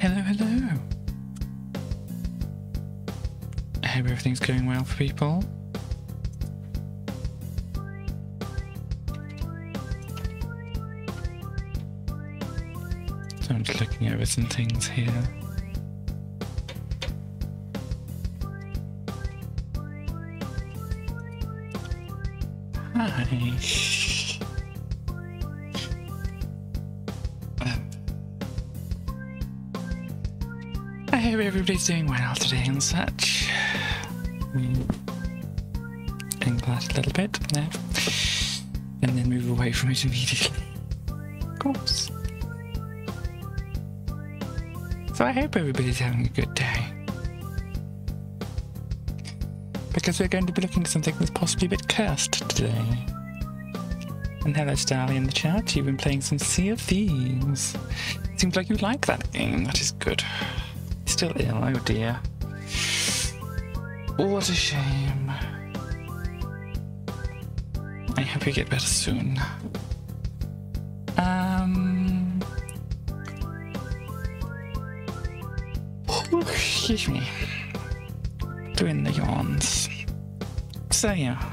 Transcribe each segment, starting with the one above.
Hello, hello. I hope everything's going well for people. So I'm just looking over some things here. Hi. I hope everybody's doing well today and such. English a little bit there. And then move away from it immediately. Of course. So I hope everybody's having a good day. Because we're going to be looking at something that's possibly a bit cursed today. And hello Starly in the chat, you've been playing some Sea of Thieves. Seems like you like that game, that is good. Still ill, oh dear. What a shame. I hope you get better soon. Excuse me. Doing the yawns. So yeah.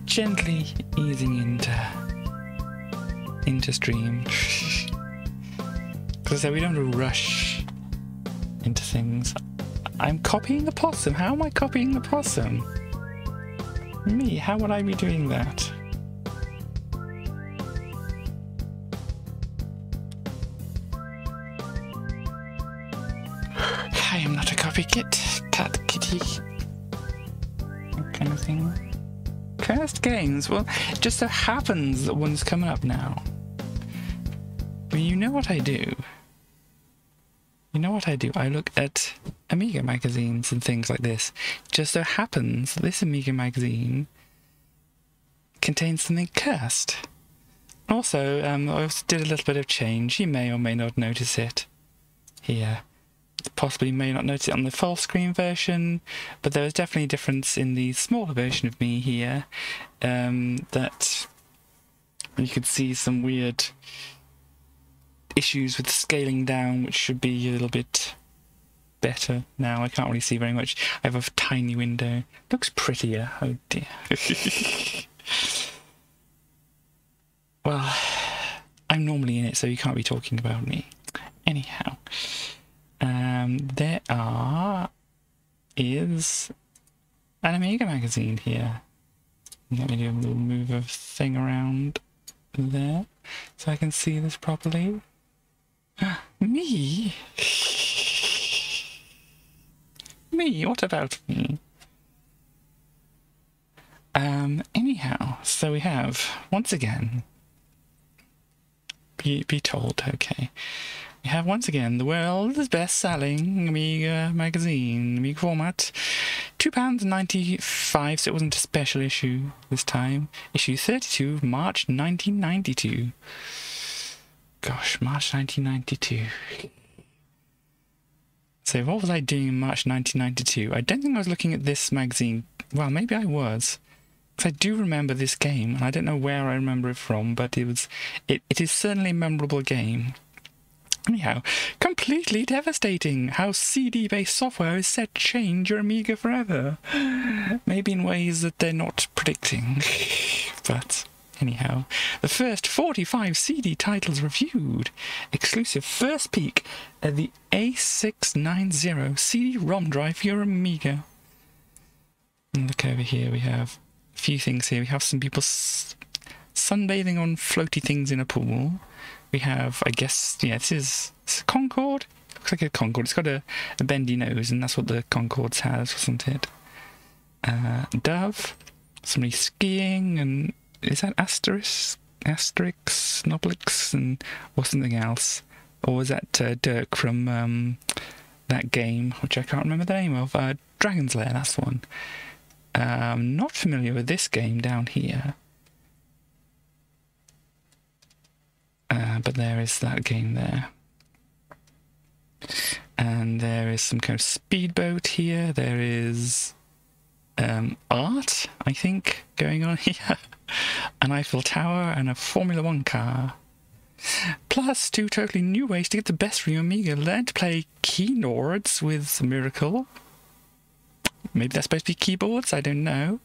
Gently easing into stream. Because we don't rush into things. I'm copying the possum. How am I copying the possum? Me? How would I be doing that? I am not a copycat. Cat kitty. That kind of thing. Cursed games? Well, it just so happens that one's coming up now. But you know what I do? You know what I do? I look at Amiga magazines and things like this. Just so happens this Amiga magazine contains something cursed. Also, I also did a little bit of change. You may or may not notice it here. Possibly may not notice it on the full screen version, but there is definitely a difference in the smaller version of me here. That you could see some weird issues with scaling down, which should be a little bit better now. I can't really see very much. I have a tiny window. Looks prettier. Oh dear. Well, I'm normally in it, so you can't be talking about me. Anyhow, there is an Amiga magazine here. Let me do a little move of thing around there so I can see this properly. Me? Me? What about me? Anyhow, so we have, once again, be told, okay. We have once again the world's best-selling Amiga magazine, Amiga format, £2.95, so it wasn't a special issue this time. Issue 32, March 1992. Gosh, March 1992. So what was I doing in March 1992? I don't think I was looking at this magazine. Well, maybe I was. Because I do remember this game, and I don't know where I remember it from, but it is certainly a memorable game. Anyhow, completely devastating how CD-based software is set to change your Amiga forever. Maybe in ways that they're not predicting. But anyhow, the first 45 CD titles reviewed. Exclusive first peek at the A690 CD-ROM drive for your Amiga. And look over here, we have a few things here. We have some people sunbathing on floaty things in a pool. We have, I guess, yeah, this is a Concorde. Looks like a Concorde. It's got a bendy nose, and that's what the Concordes has, wasn't it? Dove. Somebody skiing, and is that Asterix, Noblix, and or something else? Or was that Dirk from that game, which I can't remember the name of? Dragon's Lair, that's the one. Not familiar with this game down here. But there is that game there. And there is some kind of speedboat here. There is art, I think, going on here. An Eiffel Tower and a Formula 1 car. Plus 2 totally new ways to get the best from your Amiga. Learn to play keyboards with Miracle. Maybe that's supposed to be keyboards, I don't know.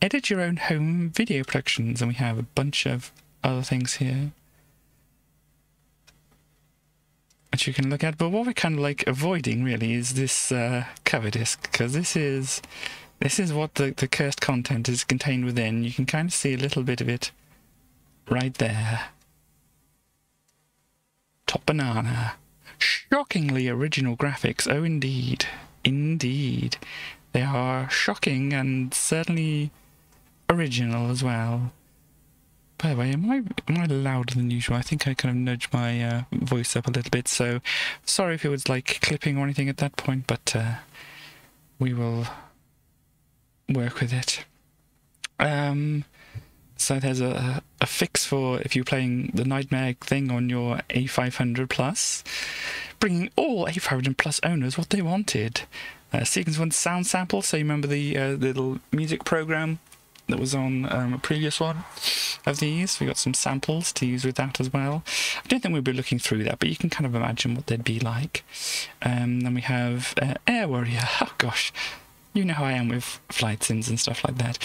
Edit your own home video productions, and we have a bunch of other things here which you can look at. But what we're kind of like avoiding really is this cover disk, because this is what the cursed content is contained within. You can kind of see a little bit of it right there. Top Banana. Shockingly original graphics. Oh, indeed. Indeed. They are shocking and certainly original as well. By the way, am I louder than usual? I think I kind of nudged my voice up a little bit, so sorry if it was like clipping or anything at that point, but we will work with it. So there's a fix for if you're playing the Nightmare thing on your A500 Plus, bringing all A500 Plus owners what they wanted. Sequence 1 sound sample, so you remember the little music program that was on a previous one of these? We got some samples to use with that as well. I don't think we'll be looking through that, but you can kind of imagine what they'd be like. Then we have Air Warrior. Oh gosh, you know how I am with flight sims and stuff like that.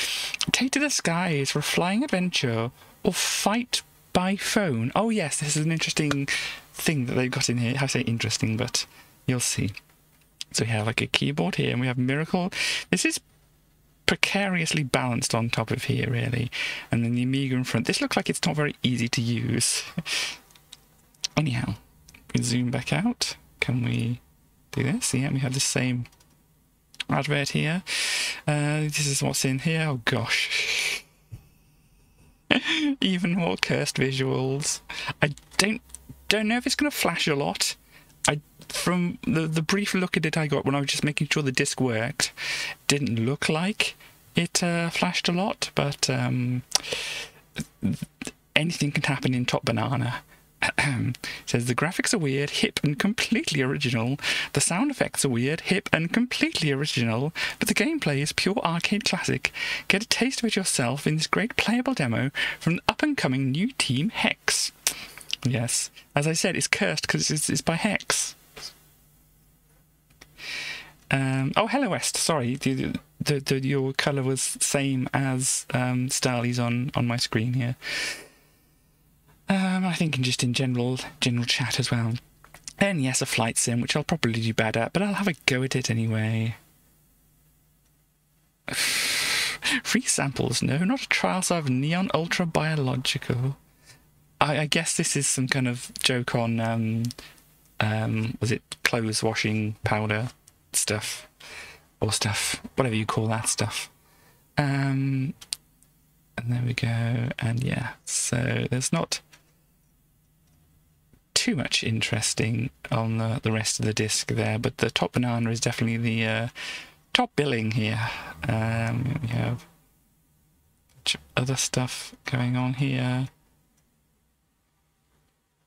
Take to the skies for a flying adventure or fight by phone. Oh yes, this is an interesting thing that they've got in here. I say interesting, but you'll see. So we have like a keyboard here, and we have Miracle. This is precariously balanced on top of here, really. And then the Amiga in front. This looks like it's not very easy to use. Anyhow, we zoom back out. Can we do this? Yeah, we have the same advert here. This is what's in here. Oh gosh. Even more cursed visuals. I don't know if it's going to flash a lot. From the brief look at it I got when I was just making sure the disc worked, didn't look like it flashed a lot, but anything can happen in Top Banana. It says the graphics are weird, hip and completely original. The sound effects are weird, hip and completely original, but the gameplay is pure arcade classic. Get a taste of it yourself in this great playable demo from the up-and-coming new team Hex. Yes, as I said, it's cursed because it's by Hex. Oh, Hello West. Sorry, your colour was same as Starly's on my screen here. I think just in general chat as well. And yes, a flight sim, which I'll probably do bad at, but I'll have a go at it anyway. Free samples? No, not a trial of Neon Ultra Biological. I guess this is some kind of joke on, was it clothes washing powder stuff? Or stuff, whatever you call that stuff. And there we go, and yeah, so there's not too much interesting on the rest of the disc there, but the Top Banana is definitely the top billing here. We have a bunch of other stuff going on here.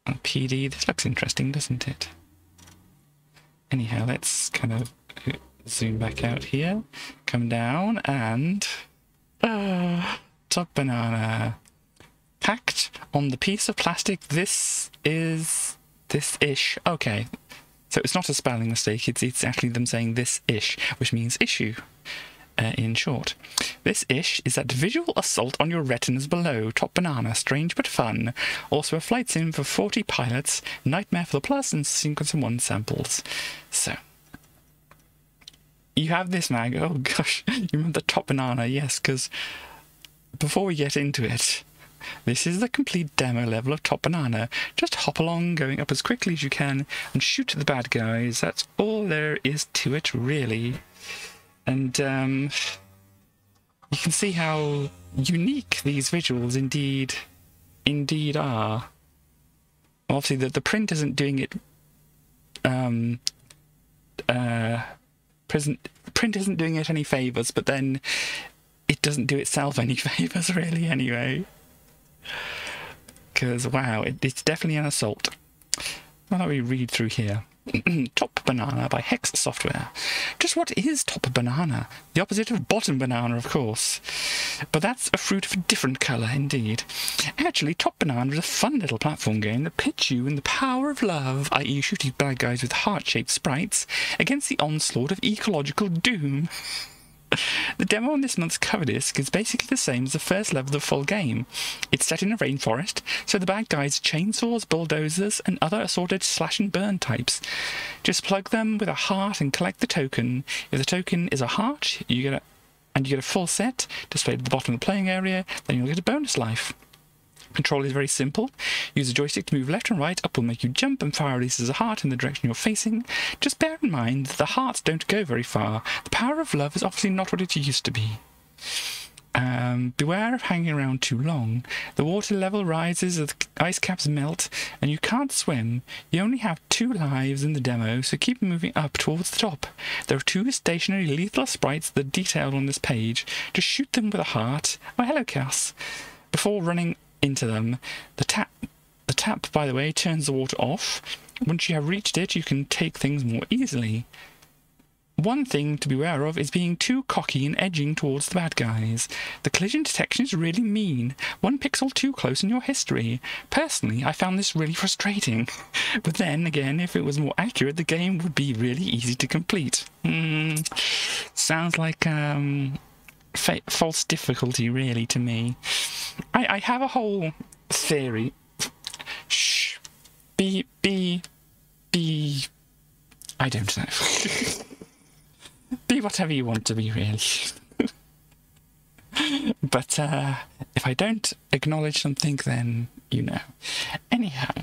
And PD, this looks interesting, doesn't it? Anyhow, let's kind of zoom back out here, come down, and Top Banana. Packed on the piece of plastic, this-ish. Okay, so it's not a spelling mistake, it's actually them saying this-ish, which means issue, in short. This-ish is that visual assault on your retinas below. Top Banana, strange but fun. Also a flight sim for 40 pilots, Nightmare for the Plus, and Sequence 1 samples. So, you have this mag. Oh gosh, you remember the Top Banana? Yes, because before we get into it, this is the complete demo level of Top Banana. Just hop along, going up as quickly as you can, and shoot the bad guys. That's all there is to it, really. And you can see how unique these visuals indeed are. Obviously, the print isn't doing it. Print isn't doing it any favors, but then it doesn't do itself any favors, really, anyway. Because, wow, it's definitely an assault. Why don't we read through here? Top Banana by Hex Software. Just what is Top Banana? The opposite of Bottom Banana, of course. But that's a fruit of a different colour, indeed. Actually, Top Banana is a fun little platform game that pits you in the power of love, i.e. shooting bad guys with heart-shaped sprites, against the onslaught of ecological doom. The demo on this month's cover disc is basically the same as the first level of the full game. It's set in a rainforest, so the bad guys are chainsaws, bulldozers, and other assorted slash and burn types. Just plug them with a heart and collect the token. If the token is a heart, you get a full set displayed at the bottom of the playing area, then you'll get a bonus life. Control is very simple. Use the joystick to move left and right. Up will make you jump, and fire releases a heart in the direction you're facing. Just bear in mind that the hearts don't go very far. The power of love is obviously not what it used to be. Beware of hanging around too long. The water level rises as the ice caps melt, and you can't swim. You only have 2 lives in the demo, so keep moving up towards the top. There are 2 stationary lethal sprites that are detailed on this page. Just shoot them with a heart. Oh, hello, Cass. Before running into them. The tap, by the way, turns the water off. Once you have reached it, you can take things more easily. One thing to be aware of is being too cocky and edging towards the bad guys. The collision detection is really mean. 1 pixel too close in your history. Personally, I found this really frustrating. But then again, if it was more accurate, the game would be really easy to complete. Sounds like false difficulty, really, to me. I have a whole theory. Shh. Be. I don't know. Be whatever you want to be, really. But if I don't acknowledge something, then you know. Anyhow.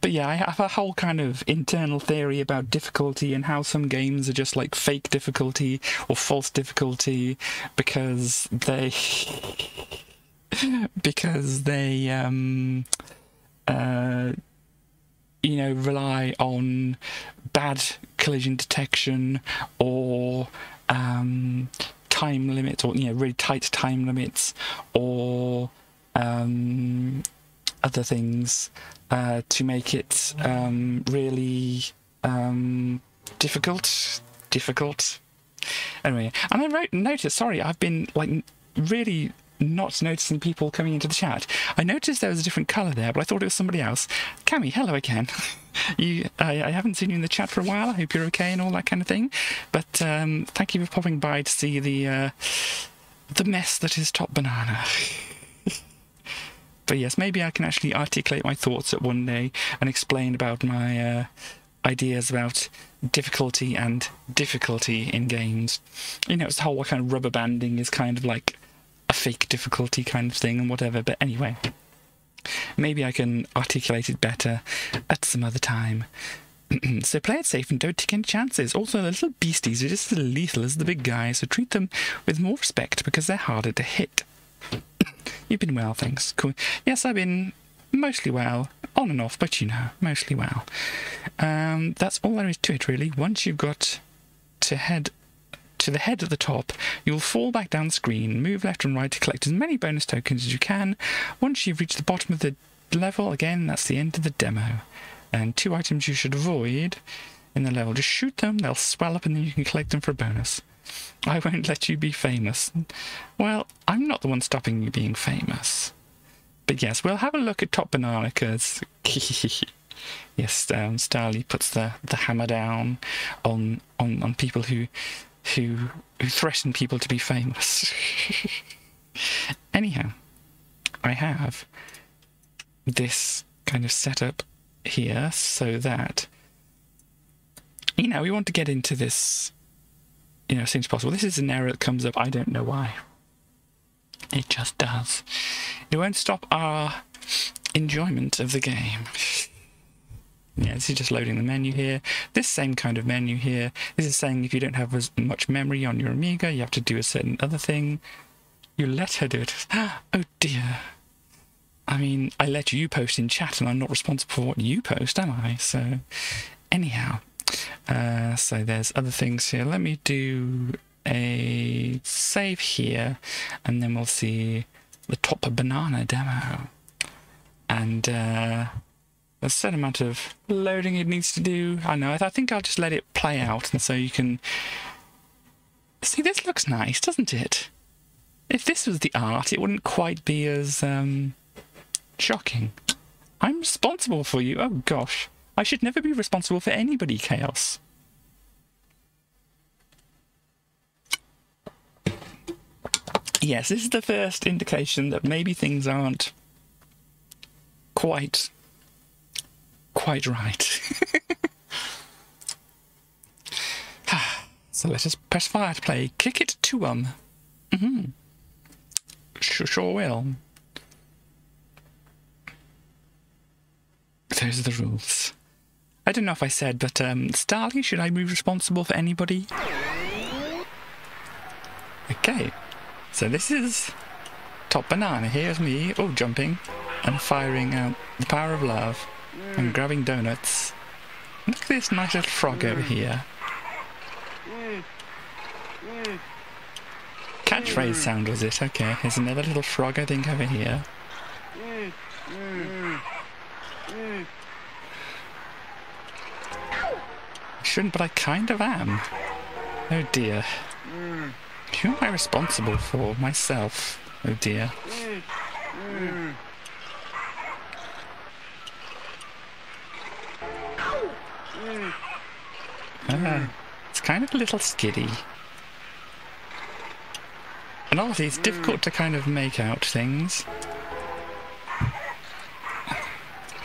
But yeah, I have a whole kind of internal theory about difficulty and how some games are just like fake difficulty or false difficulty because they you know, rely on bad collision detection or time limits, or, you know, really tight time limits, or other things to make it really difficult. Anyway, and I noticed, sorry, I've been like really not noticing people coming into the chat. I noticed there was a different colour there, but I thought it was somebody else. Cammy, hello again. I haven't seen you in the chat for a while. I hope you're okay and all that kind of thing. But thank you for popping by to see the mess that is Top Banana. But yes, maybe I can actually articulate my thoughts at one day and explain about my ideas about difficulty and difficulty in games. You know, it's the whole kind of rubber banding is kind of like a fake difficulty kind of thing and whatever. But anyway, maybe I can articulate it better at some other time. So play it safe and don't take any chances. Also, the little beasties are just as lethal as the big guys, so treat them with more respect because they're harder to hit. You've been well, thanks. Cool. Yes, I've been mostly well. On and off, but you know, mostly well. That's all there is to it, really. Once you've got to head to the head of the top, you'll fall back down the screen, move left and right to collect as many bonus tokens as you can. Once you've reached the bottom of the level, again, that's the end of the demo. And 2 items you should avoid in the level. Just shoot them, they'll swell up, and then you can collect them for a bonus. I won't let you be famous. Well, I'm not the one stopping you being famous. But yes, we'll have a look at Top Banana, because yes, Starly puts the hammer down on people who threaten people to be famous. Anyhow, I have this kind of setup here so that, you know, we want to get into this, you know, as soon as possible. This is an error that comes up. I don't know why. It just does. It won't stop our enjoyment of the game. Yeah, this is just loading the menu here. This same kind of menu here. This is saying if you don't have as much memory on your Amiga, you have to do a certain other thing. You let her do it. Oh dear. I mean, I let you post in chat and I'm not responsible for what you post, am I? So, anyhow. So there's other things here. Let me do a save here and then we'll see the Top Banana demo. And a certain amount of loading it needs to do. I know, I think I'll just let it play out, and so you can... See, this looks nice, doesn't it? If this was the art, it wouldn't quite be as, shocking. I'm responsible for you. Oh, gosh. I should never be responsible for anybody, Chaos. Yes, this is the first indication that maybe things aren't quite right. So let us press fire to play. Kick it to 'em. Sure will. Those are the rules. I don't know if I said, but Starly, should I be responsible for anybody? Okay. So this is Top Banana. Here's me, jumping and firing out the power of love and grabbing donuts. Look at this nice little frog over here. Catchphrase sound was it? Okay, there's another little frog I think over here. I shouldn't, but I kind of am. Oh dear. Who am I responsible for? Myself. Oh dear. It's kind of a little skiddy. And obviously it's difficult to kind of make out things.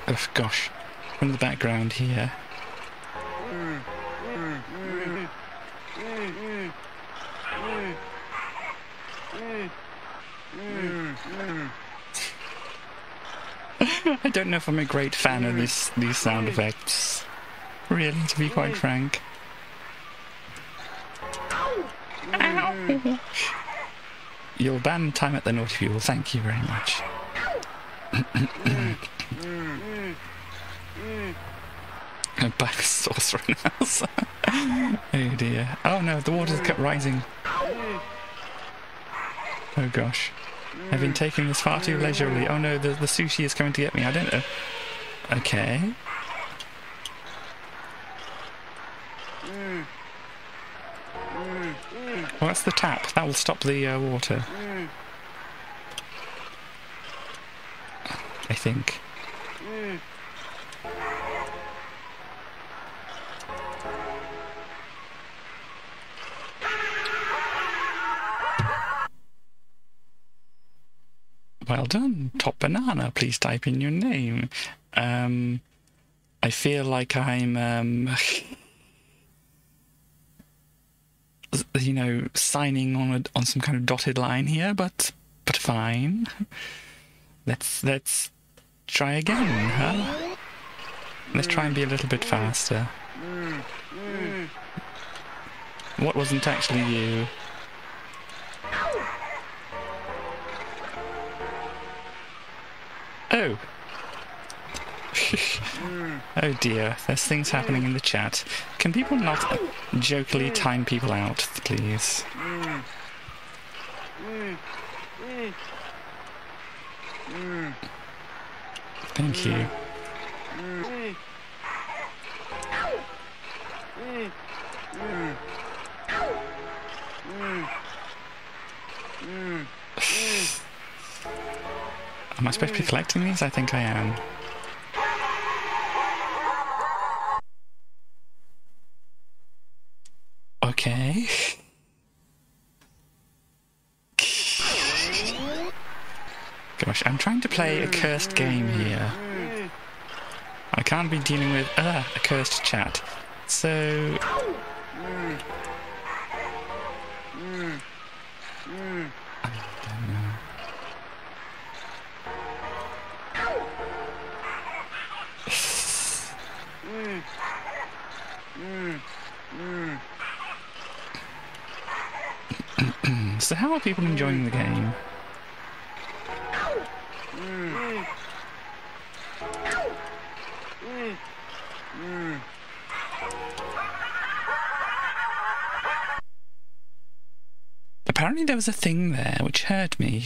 Oh gosh, from the background here. I don't know if I'm a great fan of these sound effects. Really, to be quite frank. Ow. You'll ban time at the Naughty Fuel, thank you very much. I'm back sorcerer now. Oh dear. Oh no, the water's kept rising. Oh gosh. I've been taking this far too leisurely. Oh no, the sushi is coming to get me. I don't know. Okay. Well, that's the tap. That will stop the water. I think. Well done, Top Banana. Please type in your name. I feel like I'm, you know, signing on some kind of dotted line here, but fine. Let's try again, huh? Let's try and be a little bit faster. What wasn't actually you? Oh. Oh dear, there's things happening in the chat. Can people not jokily time people out, please? Thank you. Am I supposed to be collecting these? I think I am. Okay. Gosh, I'm trying to play a cursed game here. I can't be dealing with a cursed chat. So... I don't know. So how are people enjoying the game? Apparently there was a thing there which hurt me.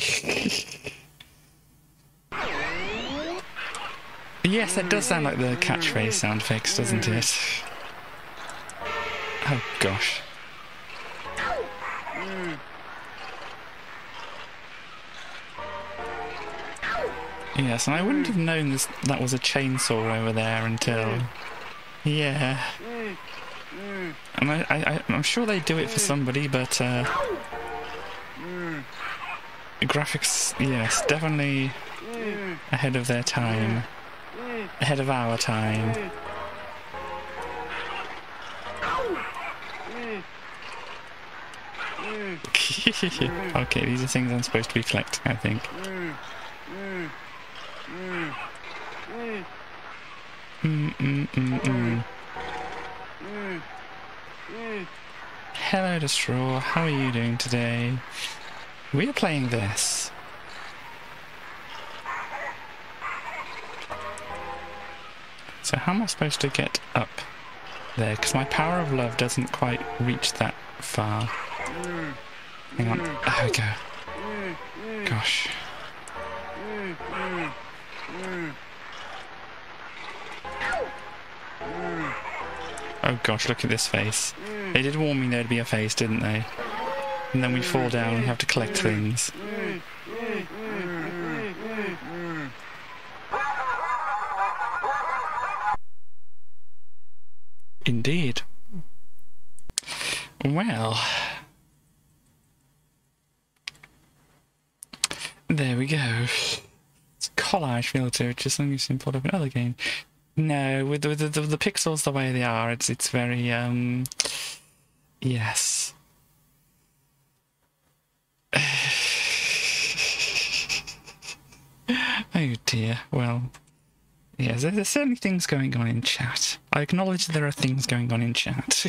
Yes, that does sound like the catchphrase sound effects, doesn't it? Oh gosh. Yes, and I wouldn't have known that was a chainsaw over there until... Yeah. And I'm sure they do it for somebody, but... graphics, yes, definitely ahead of their time. Ahead of our time. Okay, these are things I'm supposed to be collecting, I think. Hello, Destroy. How are you doing today? We're playing this. So how am I supposed to get up there? Because my power of love doesn't quite reach that far. Hang on. There we go. Gosh. Oh gosh, look at this face. They did warn me there'd be a face, didn't they? And then we fall down and have to collect things. Indeed. Well. There we go. It's collage filter, which is something you've seen part of another game. No, with the pixels the way they are, it's very yes. Oh dear. Well, yes, there's certainly things going on in chat. I acknowledge there are things going on in chat.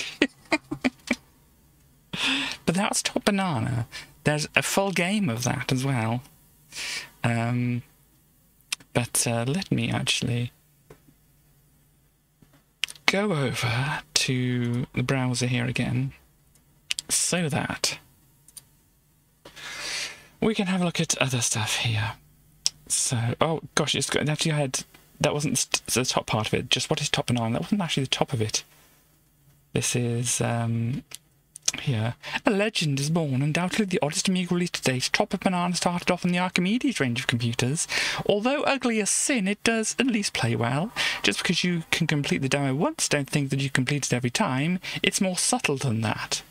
But that's Top Banana. There's a full game of that as well. But let me actually go over to the browser here again so that we can have a look at other stuff here. So, oh gosh, it's got, actually I had, that wasn't the top part of it, just what is Top Banana? That wasn't actually the top of it. This is, here. A legend is born, undoubtedly the oddest Amiga release to date. Top Banana started off in the Archimedes range of computers. Although ugly as sin, it does at least play well. Just because you can complete the demo once, don't think that you complete it every time. It's more subtle than that.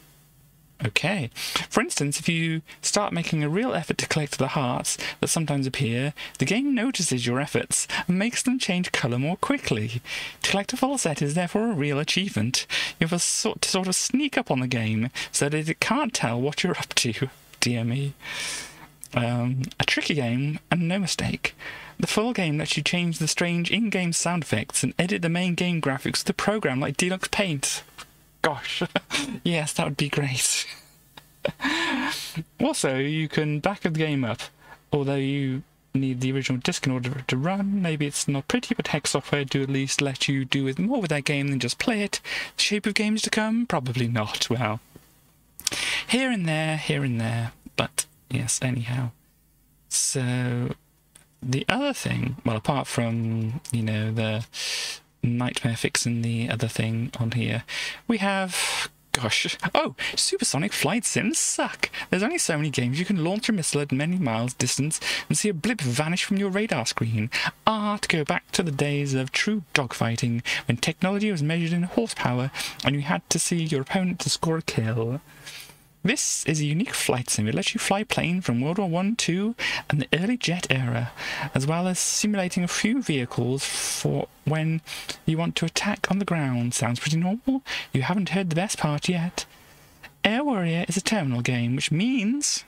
Okay. For instance, if you start making a real effort to collect the hearts that sometimes appear, the game notices your efforts and makes them change colour more quickly. To collect a full set is therefore a real achievement. You have to sort of sneak up on the game so that it can't tell what you're up to. Dear me. A tricky game, and no mistake. The full game lets you change the strange in-game sound effects and edit the main game graphics with a program like Deluxe Paint. Gosh, yes, that would be great. Also, you can back the game up, although you need the original disc in order for it to run. Maybe it's not pretty, but Hex Software do at least let you do more with that game than just play it. The shape of games to come? Probably not. Well, here and there, but yes, anyhow. So, the other thing, well, apart from, you know, the Nightmare fixing the other thing on here, we have, gosh, oh, supersonic flight sims suck. There's only so many games you can launch a missile at many miles distance and see a blip vanish from your radar screen. To go back to the days of true dogfighting, when technology was measured in horsepower and you had to see your opponent to score a kill. This is a unique flight sim. It lets you fly plane from World War I, II, and the early jet era, as well as simulating a few vehicles for when you want to attack on the ground. Sounds pretty normal? You haven't heard the best part yet. Air Warrior is a terminal game, which means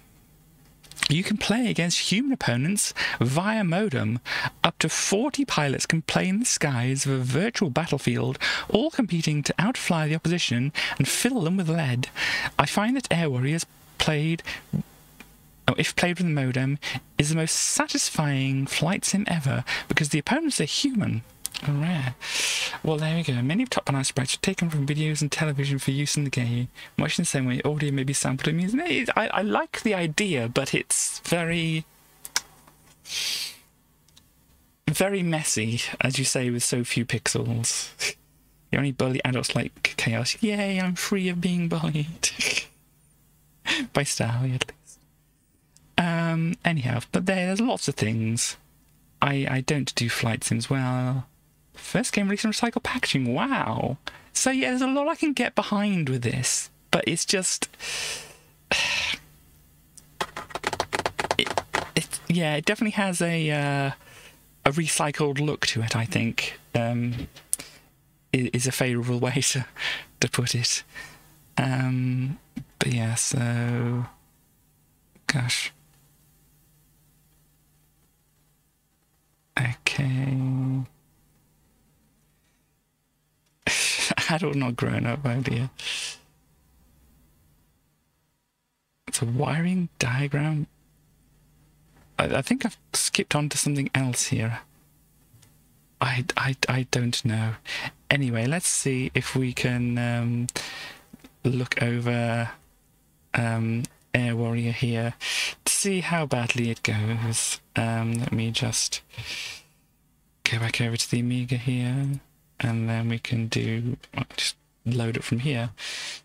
you can play against human opponents via modem. Up to 40 pilots can play in the skies of a virtual battlefield, all competing to outfly the opposition and fill them with lead. I find that Air Warriors if played with the modem, is the most satisfying flight sim ever, because the opponents are human. Rare. Well, there we go. Many of Top Banana sprites are taken from videos and television for use in the game, much in the same way audio may be sampled in music. I like the idea, but it's very very messy, as you say, with so few pixels. You only bully adults like Chaos. Yay, I'm free of being bullied. By Starly, at least. Anyhow, but there's lots of things. I don't do flight sims well. First game released in recycled packaging, wow. So yeah, there's a lot I can get behind with this, but it's just... it definitely has a recycled look to it, I think. Is a favourable way to put it. But yeah, so... Gosh. Okay. Adult, not grown up, oh dear. It's a wiring diagram. I think I've skipped on to something else here. I don't know. Anyway, let's see if we can look over Air Warrior here to see how badly it goes. Let me just go back over to the Amiga here, and then we can do just load it from here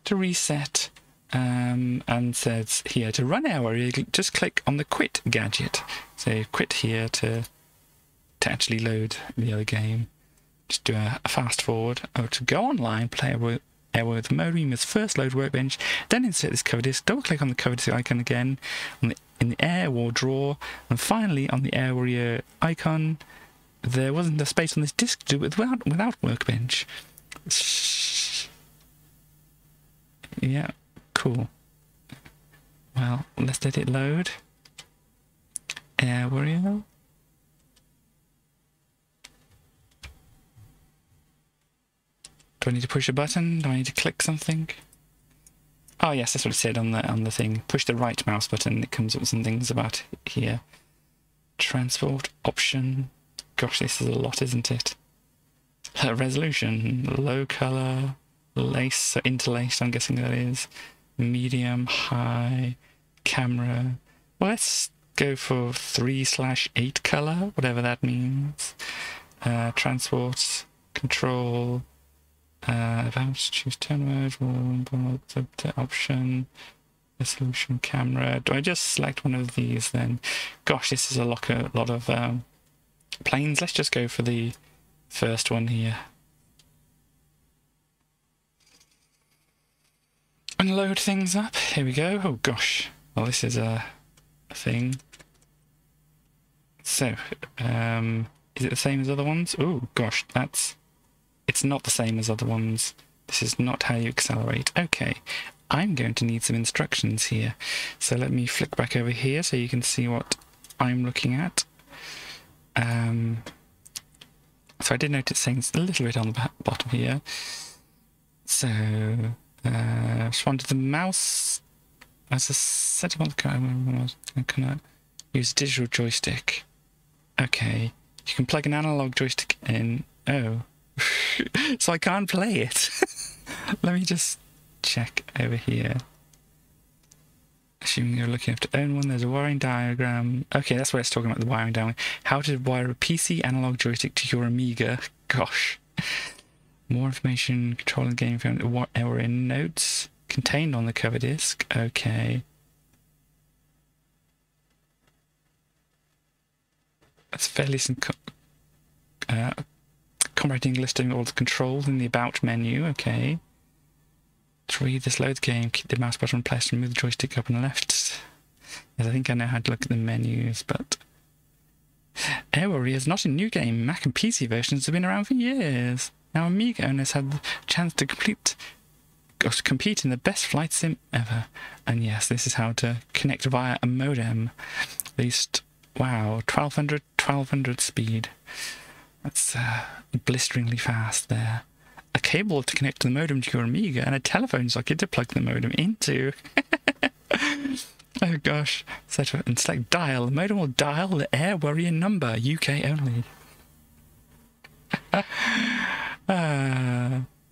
to reset. And says here to run Air Warrior, just click on the quit gadget. So quit here to actually load the other game. Just do a fast forward. Oh, to go online, play Air Warrior with the modem, you must first load Workbench, then insert this cover disk, double click on the cover disk icon again in the Air War drawer, and finally on the Air Warrior icon. There wasn't the space on this disk to do it without Workbench. Yeah, cool. Well, let's let it load. Air Warrior. Do I need to push a button? Do I need to click something? Oh yes, that's what it said on the thing. Push the right mouse button. It comes up with some things about here. Transport option. Gosh, this is a lot, isn't it? Resolution, low color, lace, so interlaced. I'm guessing that is medium, high, camera. Well, let's go for 3/8 color, whatever that means. Transport, control. Advanced, choose turn mode, option, resolution, camera. Do I just select one of these then? Gosh, this is a lot of planes. Let's just go for the first one here. And load things up. Here we go. Oh gosh. Well, this is a thing. So, is it the same as other ones? Oh gosh, it's not the same as other ones. This is not how you accelerate. Okay, I'm going to need some instructions here. So let me flick back over here so you can see what I'm looking at. So I did notice things a little bit on the bottom here. So, respond to the mouse as a setting on the camera. Can I use digital joystick? Okay, you can plug an analog joystick in. Oh. So I can't play it. Let me just check over here. Assuming you're looking to own one, there's a wiring diagram. Okay, that's what it's talking about, the wiring diagram. How to wire a PC analog joystick to your Amiga. Gosh. More information, controlling the game phone, error in notes contained on the cover disk. Okay. That's fairly some comprehending listing all the controls in the About menu. Okay. To read this load game, keep the mouse button pressed and move the joystick up and left. Yes, I think I know how to look at the menus, but Air Warrior is not a new game. Mac and PC versions have been around for years. Now Amiga owners had the chance to compete in the best flight sim ever. And yes, this is how to connect via a modem. At least, wow, 1200 speed. That's blisteringly fast there. A cable to connect the modem to your Amiga and a telephone socket to plug the modem into. Oh gosh. And select dial. The modem will dial the Air Warrior number. UK only.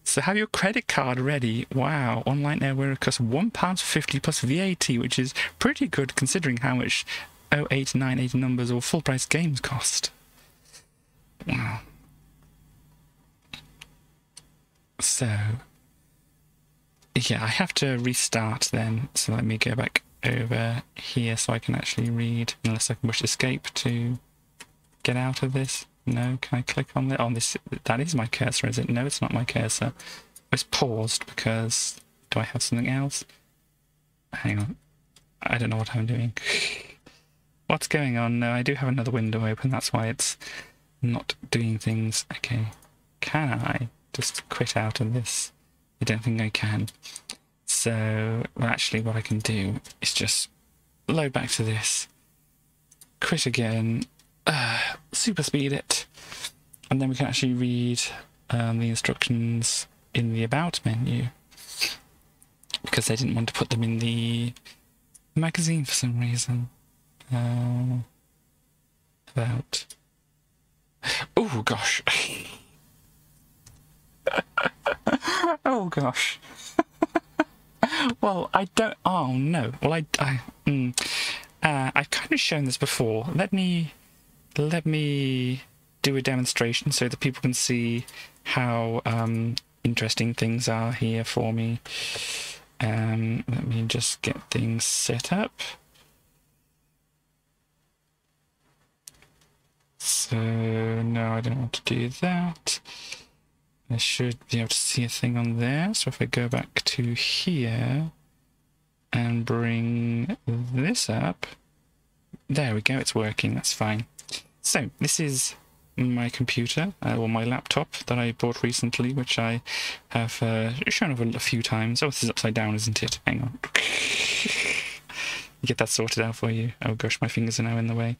So have your credit card ready. Wow. Online Air Warrior costs £1.50 plus VAT, which is pretty good considering how much 0898 numbers or full price games cost. Wow. So, yeah, I have to restart then. So let me go back over here so I can actually read, unless I can push escape to get out of this. No, can I click on it? Oh, this, that is my cursor, is it? No, it's not my cursor. It's paused because, do I have something else? Hang on. I don't know what I'm doing. What's going on? No, I do have another window open. That's why it's not doing things. Okay. Can I just quit out of this? I don't think I can. So, well, actually what I can do is just load back to this, quit again, super speed it, and then we can actually read the instructions in the About menu, because they didn't want to put them in the magazine for some reason. About. Oh gosh. Oh gosh. Well, I don't. Oh no. Well, I've kind of shown this before. Let me do a demonstration so that people can see how interesting things are here for me. Let me just get things set up. So no, I don't want to do that. I should be able to see a thing on there. So if I go back to here and bring this up, there we go, it's working, that's fine. So this is my computer, or my laptop that I bought recently, which I have shown over a few times. Oh, this is upside down, isn't it? Hang on. Get that sorted out for you. Oh gosh, my fingers are now in the way.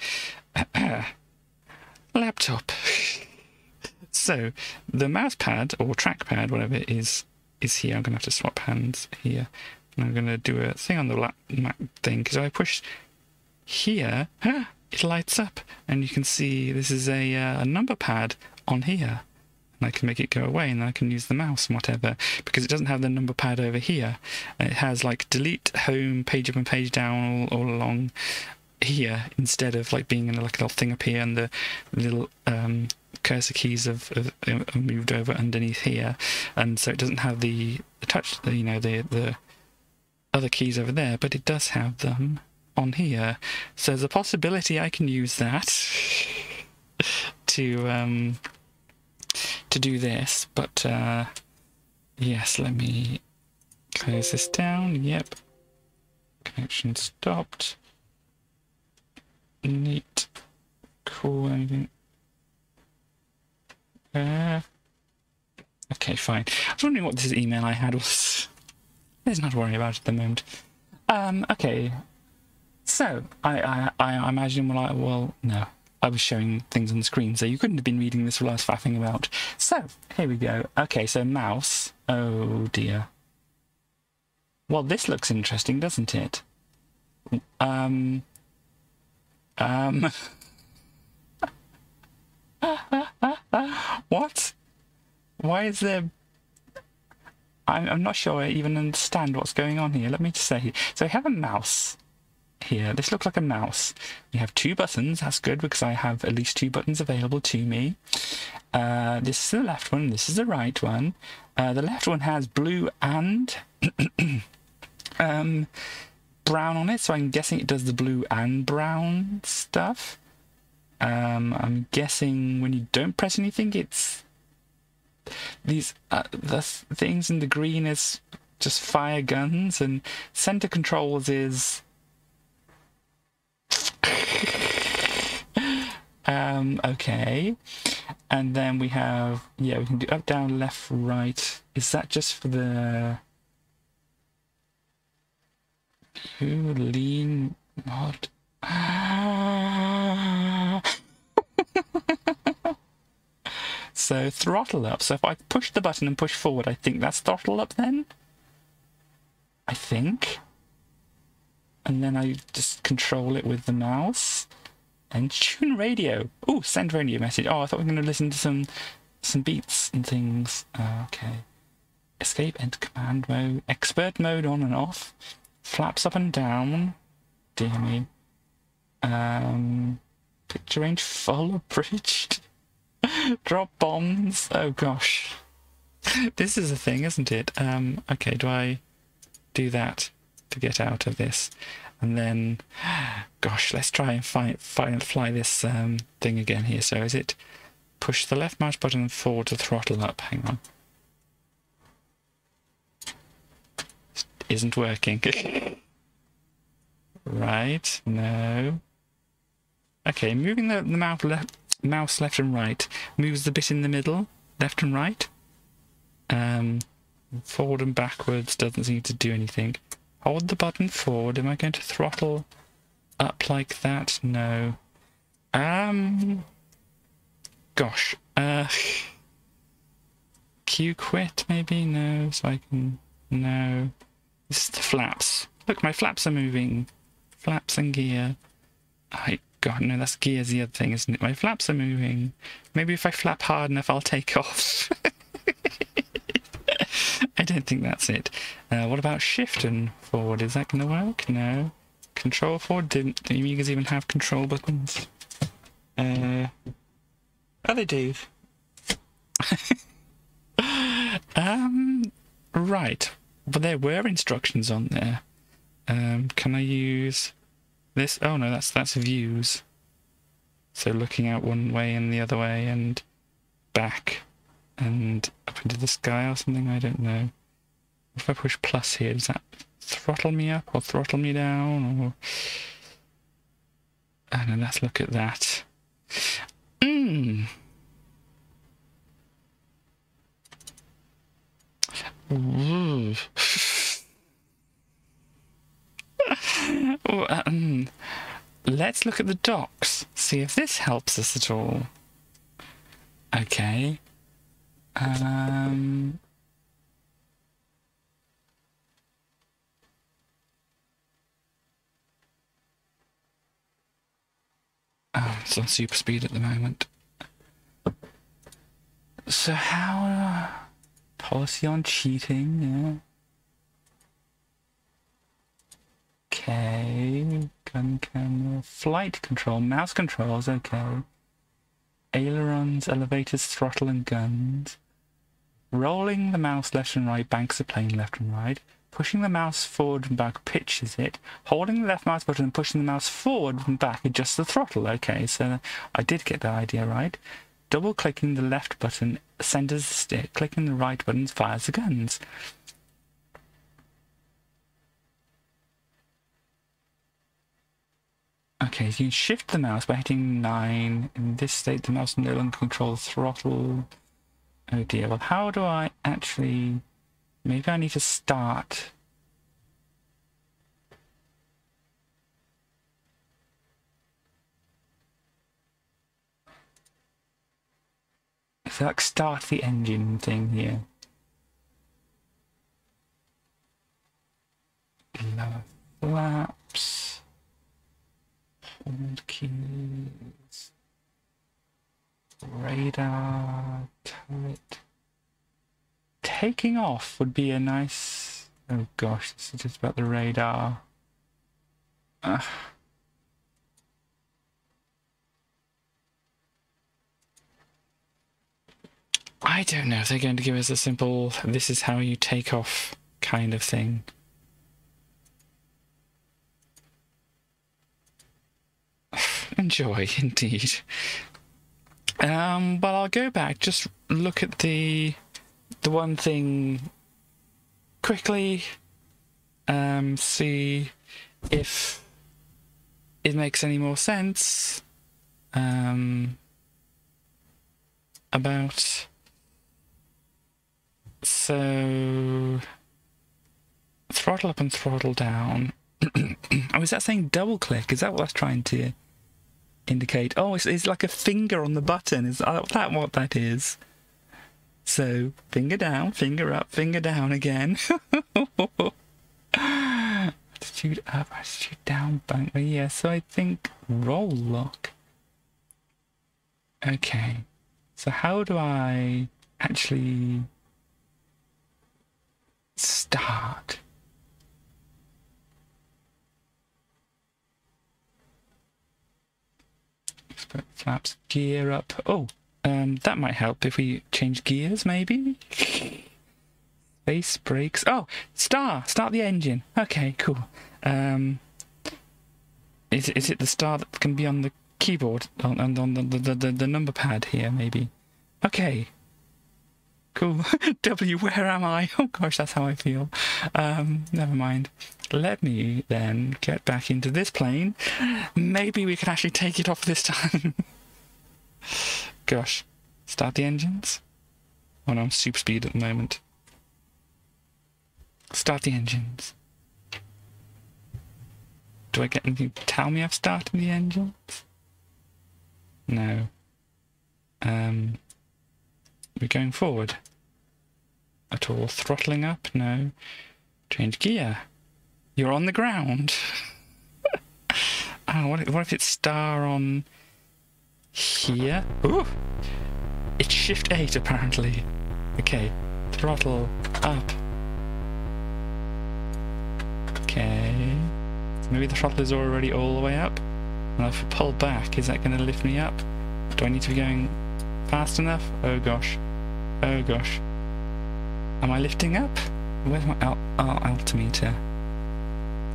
Laptop. So the mouse pad or trackpad, whatever it is here. I'm going to have to swap hands here. And I'm going to do a thing on the lap thing, because if I push here, it lights up, and you can see this is a number pad on here. And I can make it go away, and then I can use the mouse and whatever, because it doesn't have the number pad over here. It has like delete, home, page up and page down all along here, instead of like being in like a little thing up here, and the little cursor keys have moved over underneath here, and so it doesn't have the touch, the other keys over there, but it does have them on here. So there's a possibility I can use that to do this, but yes, let me close this down. Yep, connection stopped. Neat, cool. Anything? Okay, fine. I was wondering what this email I had was. Let's not worry about it at the moment. Okay. So I imagine, well, no, I was showing things on the screen, so you couldn't have been reading this while I was faffing about. So here we go. Okay, so mouse. Oh dear. Well, this looks interesting, doesn't it? What? Why is there? I'm not sure I even understand what's going on here. Let me just say. So I have a mouse here. This looks like a mouse. We have two buttons. That's good, because I have at least two buttons available to me. This is the left one. This is the right one. The left one has blue and brown on it, so I'm guessing it does the blue and brown stuff. I'm guessing when you don't press anything, it's these the things in the green is just fire guns, and center controls is okay. And then we have, yeah, we can do up, down, left, right. Is that just for the lean mod? So throttle up. So if I push the button and push forward, I think that's throttle up then? I think. And then I just control it with the mouse. And tune radio. Oh, send radio message. Oh, I thought we were going to listen to some beats and things. Okay. Escape, enter command mode. Expert mode on and off. Flaps up and down. Dear me. Picture range full abridged. Drop bombs. Oh gosh. This is a thing, isn't it? Okay, do I do that to get out of this? And then, gosh, let's try and fly this thing again here. So is it push the left mouse button forward to throttle up? Hang on. Isn't working. Right, no. Okay, moving the mouse left and right moves the bit in the middle, left and right. Forward and backwards doesn't seem to do anything. Hold the button forward. Am I going to throttle up like that? No. Gosh. Q quit maybe? No. So I can... No. This is the flaps. Look, my flaps are moving. Flaps and gear. God, no, that's gear's the other thing, isn't it? My flaps are moving. Maybe if I flap hard enough, I'll take off. I don't think that's it. What about shift and forward? Is that going to work? No. Control forward? Didn't the Amigas even have control buttons? Oh, they do. Right. But there were instructions on there. Can I use this? Oh no, that's views. So looking out one way and the other way and back and up into the sky or something, I don't know. If I push plus here, does that throttle me up or throttle me down? Or I don't know, let's look at that. Ooh. Let's look at the docs, see if this helps us at all. Okay. Oh, it's on super speed at the moment. So how... policy on cheating, yeah. Okay, gun camera, flight control, mouse controls, okay. Ailerons, elevators, throttle and guns. Rolling the mouse left and right banks the plane left and right. Pushing the mouse forward and back pitches it. Holding the left mouse button and pushing the mouse forward and back adjusts the throttle. Okay, so I did get the idea right. Double clicking the left button centers the stick. Clicking the right button fires the guns. Okay, so you can shift the mouse by hitting 9. In this state, the mouse no longer controls the throttle. Oh dear, well how do I actually... Maybe I need to start... It's like start the engine thing here. Lower flaps. Hold keys. Radar. Turret. Taking off would be a nice... Oh gosh, this is just about the radar. I don't know if they're going to give us a simple, this is how you take off kind of thing. Enjoy, indeed. Well, I'll go back, just look at the one thing quickly, see if it makes any more sense about... So, throttle up and throttle down. Oh, is that saying double click? Is that what that's trying to indicate? Oh, it's like a finger on the button. Is that what that is? So, finger down, finger up, finger down again. Attitude up, attitude down, bank. Yeah, so I think roll lock. Okay. So how do I actually start? Expert flaps, gear up. Oh, That might help if we change gears, maybe? Space brakes. Oh, start the engine. Okay, cool. Is it the star that can be on the keyboard, on the number pad here, maybe? Okay. Cool. W, where am I? Oh gosh, that's how I feel. Never mind. Let me then get back into this plane. Maybe we can actually take it off this time. Gosh. Start the engines? Oh no, I'm super speed at the moment. Start the engines. Do I get anything to tell me I've started the engines? No. We're going forward. At all. Throttling up? No. Change gear. You're on the ground. Oh, what if it's star on here? Ooh! It's Shift 8 apparently. Okay. Throttle up. Okay. Maybe the throttle is already all the way up. And if I pull back, is that going to lift me up? Do I need to be going fast enough? Oh gosh. Oh gosh. Am I lifting up? Where's my altimeter?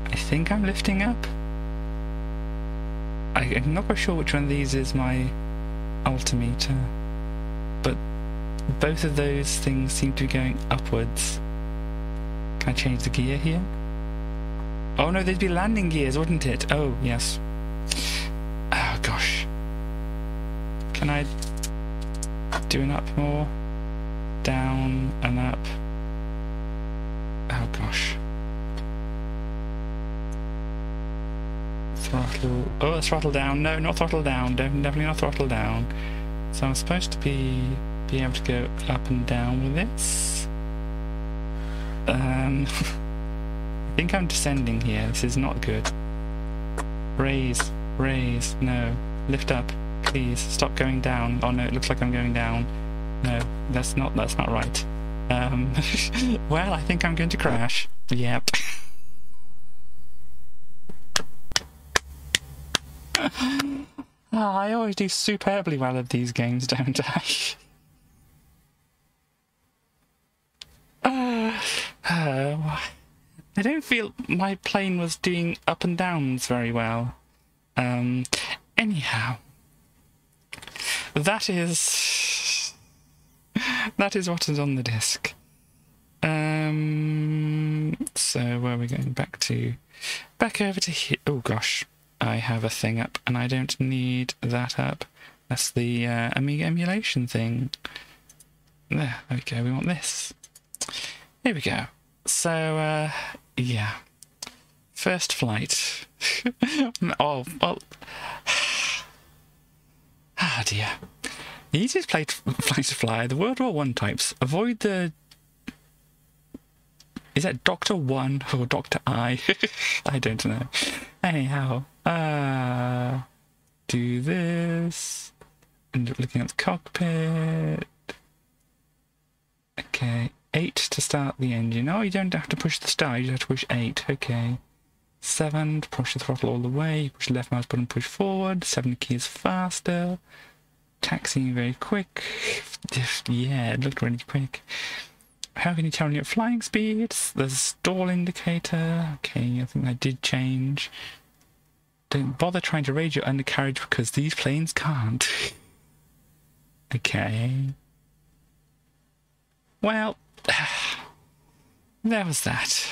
I think I'm lifting up. I'm not quite sure which one of these is my altimeter. But both of those things seem to be going upwards. Can I change the gear here? Oh no, they'd be landing gears, wouldn't it? Oh, yes. Oh gosh. Can I do an up more? Down and up. Oh gosh. Throttle. Oh, throttle down. No, not throttle down. Definitely not throttle down. So I'm supposed to be able to go up and down with this. I think I'm descending here. This is not good. Raise, raise. No, lift up, please. Stop going down. Oh no, it looks like I'm going down. No, that's not right. Well, I think I'm going to crash. Yep. I always do superbly well at these games, don't I? I don't feel my plane was doing up and downs very well. Anyhow, that is what is on the disc. So where are we going? Back over to here. Oh gosh, I have a thing up, and I don't need that up. That's the Amiga emulation thing. There we go. We want this. Here we go. So yeah, first flight. Oh well. Ah dear. The easiest flight to fly, the World War I types. Avoid the... Is that Dr. 1 or Dr. I? I don't know. Anyhow, do this. End up looking at the cockpit. Okay, 8 to start the engine. Oh, you don't have to push the start, you have to push 8. Okay. 7 to push the throttle all the way. Push the left mouse button, push forward. 7 key is faster. Taxiing very quick. Yeah, it looked really quick. How can you tell your flying speeds? There's a stall indicator. Okay, I think I did change. Don't bother trying to raise your undercarriage because these planes can't. Okay. Well, there was that.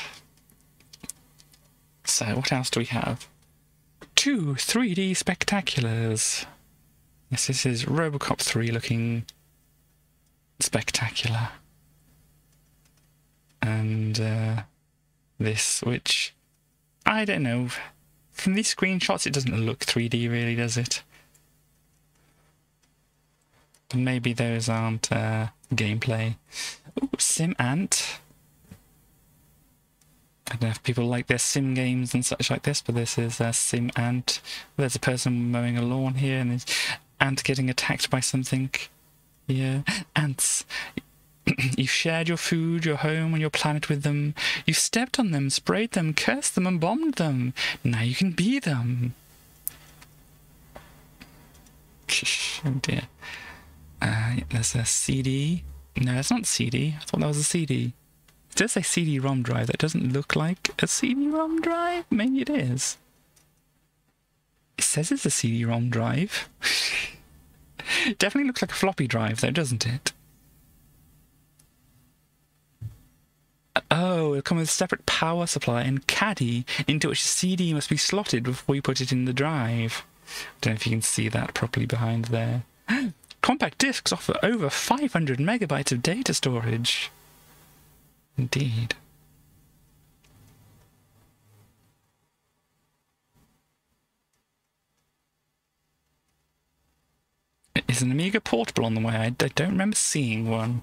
So, what else do we have? 2 3D spectaculars. Yes, this is Robocop 3 looking spectacular. And this, which, I don't know, from these screenshots it doesn't look 3D really, does it? But maybe those aren't gameplay. Ooh, Sim Ant. I don't know if people like their sim games and such like this, but this is Sim Ant. There's a person mowing a lawn here, and there's ant getting attacked by something. Yeah, ants. You've shared your food, your home, and your planet with them. You've stepped on them, sprayed them, cursed them, and bombed them. Now you can be them. Oh dear. there's a CD. No, it's not CD. I thought that was a CD. It does say CD-ROM drive. That doesn't look like a CD-ROM drive. Maybe it is. It says it's a CD-ROM drive. It definitely looks like a floppy drive, though, doesn't it? Oh, it'll come with a separate power supply and caddy into which the CD must be slotted before you put it in the drive. Don't know if you can see that properly behind there. Compact discs offer over 500 megabytes of data storage. Indeed. Is an Amiga portable on the way? I don't remember seeing one.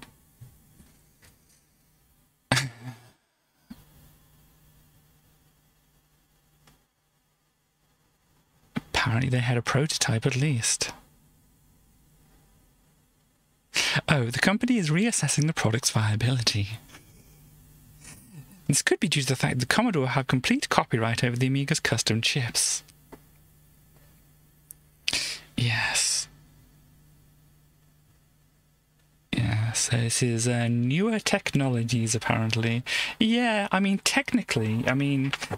Apparently they had a prototype at least. Oh, the company is reassessing the product's viability. This could be due to the fact that Commodore have complete copyright over the Amiga's custom chips. Yes. Yeah, so this is newer technologies, apparently. Yeah, I mean, technically,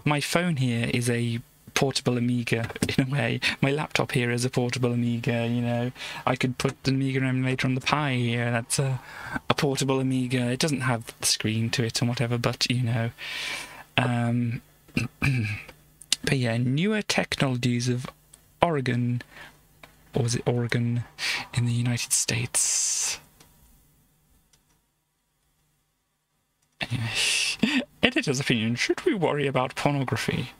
my phone here is a portable Amiga, in a way. My laptop here is a portable Amiga, you know. I could put the Amiga emulator on the Pi here. That's a portable Amiga. It doesn't have the screen to it and whatever, but, you know. But yeah, newer technologies of Oregon, or was it Oregon, in the United States. Anyway, editor's opinion, should we worry about pornography?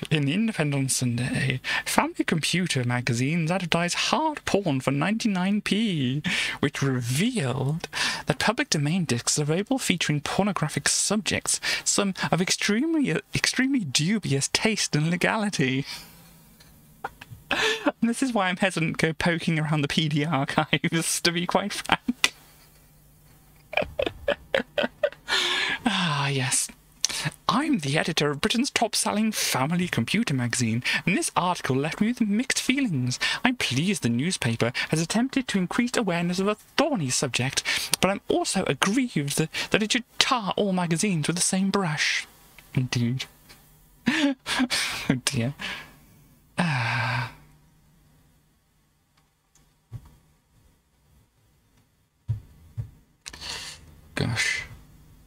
In the Independent Sunday, Family Computer magazines advertised hard porn for 99p, which revealed that public domain discs are available featuring pornographic subjects, some of extremely dubious taste and legality. And this is why I'm hesitant to go poking around the PD archives, to be quite frank. Ah, yes. I'm the editor of Britain's top-selling Family Computer magazine, and this article left me with mixed feelings. I'm pleased the newspaper has attempted to increase awareness of a thorny subject, but I'm also aggrieved that it should tar all magazines with the same brush. Indeed. Oh dear. Gosh.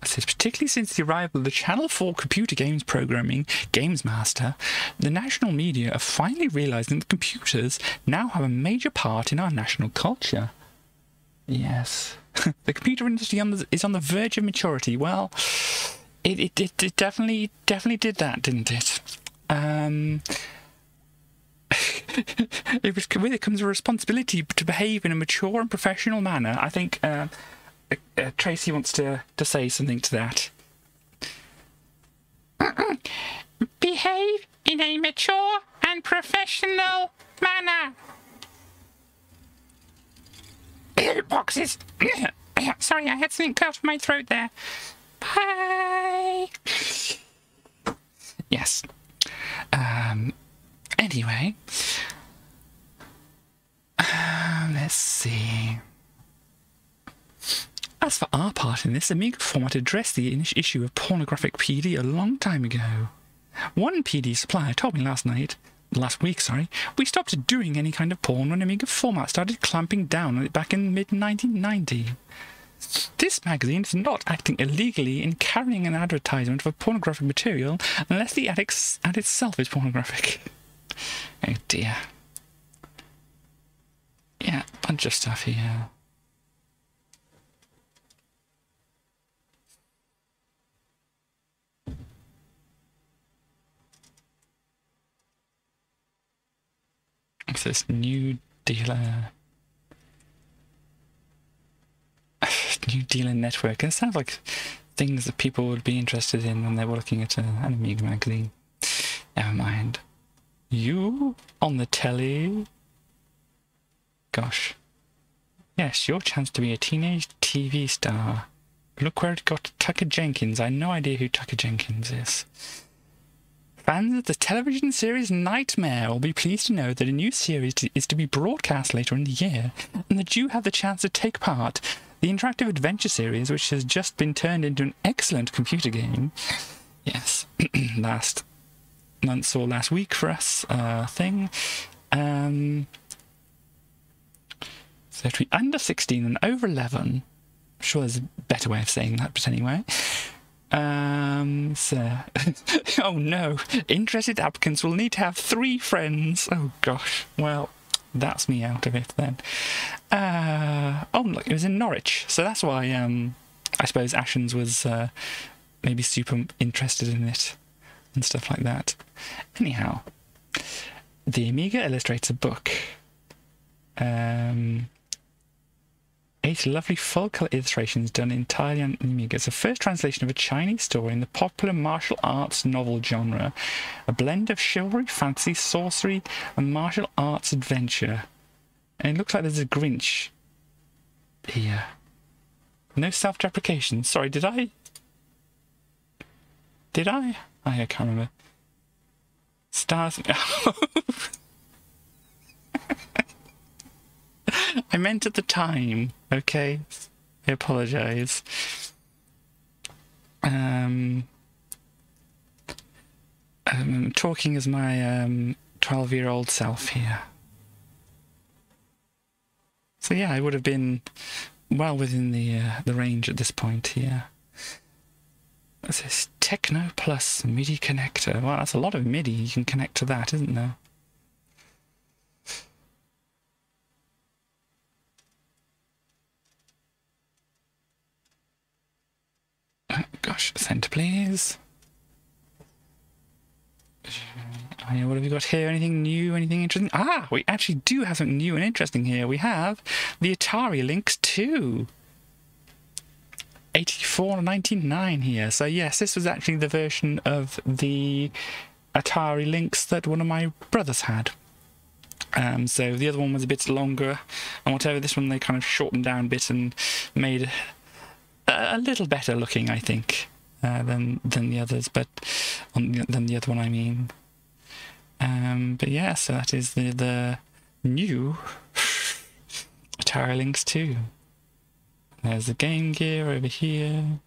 Particularly since the arrival of the Channel 4 computer games programming, Games Master, the national media are finally realising that computers now have a major part in our national culture. Yes. The computer industry is on the verge of maturity. Well, it definitely did that, didn't it? With it comes a responsibility to behave in a mature and professional manner. I think Tracy wants to say something to that. Behave in a mature and professional manner. Boxes. Sorry, I had something cut off my throat there. Bye. Yes. Anyway. Let's see. As for our part in this, Amiga Format addressed the issue of pornographic PD a long time ago. One PD supplier told me last week, we stopped doing any kind of porn when Amiga Format started clamping down on it back in mid-1990. This magazine is not acting illegally in carrying an advertisement for pornographic material unless the ad itself is pornographic. Oh dear. Yeah, bunch of stuff here. What's this? New Dealer Network. It sounds like things that people would be interested in when they were looking at an Amiga magazine. Never mind. You on the telly? Gosh. Yes, your chance to be a teenage TV star. Look where it got Tucker Jenkins. I have no idea who Tucker Jenkins is. Fans of the television series Nightmare will be pleased to know that a new series is to be broadcast later in the year, and that you have the chance to take part. The interactive adventure series, which has just been turned into an excellent computer game. Yes, last month or last week for us, thing. So to be under 16 and over 11. I'm sure there's a better way of saying that, but anyway. So, oh no, interested applicants will need to have 3 friends. Oh gosh, well, that's me out of it then. Oh look, it was in Norwich, so that's why I suppose Ashens was maybe super interested in it and stuff like that. Anyhow, the Amiga illustrates a book. 8 lovely full-colour illustrations done entirely on Amiga. It's the first translation of a Chinese story in the popular martial arts novel genre. A blend of chivalry, fantasy, sorcery, and martial arts adventure. And it looks like there's a Grinch here. No self-deprecation. Sorry, did I? I can't remember. Stars... I meant at the time, okay? I apologise. Talking as my 12-year-old self here. So yeah, I would have been well within the range at this point here. What's this? Techno Plus MIDI connector. Well, that's a lot of MIDI you can connect to that, isn't there? Gosh, centre please. Oh, yeah, what have we got here? Anything new? Anything interesting? Ah, we actually do have something new and interesting here. We have the Atari Lynx 2. 84.99 here. So yes, this was actually the version of the Atari Lynx that one of my brothers had. So the other one was a bit longer and whatever. This one they kind of shortened down a bit and made a little better looking, I think, than the others, but than the other one, I mean. But yeah, so that is the new Atari Lynx 2. There's the Game Gear over here.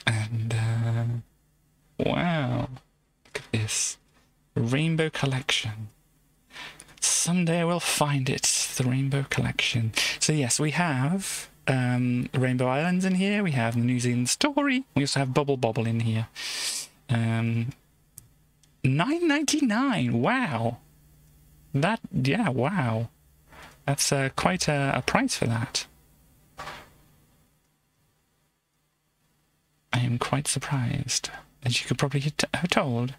And wow, look at this. Rainbow Collection. Someday we'll find it, the Rainbow Collection. So yes, we have Rainbow Islands in here, we have the New Zealand Story, we also have Bubble Bobble in here. $9.99, wow. That, yeah, wow. That's quite a price for that. I am quite surprised, as you could probably have told.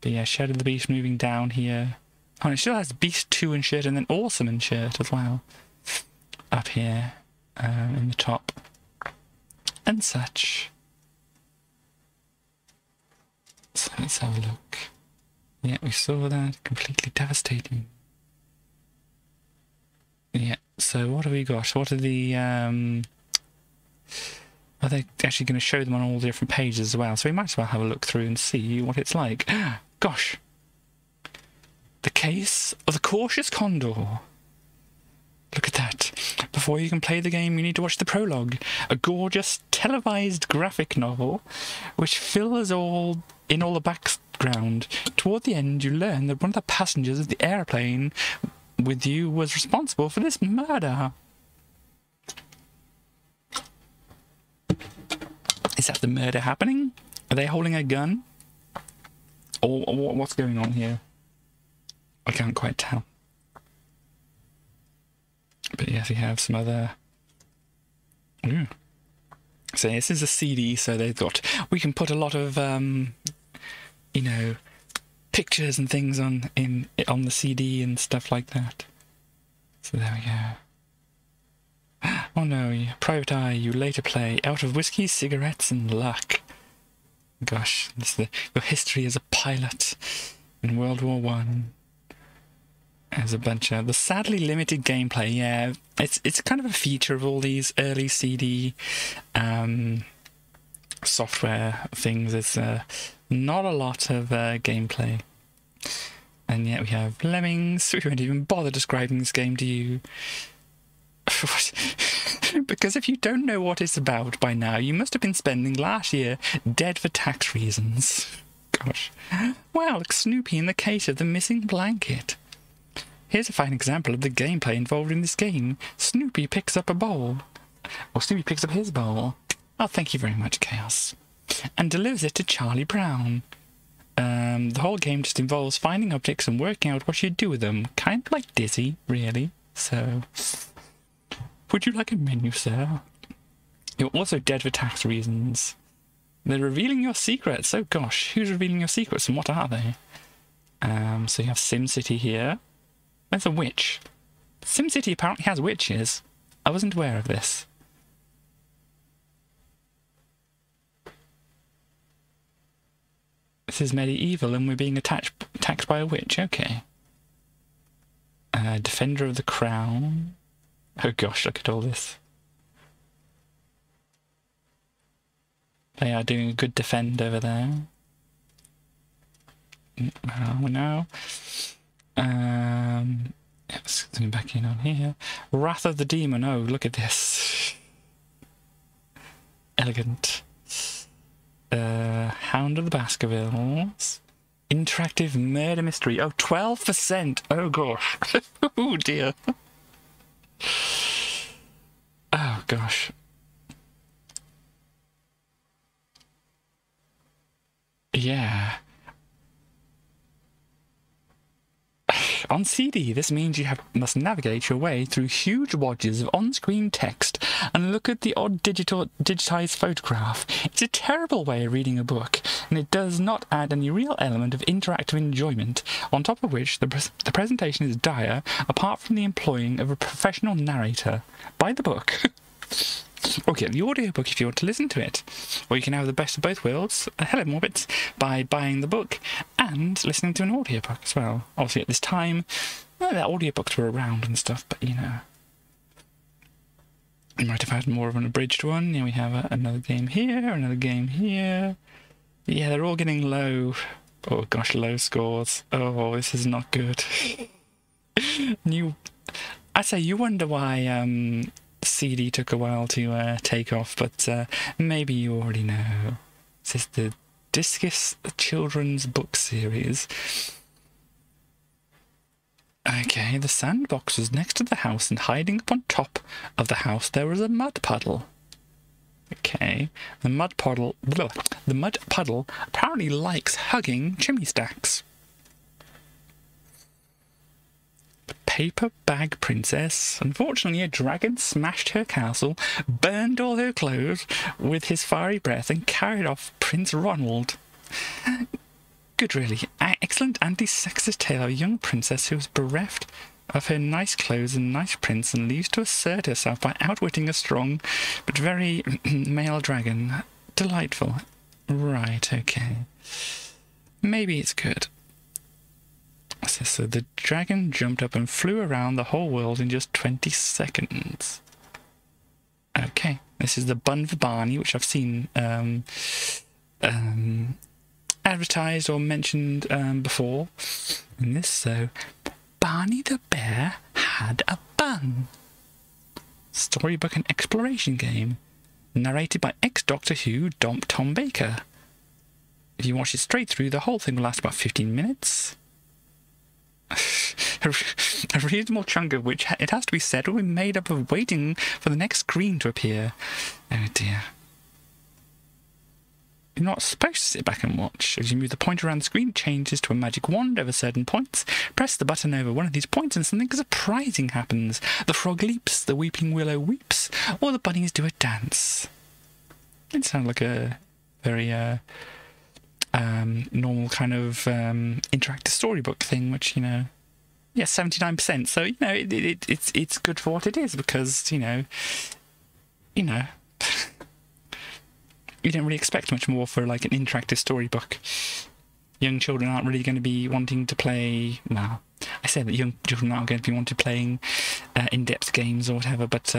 But yeah, Shadow of the Beast moving down here. Oh, and it still has Beast 2 and shirt, and then Awesome and shirt as well. Up here, in the top. And such. So let's have a look. Yeah, we saw that. Completely devastating. Yeah, so what have we got? What are the... Are they actually going to show them on all the different pages as well? So we might as well have a look through and see what it's like. Gosh. The Case of the Cautious Condor. Look at that. Before you can play the game, you need to watch the prologue. A gorgeous televised graphic novel which fills all the background. Toward the end, you learn that one of the passengers of the airplane with you was responsible for this murder. Is that the murder happening? Are they holding a gun? Or what's going on here? I can't quite tell. But yes, we have some other... Ooh. So this is a CD, so they've got... We can put a lot of, you know, pictures and things on the CD and stuff like that. So there we go. Oh no, Private Eye, you later play Out of Whiskey, Cigarettes and Luck. Gosh, this is your history as a pilot in World War One. There's a bunch of the sadly limited gameplay. Yeah, it's kind of a feature of all these early CD software things. There's not a lot of gameplay. And yet we have Lemmings. We won't even bother describing this game to you. Because if you don't know what it's about by now, you must have been spending last year dead for tax reasons. Gosh. Well, like Snoopy in the case of the missing blanket. Here's a fine example of the gameplay involved in this game. Snoopy picks up a bowl. Or Snoopy picks up his bowl. Oh, thank you very much, Chaos. And delivers it to Charlie Brown. The whole game just involves finding objects and working out what you do with them. Kind of like Dizzy, really. So, would you like a menu, sir? You're also dead for tax reasons. They're revealing your secrets. Oh gosh, who's revealing your secrets and what are they? So you have SimCity here. There's a witch. SimCity apparently has witches. I wasn't aware of this. This is medieval and we're being attacked by a witch. Okay. Defender of the Crown. Oh gosh, look at all this. They are doing a good defend over there. Oh no. Let's zoom back in on here. Wrath of the Demon. Oh, look at this. Elegant. Hound of the Baskervilles. Interactive murder mystery. Oh, 12%. Oh gosh. Oh dear. Oh gosh. Yeah. On CD, this means you must navigate your way through huge wadges of on-screen text and look at the odd digitized photograph. It's a terrible way of reading a book, and it does not add any real element of interactive enjoyment, on top of which the presentation is dire, apart from the employing of a professional narrator. Buy the book. Or get the audiobook if you want to listen to it. Or you can have the best of both worlds, hello Morbits, by buying the book and listening to an audiobook as well. Obviously at this time, the audiobooks were around and stuff, but you know. We might have had more of an abridged one. Yeah, we have another game here, another game here. Yeah, they're all getting low. Oh gosh, low scores. Oh, this is not good. I say, you wonder why CD took a while to take off, but maybe you already know. This is the Discus Children's Book Series. Okay, the sandbox was next to the house, and hiding up on top of the house there was a mud puddle. Okay, the mud puddle apparently likes hugging chimney stacks. Paper Bag Princess. Unfortunately, a dragon smashed her castle, burned all her clothes with his fiery breath, and carried off Prince Ronald. Good, really. Excellent anti-sexist tale of a young princess who was bereft of her nice clothes and nice prince and leaves to assert herself by outwitting a strong but very male dragon. Delightful. Right, okay. Maybe it's good. So the dragon jumped up and flew around the whole world in just 20 seconds. Okay, this is the Bun for Barney, which I've seen advertised or mentioned before. In this, so Barney the Bear had a bun. Storybook and exploration game, narrated by ex-Doctor Who Tom Baker. If you watch it straight through, the whole thing will last about 15 minutes. A reasonable chunk of which, it has to be said, will be made up of waiting for the next screen to appear. Oh dear. You're not supposed to sit back and watch. As you move the pointer around the screen, it changes to a magic wand over certain points. Press the button over one of these points and something surprising happens. The frog leaps, the weeping willow weeps, or the bunnies do a dance. It sounds like a very normal kind of interactive storybook thing, which, you know, yeah, 79%. So, you know, it's good for what it is, because, you know, you don't really expect much more for like an interactive storybook. Young children aren't really going to be wanting to play. Well, I say that young children aren't going to be wanting playing in-depth games or whatever, but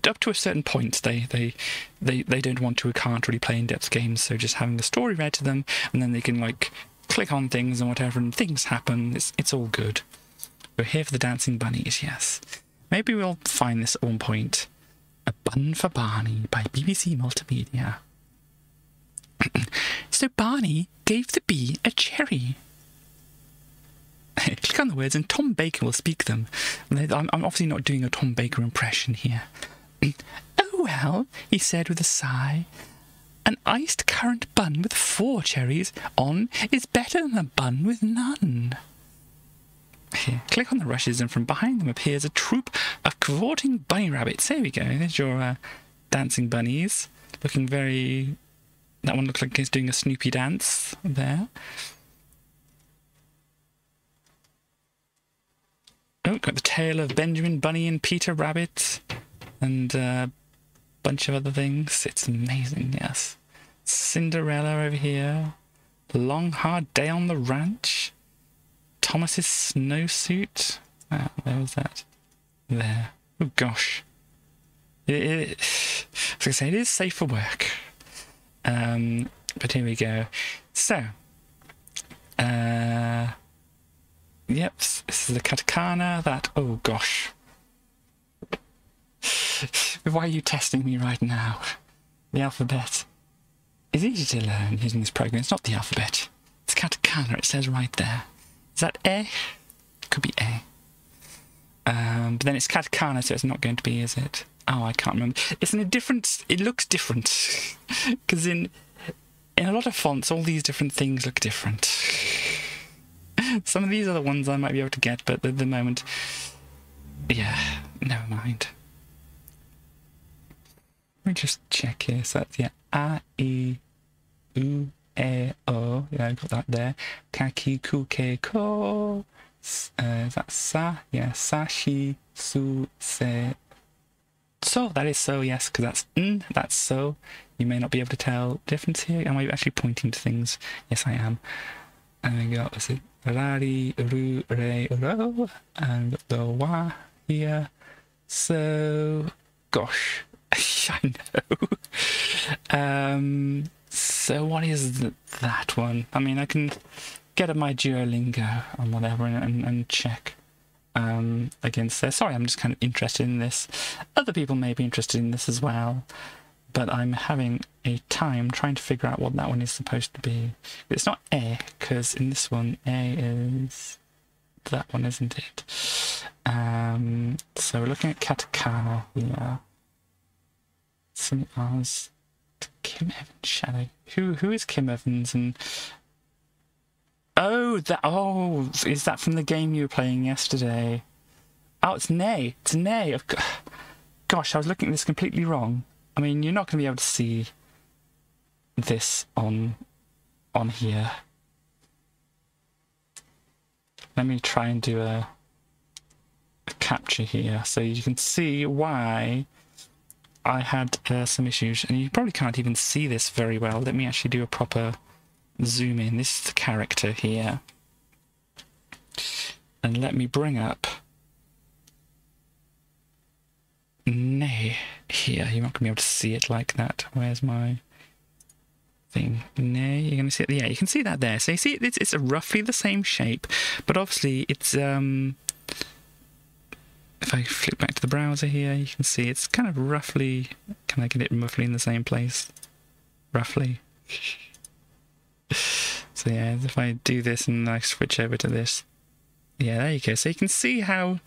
up to a certain point, they don't want to or can't really play in-depth games, so just having the story read to them, and then they can like click on things and whatever, and things happen. It's all good. We're here for the dancing bunnies, yes. Maybe we'll find this at one point. A Bun for Barney by BBC Multimedia. So Barney gave the bee a cherry. Click on the words and Tom Baker will speak them. I'm obviously not doing a Tom Baker impression here. Oh well, he said with a sigh. An iced currant bun with 4 cherries on is better than a bun with none. Here, click on the rushes and from behind them appears a troop of cavorting bunny rabbits. There we go, there's your dancing bunnies. Looking very... That one looks like he's doing a Snoopy dance there. Oh, got the tail of Benjamin Bunny and Peter Rabbit and a bunch of other things. It's amazing, yes. Cinderella over here. Long hard day on the ranch. Thomas's snowsuit. Ah, where was that? There. Oh gosh. As I say, it is safe for work. But here we go. So, yep, this is the katakana that, oh gosh. Why are you testing me right now? The alphabet is easy to learn using this program. It's not the alphabet. It's katakana, it says right there. Is that A? It could be A. But then it's katakana, so it's not going to be, is it? Oh, I can't remember. It's in a different... It looks different. Because in a lot of fonts, all these different things look different. Some of these are the ones I might be able to get, but at the moment... Yeah, never mind. Let me just check here. So that's, yeah, A, E, U, E, O. Yeah, I've got that there. Kaki, ku, ke, ko. Is that sa? Yeah, sa, shi, su, se. So, that is so, yes, because that's n, that's so. You may not be able to tell the difference here. Am I actually pointing to things? Yes, I am. And we got, is it rari, ru, re, ro, and the wa here. So, gosh, I know. So what is that one? I mean, I can get at my Duolingo and whatever and check against there. Sorry, I'm just kind of interested in this. Other people may be interested in this as well, but I'm having a time trying to figure out what that one is supposed to be. It's not A, because in this one, A is that one, isn't it? So we're looking at katakana here. Some R's. Kim Evans Shadow. Who is Kim Evans? And oh, is that from the game you were playing yesterday? Oh, it's Nay. It's Nay. Gosh, I was looking at this completely wrong. I mean, you're not going to be able to see this on here. Let me try and do a capture here so you can see why I had some issues, and you probably can't even see this very well. Let me actually do a proper zoom in. This is the character here. And let me bring up Nay here. You're not going to be able to see it like that. Where's my thing? Nay, you're going to see it. Yeah, you can see that there. So you see it's roughly the same shape, but obviously it's... If I flip back to the browser here, you can see it's kind of roughly... Can I get it roughly in the same place? Roughly. So yeah, if I do this and I switch over to this... Yeah, there you go. So you can see how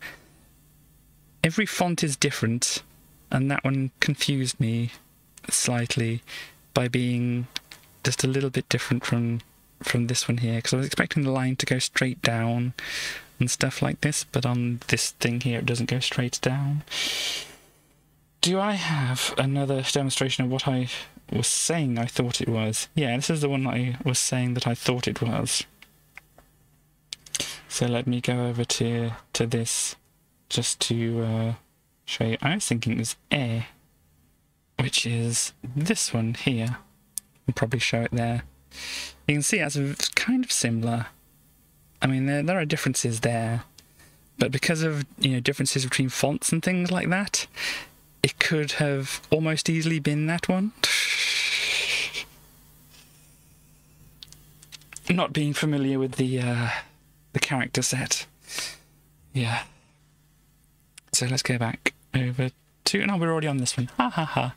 every font is different, and that one confused me slightly by being just a little bit different from this one here, because I was expecting the line to go straight down and stuff like this, but on this thing here it doesn't go straight down. Do I have another demonstration of what I was saying I thought it was? Yeah, this is the one I was saying that I thought it was. So let me go over to this just to show you. I was thinking it was A, which is this one here. I'll probably show it there. You can see it's kind of similar. I mean, there are differences there, but because of differences between fonts and things like that, it could have almost easily been that one. Not being familiar with the character set. Yeah. So let's go back over to... No, we're already on this one. Ha ha ha.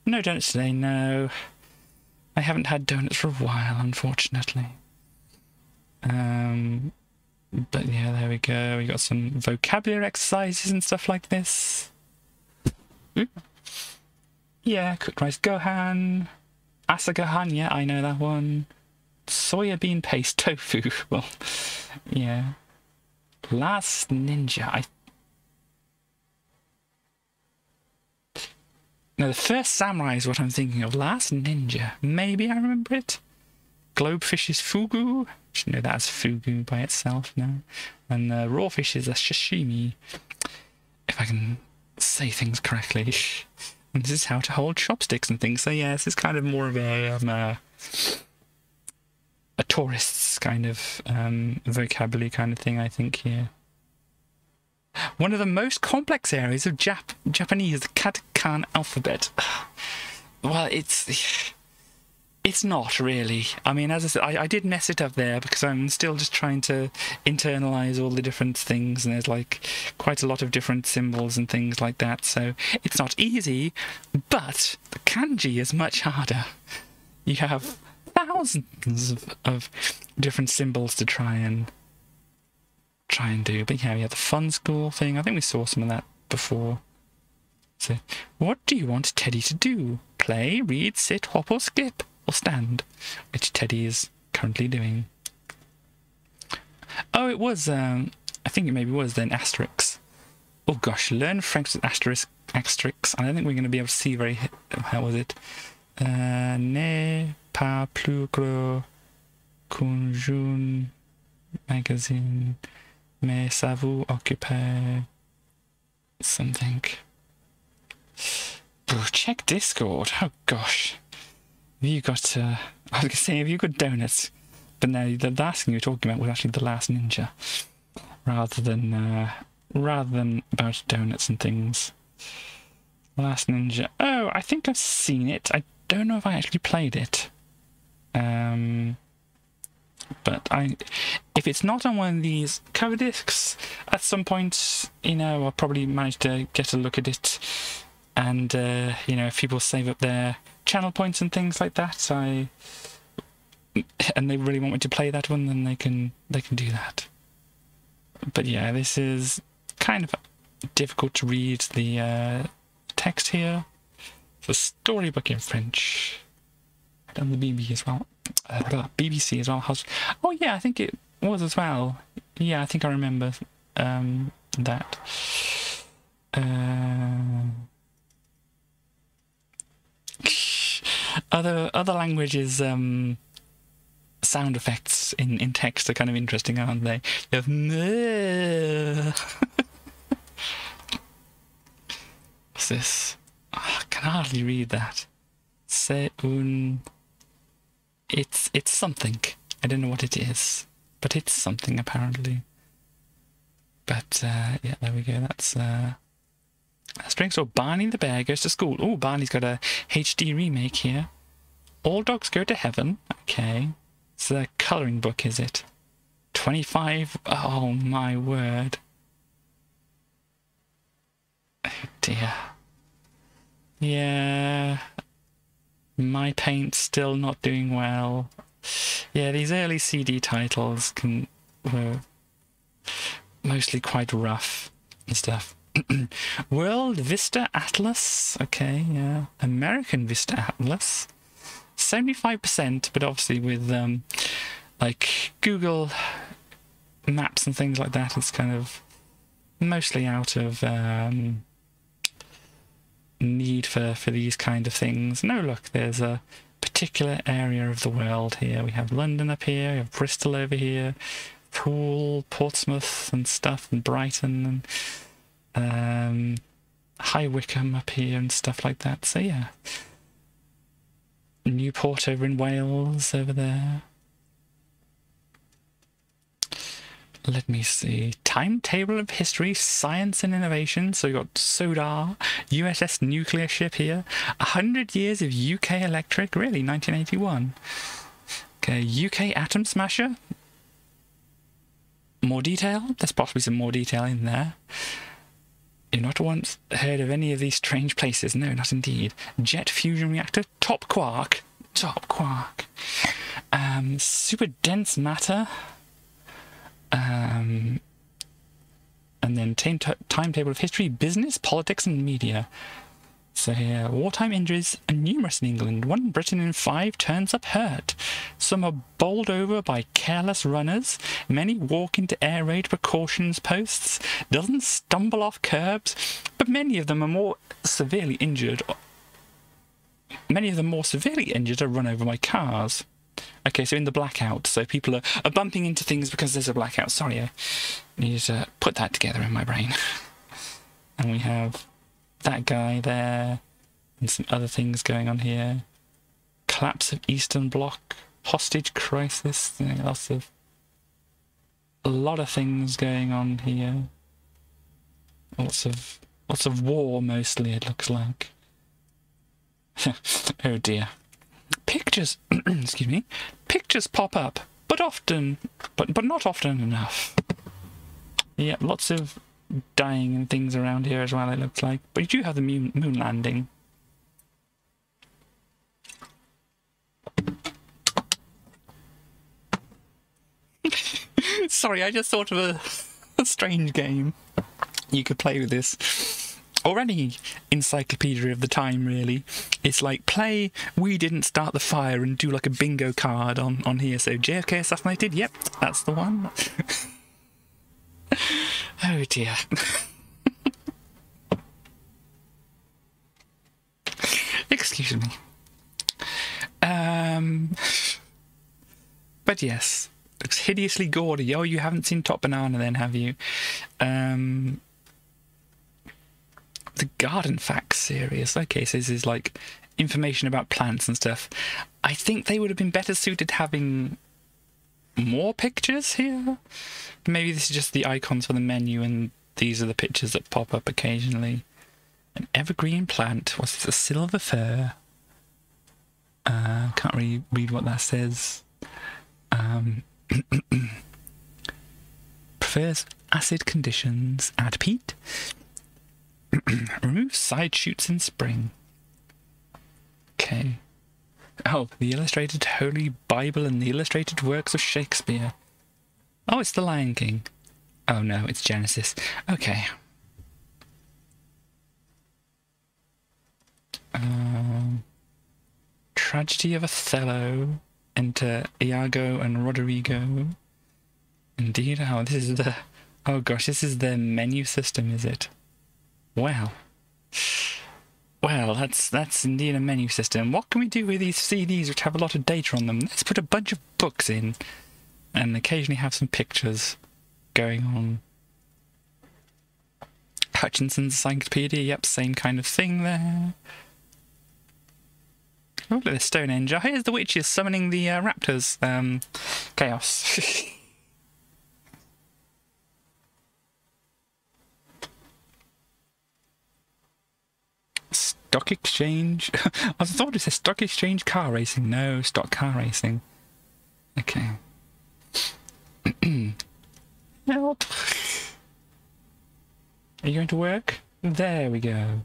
No donuts today, no. I haven't had donuts for a while, unfortunately. But yeah, there we go. We got some vocabulary exercises and stuff like this. Ooh. Yeah, cooked rice gohan. Asagohan, yeah, I know that one. Soya bean paste tofu. Well, yeah. Last Ninja. No, the First Samurai is what I'm thinking of. Last Ninja. Maybe I remember it. Globefish is fugu. Should know that as fugu by itself now. And raw fish is a sashimi. If I can say things correctly. And this is how to hold chopsticks and things. So yeah, this is kind of more of a tourist's kind of vocabulary kind of thing, I think, here. One of the most complex areas of Japanese, the katakana alphabet. Well, it's not really. I mean, as I said, I did mess it up there because I'm still just trying to internalize all the different things, and there's like quite a lot of different symbols and things like that, so it's not easy, but the kanji is much harder. You have thousands of different symbols to try and do. But yeah, we had the fun school thing. I think we saw some of that before. So, what do you want Teddy to do? Play, read, sit, hop, or skip, or stand? Which Teddy is currently doing. Oh, it was, I think it maybe was then Asterix. Oh gosh, learn French with Asterix. I don't think we're going to be able to see very... How was it? Ne pas plus gros qu'un jeune magazine, mais ça vous occupe something. Oh, check Discord. Oh gosh. Have you got, I was going to say, have you got donuts? But no, the last thing you were talking about was actually The Last Ninja. Rather than about donuts and things. Last Ninja. Oh, I think I've seen it. I don't know if I actually played it. But if it's not on one of these cover discs, at some point, you know, I'll probably manage to get a look at it. And, you know, if people save up their channel points and things like that, and they really want me to play that one, then they can do that. But yeah, this is kind of difficult to read the text here. It's a storybook in French. And the BBC as well. BBC as well. Oh yeah, I think it was as well. Yeah, I think I remember that. Other languages, sound effects in text are kind of interesting, aren't they? You have what's this? Oh, I can hardly read that. C'est un... It's something. I don't know what it is, but it's something apparently. But yeah, there we go. That's drinks. So Barney the Bear Goes to School. Oh, Barney's got a HD remake here. All Dogs Go to Heaven. Okay. It's a colouring book, is it? 25. Oh my word. Oh dear. Yeah. My Paint's still not doing well. Yeah, these early CD titles were mostly quite rough and stuff. World Vista Atlas. Okay, yeah. American Vista Atlas. 75%, but obviously with like Google Maps and things like that, it's kind of mostly out of need for these kind of things. No, look, there's a particular area of the world here. We have London up here, we have Bristol over here, Poole, Portsmouth and stuff, and Brighton, and High Wycombe up here and stuff like that. So yeah, Newport over in Wales over there. Let me see. Timetable of history, science and innovation. So we've got Sodar, USS nuclear ship here. 100 years of UK electric. Really, 1981. Okay, UK atom smasher. More detail. There's possibly some more detail in there. You've not once heard of any of these strange places. No, not indeed. Jet fusion reactor. Top quark. Top quark. Super dense matter. And then timetable of history, business, politics and media. So here, wartime injuries are numerous in England. 1 in Britain in 5 turns up hurt. Some are bowled over by careless runners. Many walk into air raid precautions posts. Dozens stumble off curbs. But many of them are more severely injured. Many of them more severely injured are run over by cars. Okay, so in the blackout, so people are bumping into things because there's a blackout. Sorry, I need to put that together in my brain. And we have that guy there, and some other things going on here. Collapse of Eastern Bloc, hostage crisis, you know, a lot of things going on here. Lots of war, mostly, it looks like. Oh dear. Pictures, excuse me, pictures pop up, but not often enough. Yeah, lots of dying and things around here as well, it looks like. But you do have the moon landing. Sorry, I just thought of a strange game you could play with this. Already encyclopedia of the time, really. It's like, play We Didn't Start the Fire and do like a bingo card on here. So JFK assassinated, yep, that's the one. Oh dear. Excuse me. But yes, looks hideously gaudy. Oh, you haven't seen Top Banana then, have you? The Garden Facts series. Okay, so this is like information about plants and stuff. I think they would have been better suited having more pictures here. Maybe this is just the icons for the menu and these are the pictures that pop up occasionally. An evergreen plant. What's this? A silver fir. Can't really read what that says. Prefers acid conditions. Add peat. Remove side shoots in spring. Okay. Oh, the illustrated Holy Bible and the illustrated works of Shakespeare. Oh, it's The Lion King. Oh no, it's Genesis. Okay. Tragedy of Othello. Enter Iago and Roderigo. Indeed. Oh, this is the... Oh gosh, this is the menu system, is it? Wow. Well, that's indeed a menu system. What can we do with these CDs which have a lot of data on them? Let's put a bunch of books in and occasionally have some pictures going on. Hutchinson's Encyclopedia, yep, same kind of thing there. Oh, look at the Stonehenge. Oh, here's the witches summoning the raptors. Chaos. Stock exchange. I thought it said stock exchange car racing. No, stock car racing. Okay. Help. Are you going to work? There we go.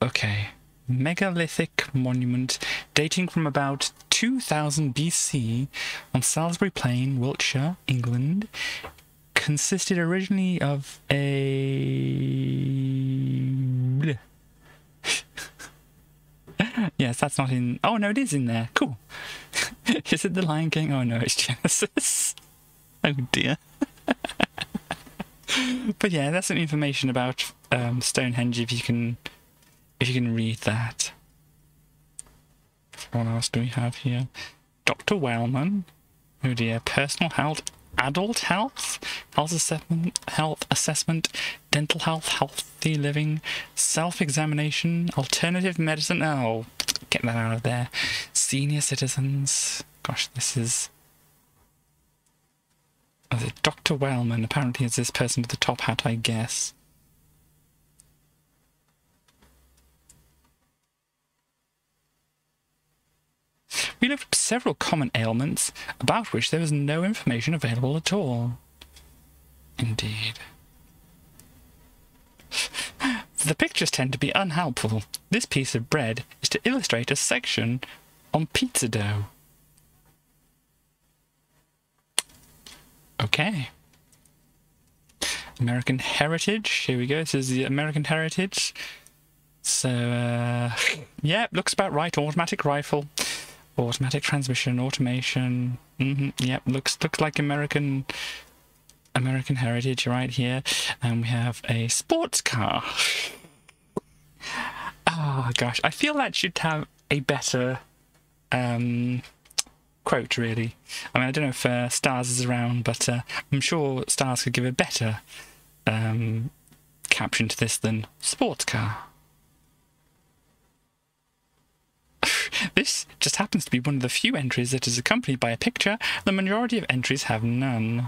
Okay. Megalithic monument dating from about 2000 BC on Salisbury Plain, Wiltshire, England. Consisted originally of a... Yes, that's not in... Oh, no, it is in there. Cool. Is it The Lion King? Oh, no, it's Genesis. Oh, dear. But yeah, that's some information about Stonehenge, if you can read that. What else do we have here? Dr. Wellman. Oh, dear. Personal health. Adult health, health assessment, dental health, healthy living, self-examination, alternative medicine. Oh, get that out of there. Senior citizens. Gosh, this is Dr. Wellman apparently is this person with the top hat, I guess. We looked up several common ailments about which there was no information available at all. Indeed. The pictures tend to be unhelpful. This piece of bread is to illustrate a section on pizza dough. Okay. American Heritage. Here we go. This is the American Heritage. So, yeah, looks about right. Automatic rifle. Automatic transmission. Automation. Yep, looks like American Heritage right here. And we have a sports car. Oh, gosh. I feel that should have a better quote, really. I mean, I don't know if Stars is around, but I'm sure Stars could give a better caption to this than sports car. This just happens to be one of the few entries that is accompanied by a picture. The majority of entries have none.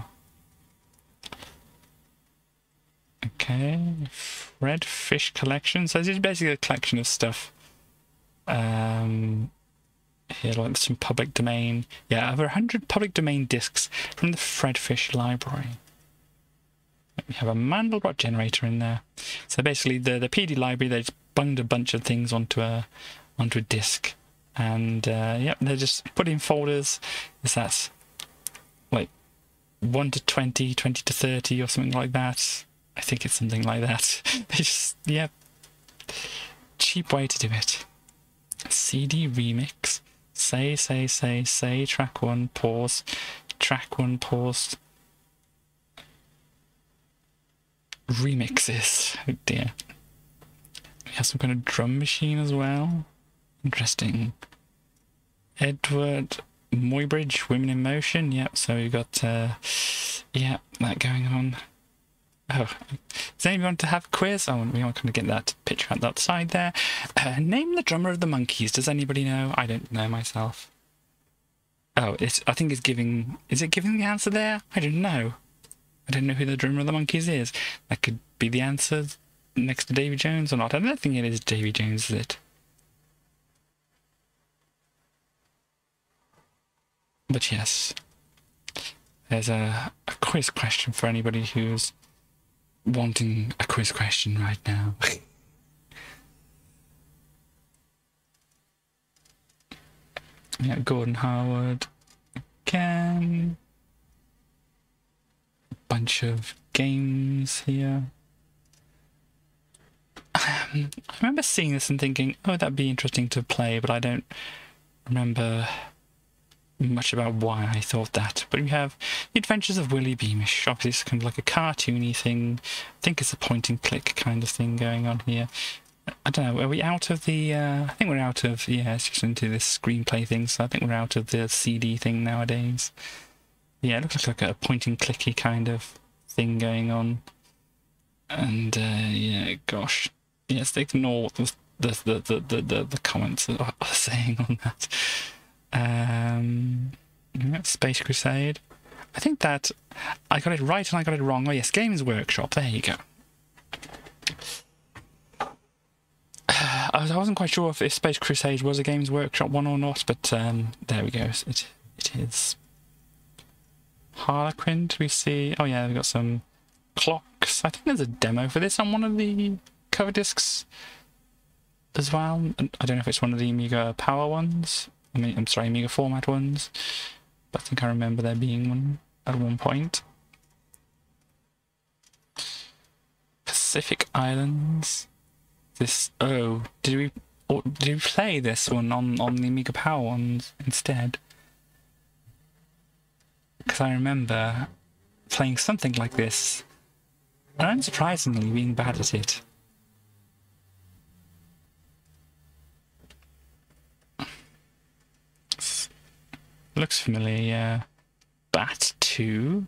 Okay, Fred Fish Collection. So this is basically a collection of stuff. Here, like some public domain. Yeah, over 100 public domain discs from the Fred Fish Library. We have a Mandelbrot generator in there. So basically, the PD library, they just bunged a bunch of things onto a disk, and yep, they're just put in folders. Is that like 1 to 20, 20 to 30, or something like that? I think it's something like that. They just, yep, cheap way to do it. CD remix. Say, track 1, pause, track 1, pause. Remixes. Oh dear. We have some kind of drum machine as well. Interesting. Edward Muybridge, Women in Motion. Yep, so we've got, yeah, that going on. Oh, does anyone want to have a quiz? Oh, we want to get that picture out that side there. Name the drummer of the Monkees. Does anybody know? I don't know myself. Oh, I think it's giving... Is it giving the answer there? I don't know. I don't know who the drummer of the Monkees is. That could be the answer next to Davy Jones or not. I don't think it is Davy Jones, is it? But yes. There's a quiz question for anybody who's wanting a quiz question right now. Yeah, Gordon Howard again. Bunch of games here. I remember seeing this and thinking, oh, that'd be interesting to play, but I don't remember much about why I thought that. But we have The Adventures of Willie Beamish. Obviously it's kind of like a cartoony thing. I think it's a point and click kind of thing going on here. I don't know, are we out of the I think we're out of, yeah, it's just into this screenplay thing, so I think we're out of the CD thing nowadays. Yeah, it looks like a point and clicky kind of thing going on. And yeah, gosh. Yes, ignore the comments that are saying on that. Space Crusade. I think that I got it right and I got it wrong. Oh yes, Games Workshop. There you go. I wasn't quite sure if Space Crusade was a Games Workshop one or not, but there we go. It is. Harlequin. Do we see? Oh yeah, we've got some clocks. I think there's a demo for this on one of the cover discs as well. I don't know if it's one of the Amiga Power ones. I'm sorry, Amiga format ones, but I think I remember there being one at one point. Pacific Islands. This, oh, did we play this one on the Amiga Power ones instead? Because I remember playing something like this, and unsurprisingly being bad at it. Looks familiar, yeah. Bat 2.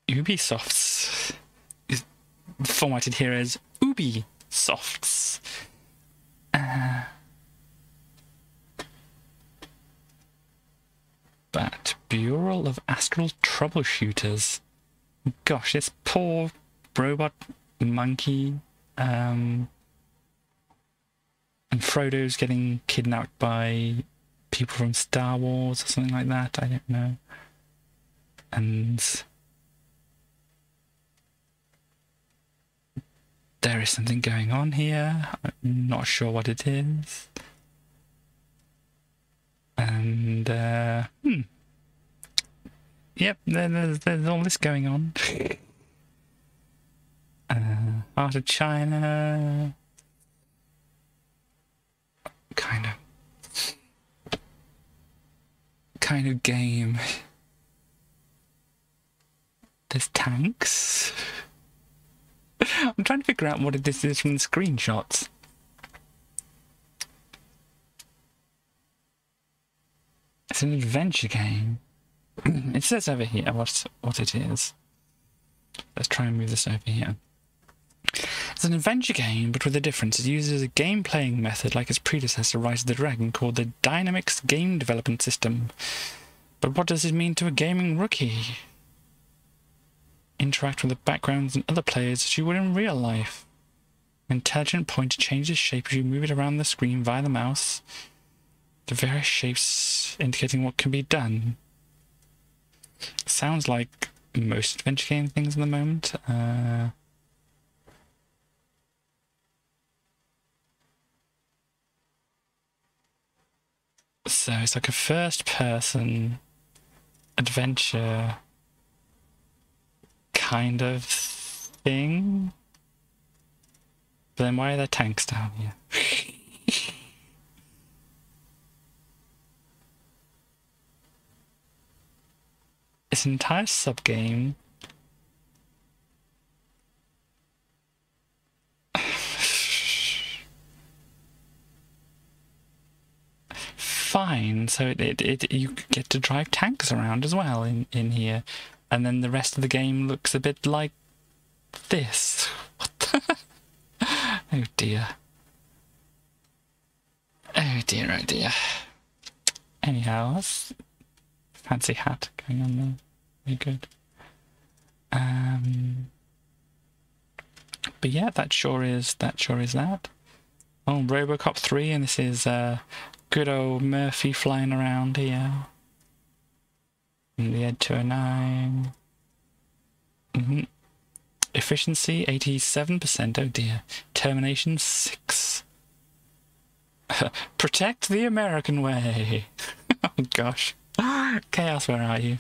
Ubisoft's is formatted here as Ubisoft's. Bat Project Bureau of Astral Troubleshooters. Gosh, this poor robot monkey. And Frodo's getting kidnapped by people from Star Wars or something like that. I don't know. And there is something going on here. I'm not sure what it is. And, yep, there's all this going on. Art of China. Kind of game. There's tanks. I'm trying to figure out what this is from the screenshots. It's an adventure game. It says over here what it is. Let's try and move this over here. It's an adventure game, but with a difference. It uses a game-playing method like its predecessor, Rise of the Dragon, called the Dynamics Game Development System. But what does it mean to a gaming rookie? Interact with the backgrounds and other players as you would in real life. An intelligent pointer changes shape as you move it around the screen via the mouse. The various shapes indicating what can be done. Sounds like most adventure game things at the moment. So it's like a first-person adventure kind of thing. But then why are there tanks down here? It's an entire sub-game. Fine, so you get to drive tanks around as well in here, and then the rest of the game looks a bit like this. What the? Oh dear. Oh dear, oh dear. Anyhow, that's fancy hat going on there. Very good. But yeah, that sure is that. Oh, Robocop 3, and this is good old Murphy flying around here. And the Ed 209. Efficiency 87%. Oh dear. Termination 6. Protect the American way. Oh gosh. Chaos, where are you?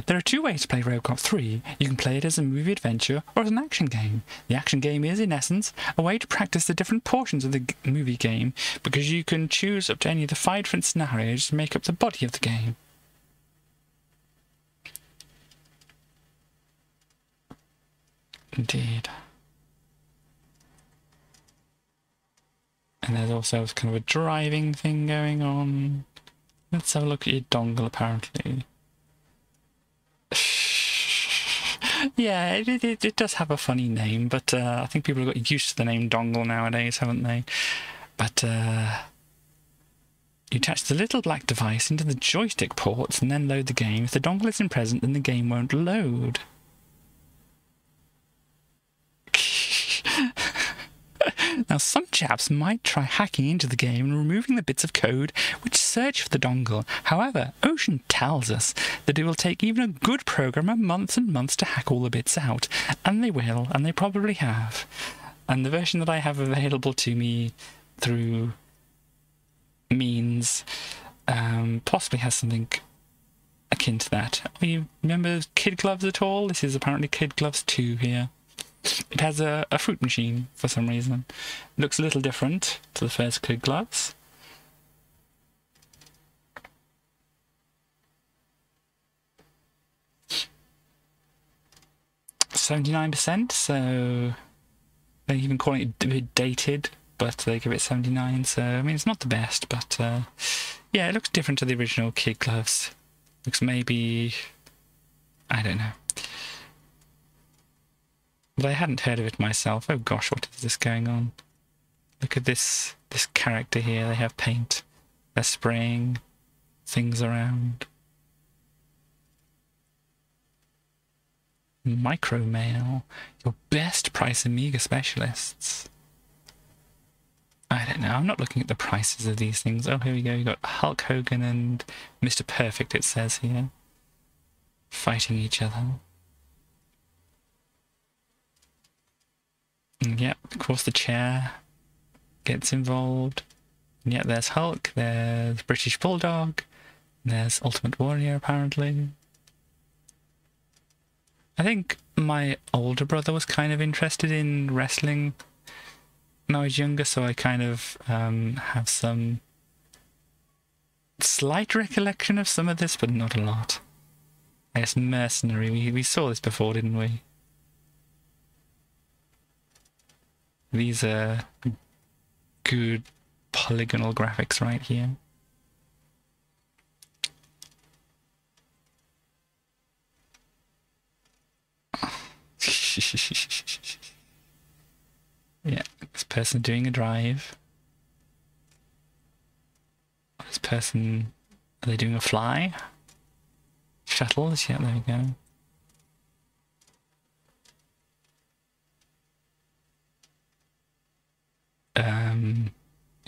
There are two ways to play Robocop 3. You can play it as a movie adventure or as an action game. The action game is, in essence, a way to practice the different portions of the movie game, because you can choose up to any of the 5 different scenarios to make up the body of the game. Indeed. And there's also kind of a driving thing going on. Let's have a look at your dongle, apparently. Yeah, it does have a funny name, but I think people have got used to the name dongle nowadays, haven't they? But you attach the little black device into the joystick ports and then load the game. If the dongle isn't present, then the game won't load. Now, some chaps might try hacking into the game and removing the bits of code which search for the dongle. However, Ocean tells us that it will take even a good programmer months and months to hack all the bits out. And they will, and they probably have. And the version that I have available to me through means possibly has something akin to that. You remember Kid Gloves at all? This is apparently Kid Gloves 2 here. It has a fruit machine for some reason. It looks a little different to the first Kid Gloves. %, so they're even calling it a bit dated, but they give it 79, so I mean it's not the best, but yeah, it looks different to the original Kid Gloves. Looks maybe, I don't know. But I hadn't heard of it myself. Oh gosh, what is this going on? Look at this character here. They have paint. They're spraying things around. Micromail, your best price Amiga specialists. I don't know, I'm not looking at the prices of these things. Oh, here we go, you got Hulk Hogan and Mr. Perfect, it says here, fighting each other. And yep, of course the chair gets involved. And yet there's Hulk, there's British Bulldog, there's Ultimate Warrior apparently. I think my older brother was kind of interested in wrestling when I was younger, so I kind of have some slight recollection of some of this, but not a lot. I guess Mercenary, we saw this before, didn't we? These are good polygonal graphics right here. Yeah, this person doing a drive. This person, are they doing a fly? Shuttles, yeah, there we go.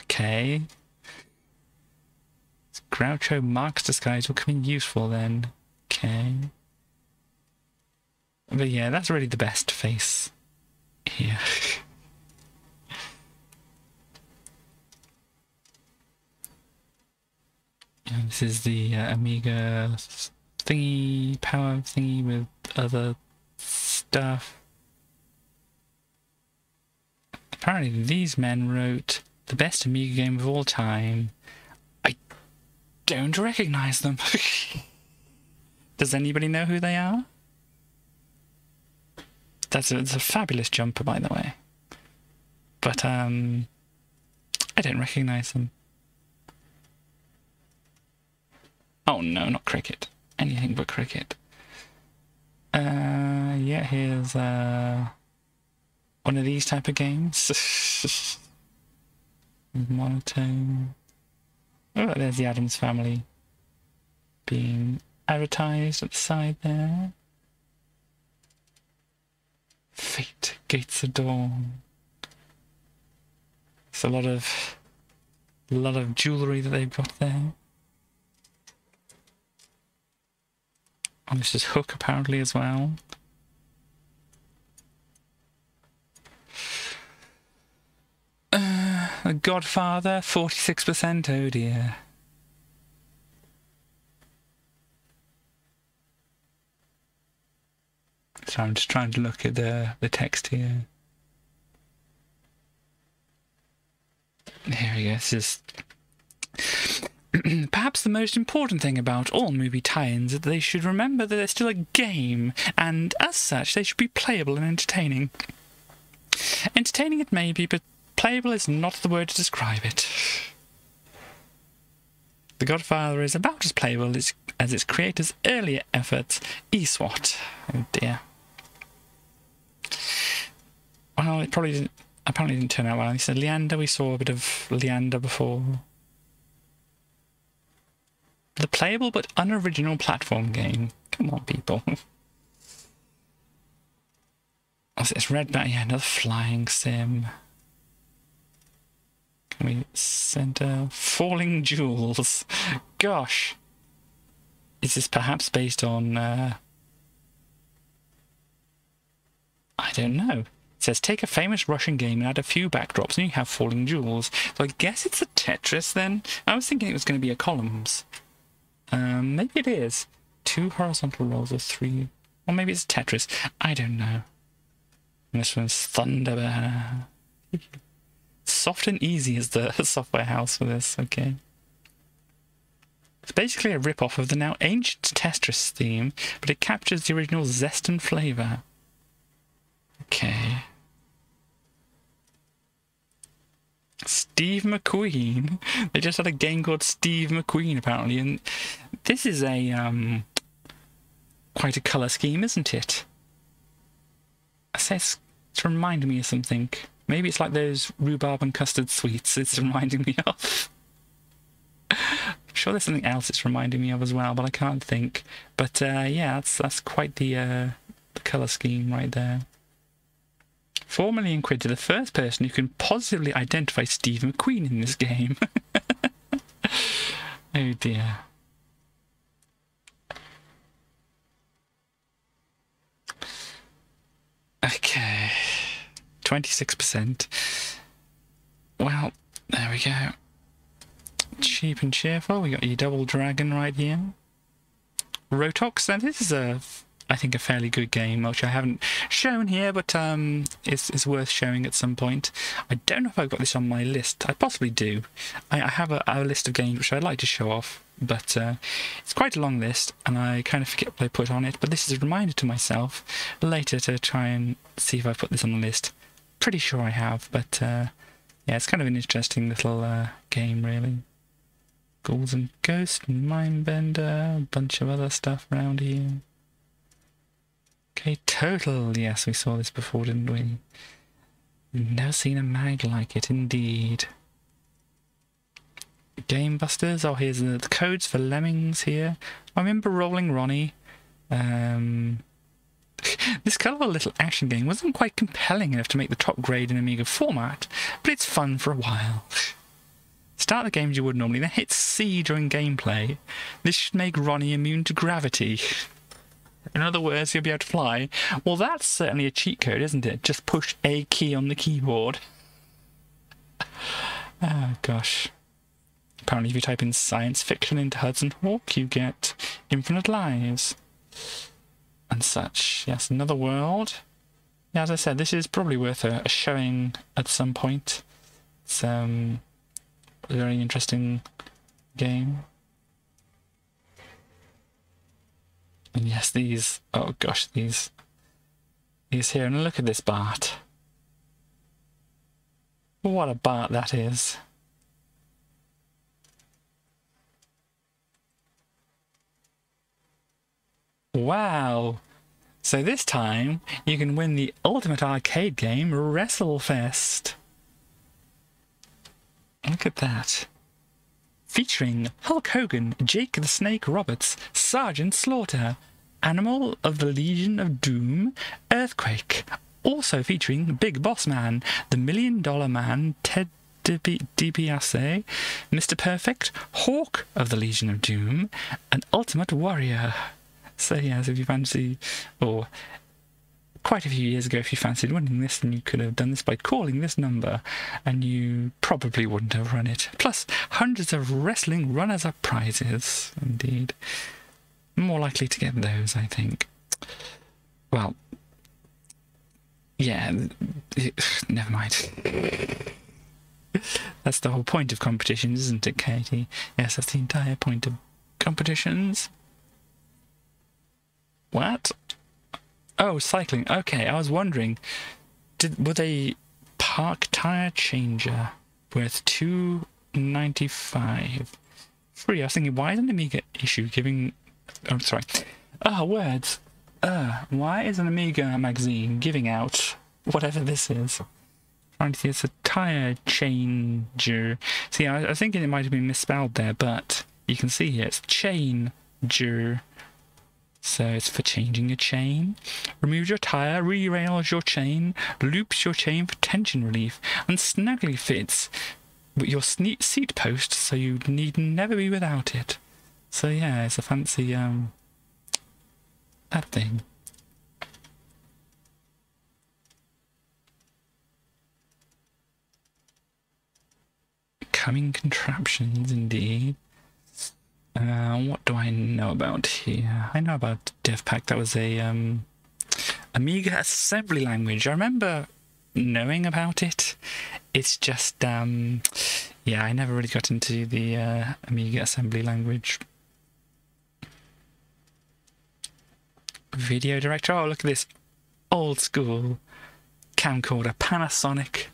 Okay. Groucho Marx disguise will come in useful then. Okay. But yeah, that's really the best face here. And this is the Amiga thingy, power thingy with other stuff. Apparently these men wrote the best Amiga game of all time. I don't recognize them. Does anybody know who they are? It's a fabulous jumper, by the way. But I don't recognize them. Oh no, not cricket. Anything but cricket. Yeah, here's one of these type of games. Monotone. Oh, there's the Addams Family being advertised at the side there. Fate, Gates of Dawn. It's a lot of jewellery that they've got there. Oh, this is Hook apparently as well. Godfather, 46%, oh dear. So I'm just trying to look at the text here. Here we go, this is... Perhaps the most important thing about all movie tie-ins is that they should remember that they're still a game, and as such they should be playable and entertaining. Entertaining it may be, but playable is not the word to describe it. The Godfather is about as playable as its creator's earlier efforts, eSWAT. Oh dear. Well, it probably didn't, apparently didn't turn out well. He said Leander, we saw a bit of Leander before. The playable but unoriginal platform game. Come on, people. What's this? Redback, yeah, another flying sim. Can we center Falling Jewels? Gosh. Is this perhaps based on I don't know. It says take a famous Russian game and add a few backdrops and you have Falling Jewels. So I guess it's a Tetris then. I was thinking it was going to be a columns. Maybe it is. 2 horizontal rows of 3. Or maybe it's Tetris. I don't know. And this one's Thunderbird. Soft and Easy is the software house for this. Okay. It's basically a rip-off of the now ancient Tetris theme, but it captures the original zest and flavour. Okay. Steve McQueen. They just had a game called Steve McQueen, apparently, and this is a quite a colour scheme, isn't it? I say it's reminding me of something. Maybe it's like those rhubarb and custard sweets it's reminding me of. I'm sure there's something else it's reminding me of as well, but I can't think. But yeah, that's quite the the colour scheme right there. 4 million quid to the first person who can positively identify Steve McQueen in this game. Oh dear. Okay. 26%. Well, there we go. Cheap and cheerful. We got your Double Dragon right here. Rotox. Now this is I think a fairly good game, which I haven't shown here, but it's worth showing at some point. I don't know if I've got this on my list. I possibly do. I have a list of games which I'd like to show off, but it's quite a long list, and I kind of forget what I put on it. But this is a reminder to myself later to try and see if I put this on the list. Pretty sure I have, but yeah, it's kind of an interesting little game, really. Ghouls and Ghosts, Mindbender, a bunch of other stuff around here. Okay, Total. Yes, we saw this before, didn't we? Never seen a mag like it, indeed. Game Busters. Oh, here's the codes for Lemmings here. I remember Rolling Ronnie. This colourful little action game wasn't quite compelling enough to make the top grade in Amiga format, but it's fun for a while. Start the game as you would normally, then hit C during gameplay. This should make Ronnie immune to gravity. In other words, he'll be able to fly. Well, that's certainly a cheat code, isn't it? Just push a key on the keyboard. Oh, gosh. Apparently, if you type in science fiction into Hudson Hawk, you get infinite lives. And such. Yes, Another World. Yeah, as I said, this is probably worth a showing at some point. It's a very interesting game. And yes, these, oh gosh, these here, and look at this Bart. What a Bart that is. Wow. So this time, you can win the ultimate arcade game, WrestleFest. Look at that. Featuring Hulk Hogan, Jake the Snake Roberts, Sergeant Slaughter, Animal of the Legion of Doom, Earthquake. Also featuring Big Boss Man, the $1 Million Man, Ted DiBiase, Mr. Perfect, Hawk of the Legion of Doom, and Ultimate Warrior. So yes, if you fancy, or quite a few years ago, if you fancied winning this, then you could have done this by calling this number, and you probably wouldn't have run it. Plus, hundreds of wrestling runners-up prizes, indeed. More likely to get those, I think. Well, yeah, never mind. That's the whole point of competitions, isn't it, Katie? Yes, that's the entire point of competitions. What? Oh, cycling. Okay, I was wondering, were they park tire changer worth $2.95 free? I was thinking, why is an Amiga issue giving? Oh, sorry. Words. Why is an Amiga magazine giving out whatever this is? Trying to see, it's a tire changer. See, I was thinking it might have been misspelled there, but you can see here it's changer. So it's for changing a chain. Removes your tyre, re-rails your chain, loops your chain for tension relief, and snugly fits your seat post so you need never be without it. So yeah, it's a fancy, that thing. Coming contraptions, indeed. What do I know about here? I know about DevPack. That was a Amiga assembly language. I remember knowing about it. It's just, yeah, I never really got into the Amiga assembly language. Video director. Oh, look at this old school camcorder, Panasonic.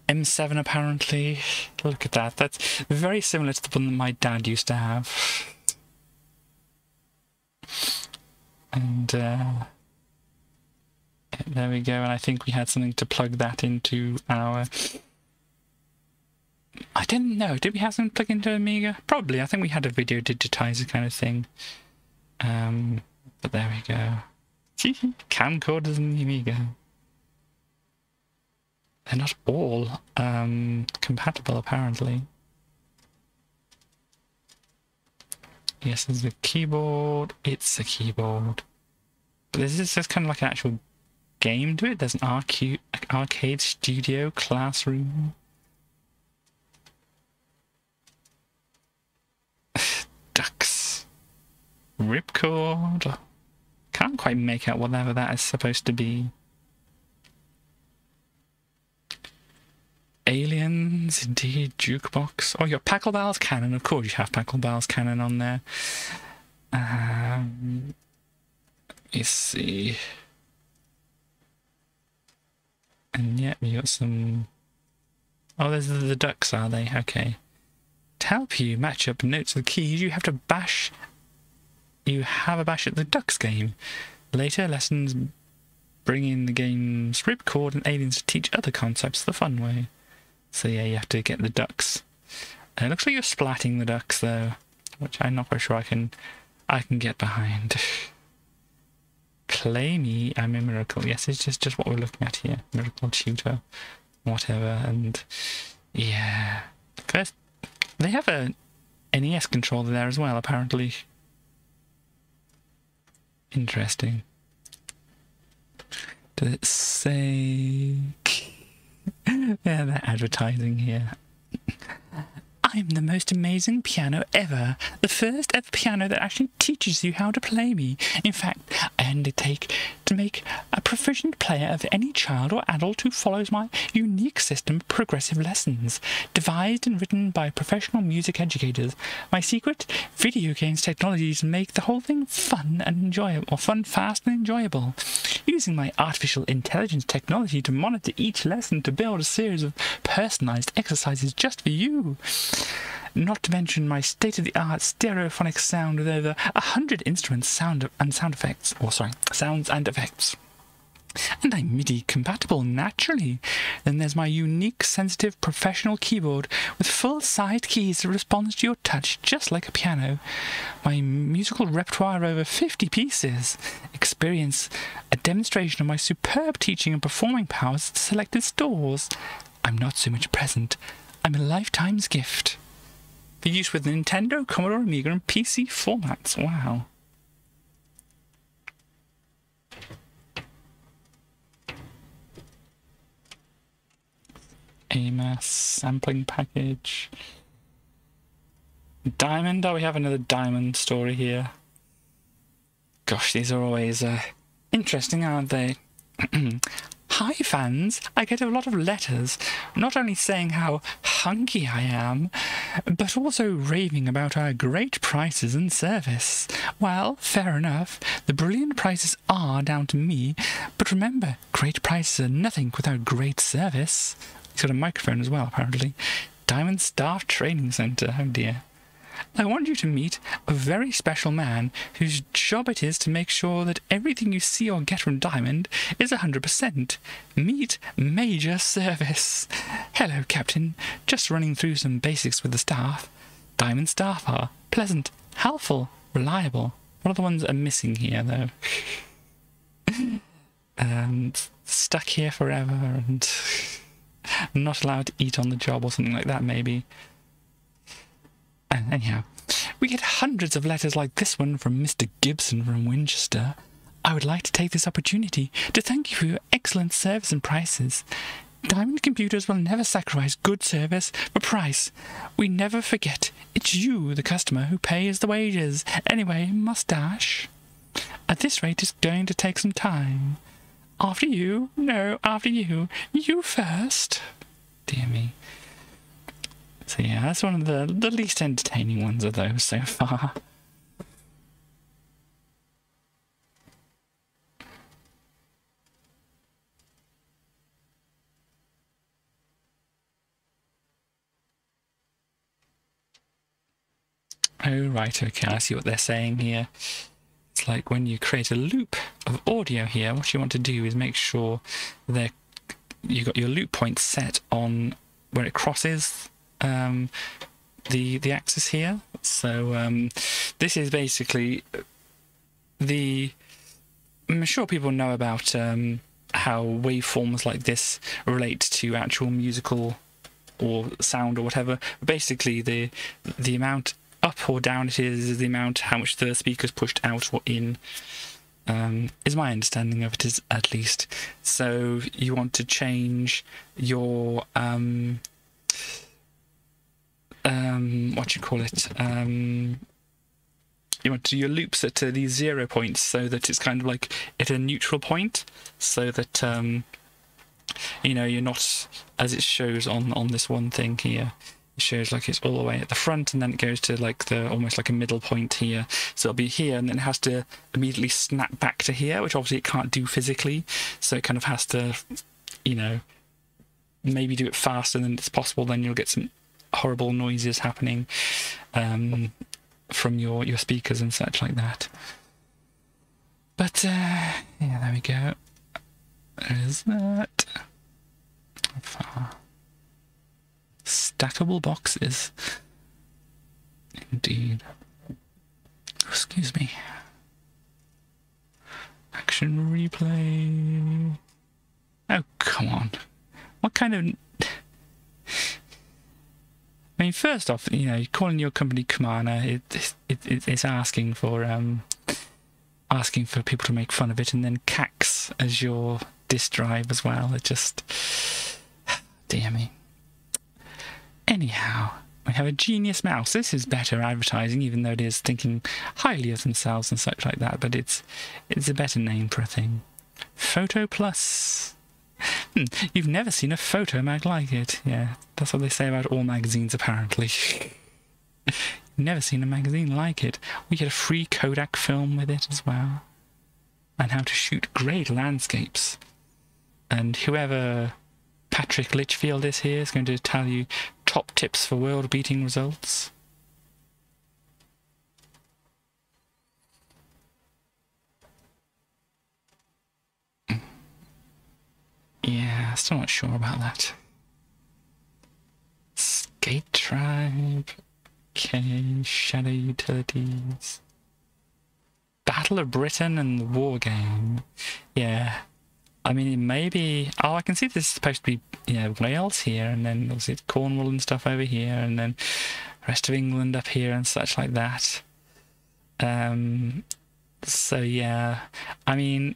M7 apparently. Look at that. That's very similar to the one that my dad used to have. And there we go. And I think we had something to plug that into our... I didn't know. Did we have something to plug into Amiga? Probably. I think we had a video digitizer kind of thing. But there we go. Camcorders and the Amiga. They're not all compatible, apparently. Yes, there's a keyboard. It's a keyboard. But this is just kind of like an actual game to it. There's an arcade studio classroom. Ducks. Ripcord. Can't quite make out whatever that is supposed to be. Aliens, indeed. Jukebox. Oh, your Pachelbel's Cannon. Of course you have Pachelbel's Cannon on there. Let's see. And yeah, we got some... Oh, there's the ducks, are they? Okay. To help you match up notes with keys, you have a bash at the ducks game. Later, lessons bring in the game's ripcord and aliens to teach other concepts the fun way. So yeah, you have to get the ducks. It looks like you're splatting the ducks though, which I'm not quite sure I can get behind. Play me, I'm a miracle. Yes, it's just what we're looking at here. Miracle tutor, whatever, and yeah. First, they have a NES controller there as well, apparently. Interesting. Does it say... Yeah, they're advertising here. I'm the most amazing piano ever. The first ever piano that actually teaches you how to play me. In fact, I undertake to make a proficient player of any child or adult who follows my unique system of progressive lessons, devised and written by professional music educators. My secret video games technologies make the whole thing fun and enjoyable, or fun, fast and enjoyable. Using my artificial intelligence technology to monitor each lesson to build a series of personalized exercises just for you. Not to mention my state-of-the-art stereophonic sound with over 100 instruments, sounds and effects. And I'm MIDI compatible naturally. Then there's my unique, sensitive, professional keyboard with full-sized keys that responds to your touch just like a piano. My musical repertoire of over 50 pieces. Experience a demonstration of my superb teaching and performing powers at selected stores. I'm not so much a present. I'm a lifetime's gift. For use with Nintendo, Commodore Amiga, and PC formats. Wow. AMAS sampling package. Diamond. Oh, we have another Diamond story here. Gosh, these are always interesting, aren't they? Hi fans, I get a lot of letters, not only saying how hunky I am, but also raving about our great prices and service. Well, fair enough, the brilliant prices are down to me, but remember, great prices are nothing without great service. He's got a microphone as well, apparently. Diamond Staff Training Centre, oh dear. I want you to meet a very special man whose job it is to make sure that everything you see or get from Diamond is 100%. Meet Major Service. Hello, Captain. Just running through some basics with the staff. Diamond staff are pleasant, helpful, reliable. What are the ones that are missing here, though? Stuck here forever and not allowed to eat on the job or something like that, maybe. Anyhow, we get hundreds of letters like this one from Mr. Gibson from Winchester. I would like to take this opportunity to thank you for your excellent service and prices. Diamond Computers will never sacrifice good service for price. We never forget it's you, the customer, who pays the wages. Anyway, mustache. At this rate, it's going to take some time. After you? No, after you. You first. Dear me. So yeah, that's one of the least entertaining ones of those so far. Oh, right, okay, I see what they're saying here. It's like when you create a loop of audio here, what you want to do is make sure that you got your loop point set on where it crosses the axis here. So this is basically the I'm sure people know about how waveforms like this relate to actual musical or sound or whatever. Basically, the amount up or down it is the amount how much the speaker's pushed out or in. Is my understanding of it, is at least. So you want to change your what you call it? You want to do your loops at these 0 points so that it's kind of like at a neutral point, so that you know, you're not, as it shows on this one thing here, it shows like it's all the way at the front and then it goes to like the almost like a middle point here. So it'll be here and then it has to immediately snap back to here, which obviously it can't do physically. So it kind of has to, you know, maybe do it faster than it's possible. Then you'll get some horrible noises happening from your speakers and such like that. But yeah, there we go. There's that. Far. Stackable boxes. Indeed. Excuse me. Action replay. Oh, come on. What kind of... I mean, first off, you know, calling your company Kumana, it's asking for people to make fun of it, and then Cax as your disk drive as well. It just... Dear me. Anyhow, we have a Genius mouse. This is better advertising, even though it is thinking highly of themselves and such like that, but it's a better name for a thing. Photo Plus. You've never seen a photo mag like it. Yeah, that's what they say about all magazines, apparently. You've never seen a magazine like it. We get a free Kodak film with it as well. And how to shoot great landscapes. And whoever Patrick Litchfield is here is going to tell you top tips for world-beating results. Yeah, still not sure about that. Skate Tribe. Okay, Shadow Utilities. Battle of Britain and the War Game. Yeah. I mean, it may be... Oh, I can see this is supposed to be, you know, Wales here, and then obviously Cornwall and stuff over here, and then the rest of England up here and such like that. So, yeah. I mean...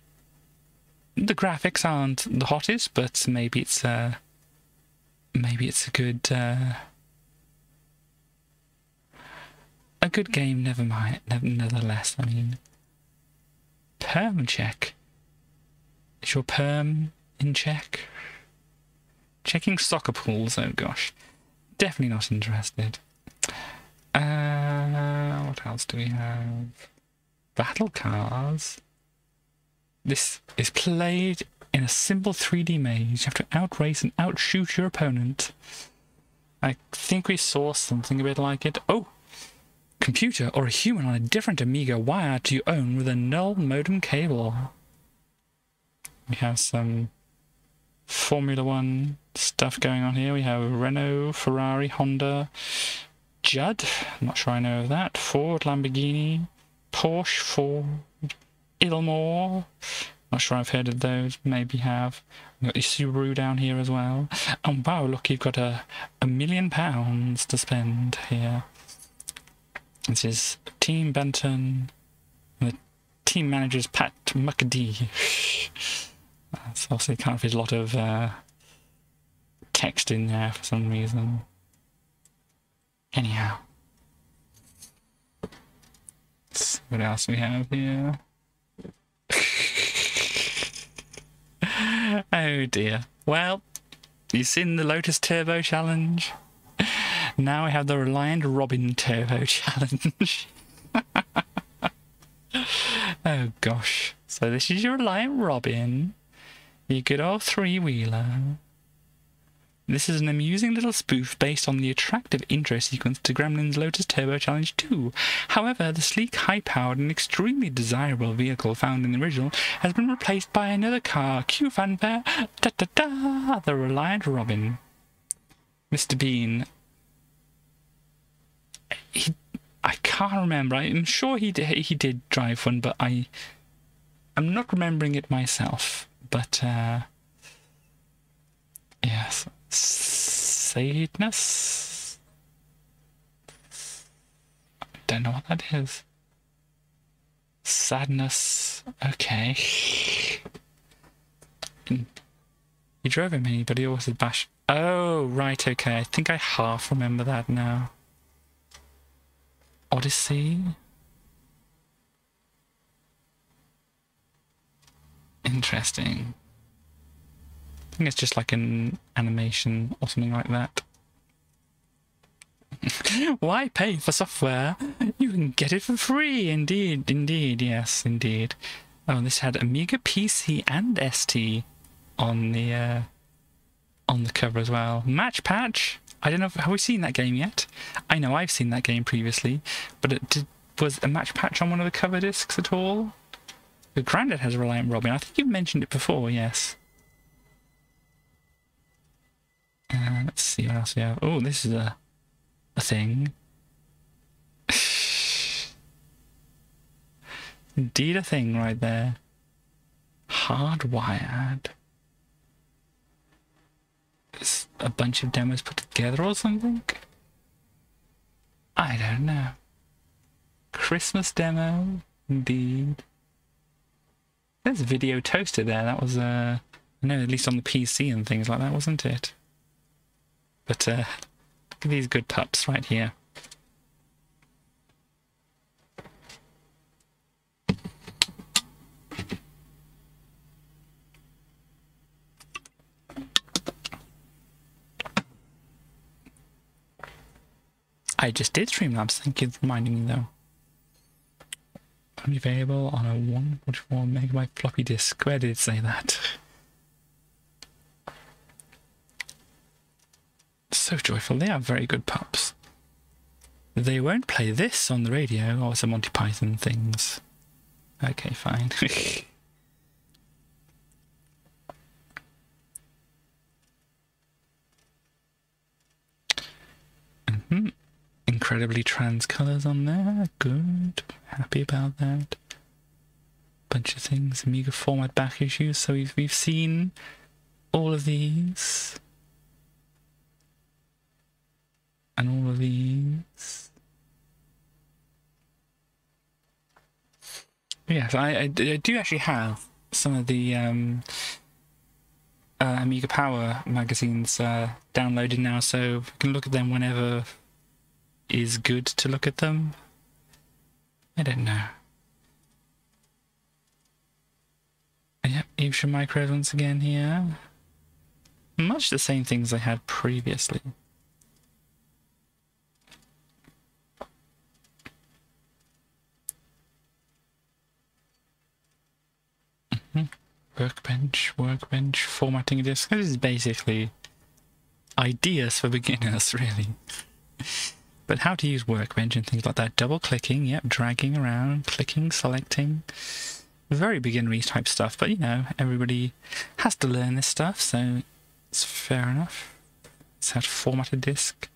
The graphics aren't the hottest, but maybe it's a good game. Never mind. Nevertheless, I mean, perm check. Is your perm in check? Checking soccer pools. Oh gosh, definitely not interested. What else do we have? Battle cars. This is played in a simple 3D maze. You have to outrace and outshoot your opponent. I think we saw something a bit like it. Oh! Computer or a human on a different Amiga wired to your own with a null modem cable. We have some Formula 1 stuff going on here. We have Renault, Ferrari, Honda, Judd. I'm not sure I know of that. Ford, Lamborghini, Porsche, Ford, Ilmore. Not sure I've heard of those. Maybe have. We've got the Subaru down here as well. Oh wow, look, you've got £1 million to spend here. This is Team Benton. The team manager's Pat McAdee. So obviously can't fit a lot of text in there for some reason. Anyhow. Let's see what else we have here. Oh dear. Well, you've seen the Lotus Turbo Challenge. Now we have the Reliant Robin Turbo Challenge. Oh gosh. So this is your Reliant Robin. Your good old three-wheeler. This is an amusing little spoof based on the attractive intro sequence to Gremlin's Lotus Turbo Challenge 2. However, the sleek, high-powered and extremely desirable vehicle found in the original has been replaced by another car. Cue fanfare, da-da-da, the Reliant Robin. Mr. Bean. I can't remember. I'm sure he did drive one, but I'm not remembering it myself, but yes, sadness. Don't know what that is. Sadness. Okay. He drove him in, but he also bashed. Oh, right, okay. I think I half remember that now. Odyssey. Interesting. I think it's just like an animation or something like that. Why pay for software? You can get it for free. Indeed, indeed, yes, indeed. Oh, this had Amiga PC and ST on the cover as well. Match Patch. I don't know. Have we seen that game yet? I know I've seen that game previously, but was a Match Patch on one of the cover discs at all? The Grandad has Reliant Robin. I think you've mentioned it before. Yes. Let's see what else we have. Oh, this is a thing. Indeed a thing right there. Hardwired. It's a bunch of demos put together or something? I don't know. Christmas demo, indeed. There's a Video Toaster there. That was, I know, at least on the PC and things like that, wasn't it? But, look at these good pups right here. I just did Streamlabs, thank you for reminding me though. Only available on a 144 megabyte floppy disk. Where did it say that? So joyful. They are very good pups. They won't play this on the radio or some Monty Python things. Okay, fine. Incredibly trans colours on there. Good. Happy about that. Bunch of things. Amiga format back issues. So we've seen all of these. And all of these. Yes, I do actually have some of the Amiga Power magazines downloaded now, so we can look at them whenever is good to look at them. I don't know. Yep, Evesham Micros once again here. Much the same things I had previously. Workbench, formatting a disk. This is basically ideas for beginners, really. But how to use Workbench and things like that. Double clicking, yep, dragging around, clicking, selecting. Very beginnery type stuff, but you know, everybody has to learn this stuff, so it's fair enough. It's how to format a disk.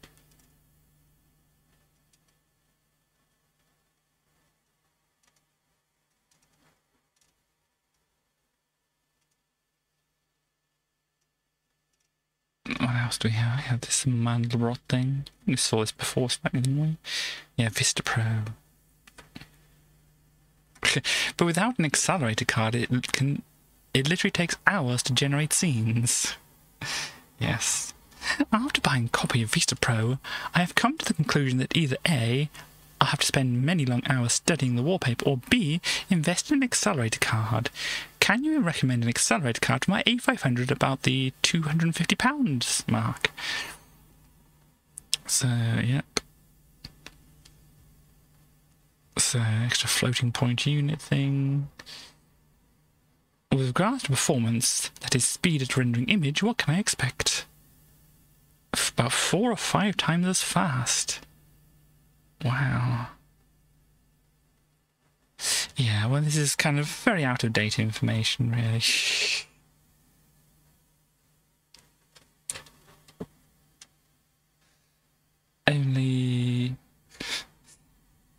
What else do we have? I have this Mandelbrot thing. We saw this before, didn't we? Yeah, Vista Pro. But without an accelerator card, it literally takes hours to generate scenes. Yes. After buying a copy of Vista Pro, I have come to the conclusion that either A, I have to spend many long hours studying the wallpaper, or B, invest in an accelerator card. Can you recommend an accelerator card for my A500 about the £250 mark? So, yep. So, extra floating point unit thing. With regards to performance, that is speed at rendering image, what can I expect? About 4 or 5 times as fast. Wow. Yeah, well, this is kind of very out-of-date information, really. Only...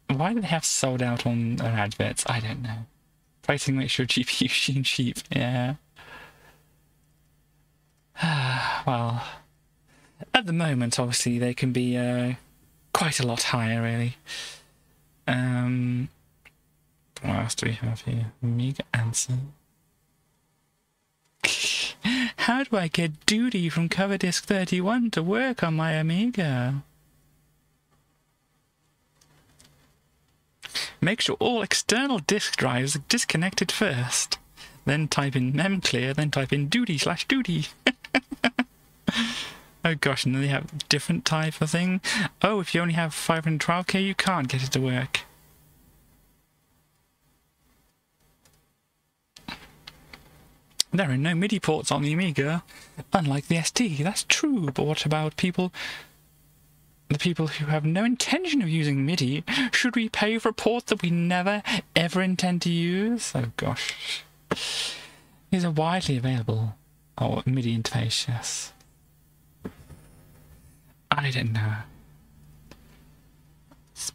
Why do they have sold out on their adverts? I don't know. Pricing makes sure GPU seem cheap. Yeah. Well, at the moment, obviously, they can be quite a lot higher, really. What else do we have here? Amiga answer. How do I get Duty from Cover Disk 31 to work on my Amiga? Make sure all external disk drives are disconnected first. Then type in memclear, then type in duty/duty. Oh gosh, and then they have different type of thing. Oh, if you only have 512K, you can't get it to work. There are no MIDI ports on the Amiga, unlike the ST. That's true, but what about the people who have no intention of using MIDI? Should we pay for a port that we never, ever intend to use? Oh gosh. These are widely available. Oh, MIDI interface, yes. I don't know.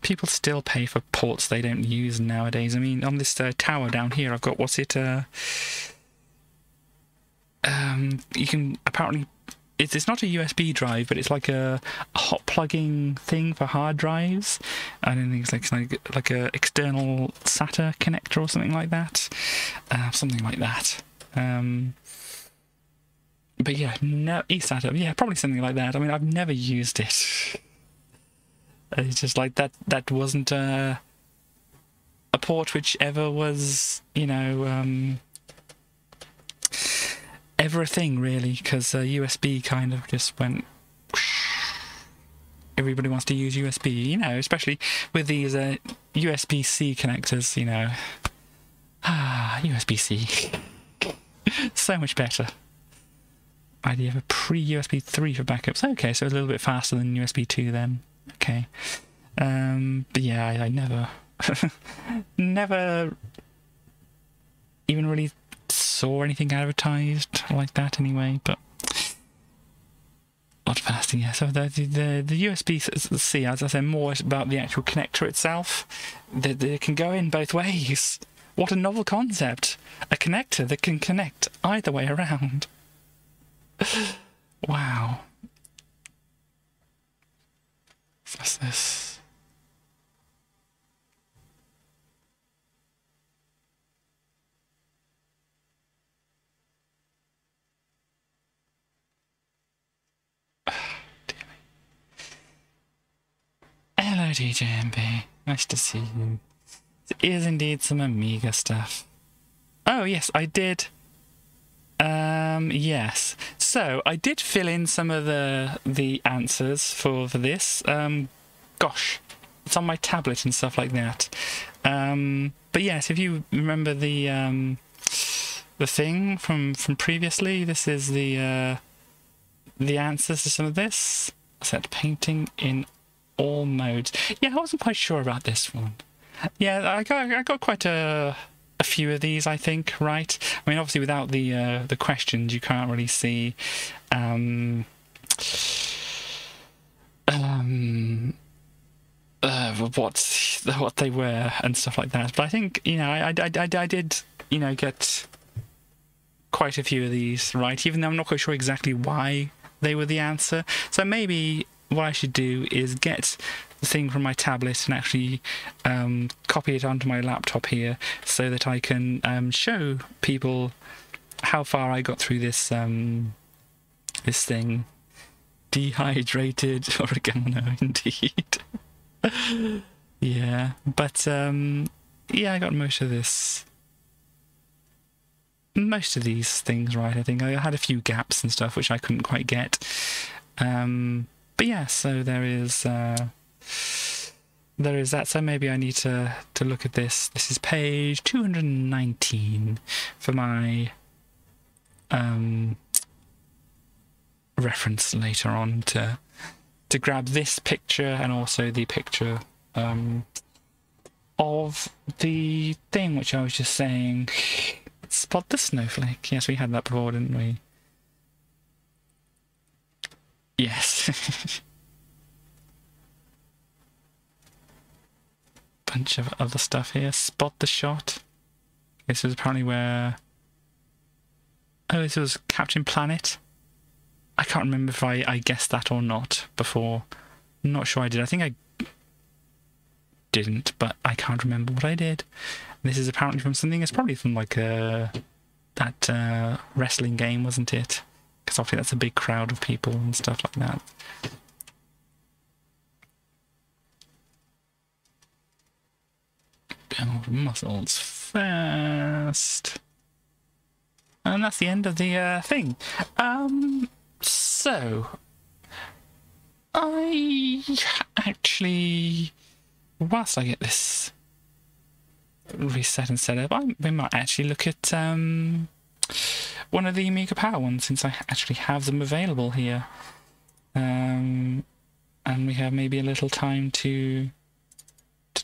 People still pay for ports they don't use nowadays. I mean, on this tower down here, I've got, what's it, you can apparently, it's not a USB drive, but it's like a hot plugging thing for hard drives. I don't think it's like a external SATA connector or something like that. Something like that. But yeah, no, eSATA, yeah, probably something like that. I mean, I've never used it. It's just like that wasn't a port which ever was, you know, ever a thing, really, because USB kind of just went... Everybody wants to use USB, you know, especially with these USB-C connectors, you know. USB-C. So much better. I do have a pre-USB 3 for backups. Okay, so a little bit faster than USB 2 then. Okay. But yeah, I never... never even really saw anything advertised like that anyway, but... A lot faster, yeah. So the USB-C, as I said, more about the actual connector itself. They can go in both ways. What a novel concept. A connector that can connect either way around. Wow. What's this? Hello, DJMB. Nice to see you. It is indeed some Amiga stuff. Oh, yes, I did. Yes. So, I did fill in some of the answers for this. Gosh, it's on my tablet and stuff like that. But yes, if you remember the thing from previously, this is the answers to some of this. Set painting in all modes. Yeah, I wasn't quite sure about this one. Yeah, I got quite a few of these, I think, right? I mean, obviously without the questions, you can't really see what they were and stuff like that. But I think, you know, I did, you know, get quite a few of these right, even though I'm not quite sure exactly why they were the answer. So maybe what I should do is get the thing from my tablet and actually copy it onto my laptop here so that I can show people how far I got through this this thing. Dehydrated oregano, indeed. Yeah, but yeah, I got most of these things right. I think I had a few gaps and stuff which I couldn't quite get. But yeah, so there is that. So maybe I need to look at this. This is page 219 for my reference later on to grab this picture and also the picture of the thing which I was just saying. Spot the snowflake. Yes, we had that before, didn't we? Yes. Bunch of other stuff here. Spot the shot. This is apparently where... Oh, this was Captain Planet. I can't remember if I guessed that or not before. I'm not sure I did. I think I didn't, but I can't remember what I did. This is apparently from something. It's probably from like that wrestling game, wasn't it? Because obviously that's a big crowd of people and stuff like that. Build muscles fast. And that's the end of the thing. So I actually, whilst I get this reset and set up, we might actually look at one of the Amiga Power ones, since I actually have them available here. And we have maybe a little time to